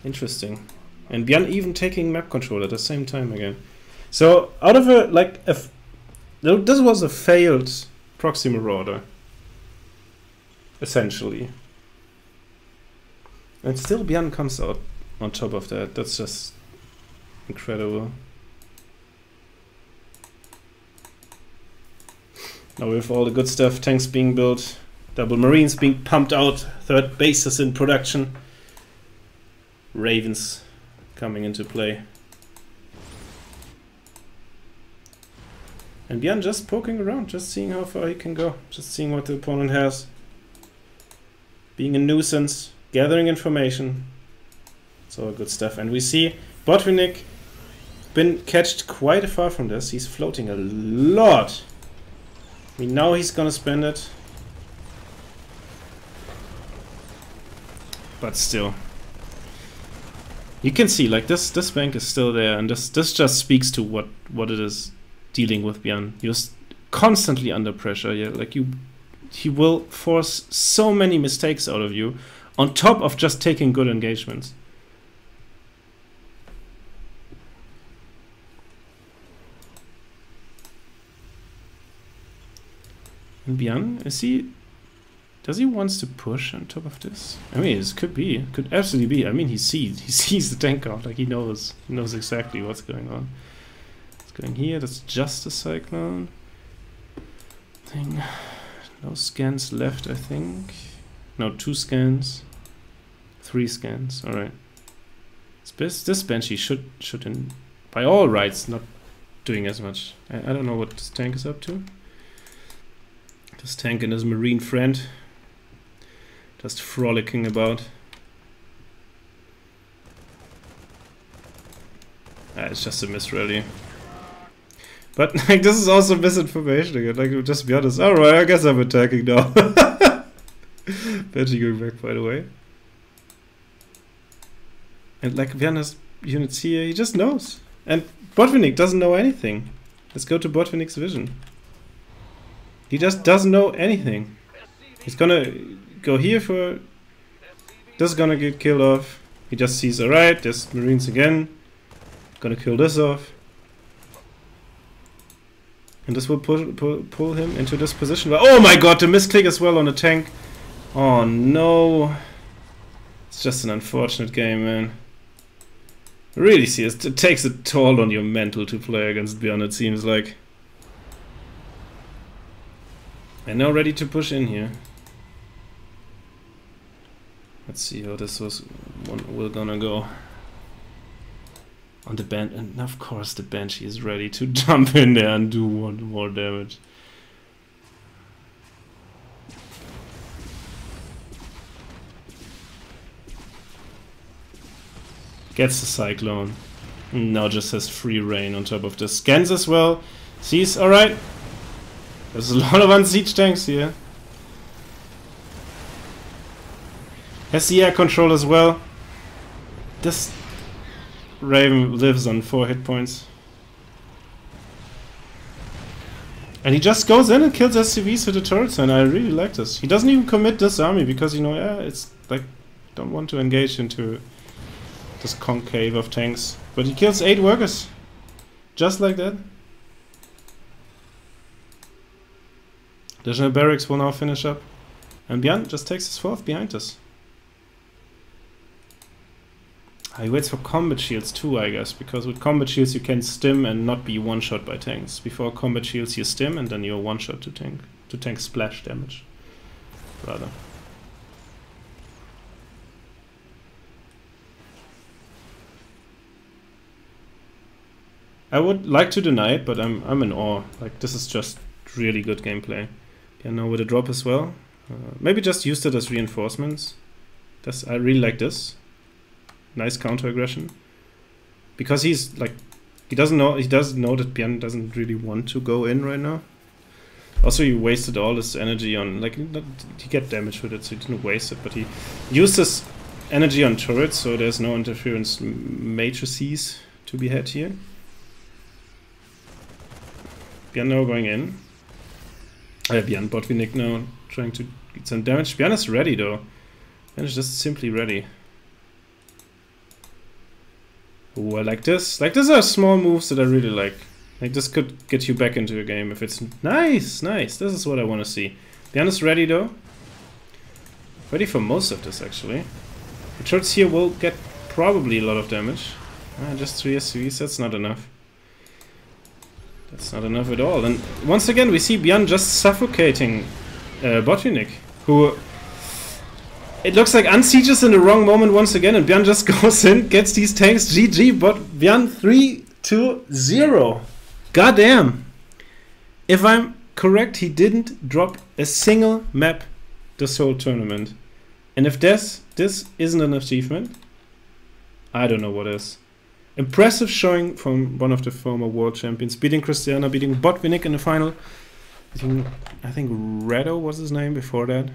Interesting. And Bjarne even taking map control at the same time again. So out of a this was a failed proxy marauder, essentially. And still Bjarne comes out on top of that. That's just incredible. Now we have all the good stuff, tanks being built, double marines being pumped out, third bases in production, ravens coming into play. And Bjarne just poking around, just seeing how far he can go, just seeing what the opponent has. Being a nuisance, gathering information. It's all good stuff. And we see Botvinnik been catched quite far from this. He's floating a lot. We know he's gonna spend it. But still. You can see, like, this bank is still there, and this just speaks to what it is dealing with Bjarne. You're constantly under pressure, yeah, like he will force so many mistakes out of you, on top of just taking good engagements. And Bjarne, does he wants to push on top of this? I mean, this could absolutely be. I mean, he sees the tank count, like he knows exactly what's going on. It's going here, that's just a cyclone thing. No scans left, I think. No, 2 scans. 3 scans, alright. This Banshee should by all rights, not doing as much. I don't know what this tank is up to. This tank and his marine friend just frolicking about. It's just a misrally. But like, this is also misinformation again. Like, just be honest. Alright, I guess I'm attacking now. Banshee going back, by the way. And like, Bjarne's units here, he just knows. And Botvinnik doesn't know anything. Let's go to Botvinnik's vision. He just doesn't know anything. He's gonna go here for... This is gonna get killed off. He just sees, alright, there's marines again. Gonna kill this off. And this will pull him into this position. But oh my god, the misclick as well on the tank. Oh no. It's just an unfortunate game, man. Really see, it takes a toll on your mental to play against Bjarne, it seems like. And now ready to push in here. Let's see how this will gonna go. On the band, and of course the Banshee is ready to jump in there and do 1 more damage. Gets the cyclone. Now just has free reign on top of the scans as well. Sees, alright. There's a lot of unsiege tanks here. Has the air control as well. This Raven lives on 4 hit points. And he just goes in and kills SCVs with the turrets, and I really like this. He doesn't even commit this army because, you know, yeah, it's like, don't want to engage into this concave of tanks. But he kills 8 workers. Just like that. Additional barracks will now finish up. And Bjarne just takes his 4th behind us. He waits for combat shields too, I guess, because with combat shields you can stim and not be one-shot by tanks. Before combat shields you stim and then you're one-shot to tank splash damage, rather. I would like to deny it, but I'm in awe. Like, this is just really good gameplay. Yeah, now with a drop as well. Maybe just used it as reinforcements. I really like this. Nice counter aggression, because he's like, he doesn't know that Bjarne doesn't really want to go in right now. Also, he wasted all his energy on, like, he get damage with it, so he didn't waste it, but he used his energy on turrets, so there's no interference matrices to be had here. Bjarne now going in. Bjarne Botvinnik now trying to get some damage. Bjarne is ready though. Bjarne is just simply ready. Ooh, I like this. Like, these are small moves that I really like. Like, this could get you back into a game if it's... Nice, nice. This is what I want to see. Bjarne is ready, though. Ready for most of this, actually. The turrets here will get probably a lot of damage. Just 3 SCVs, that's not enough. That's not enough at all. And once again, we see Björn just suffocating Botvinnik, who... It looks like unsieges in the wrong moment once again, and Björn just goes in, gets these tanks, GG, but Björn 3-0. Goddamn! If I'm correct, he didn't drop a single map this whole tournament. And if this isn't an achievement, I don't know what is. Impressive showing from one of the former world champions, beating Christiana, beating Botvinnik in the final. I think Redo was his name before that.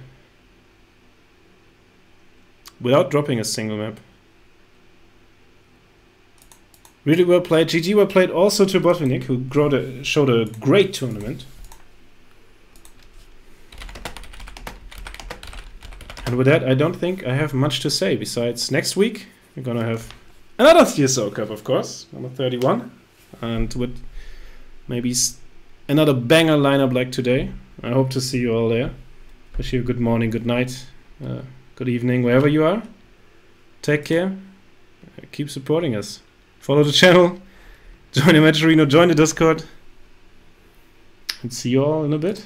Without dropping a single map. Really well played. GG well played also to Botvinnik, who showed a great tournament. And with that, I don't think I have much to say. Besides, next week, we're gonna have another CSO Cup, of course, number 31. And with maybe another banger lineup like today. I hope to see you all there. Wish you a good morning, good night, good evening, wherever you are. Take care. Keep supporting us. Follow the channel. Join the Match Arena, join the Discord. And see you all in a bit.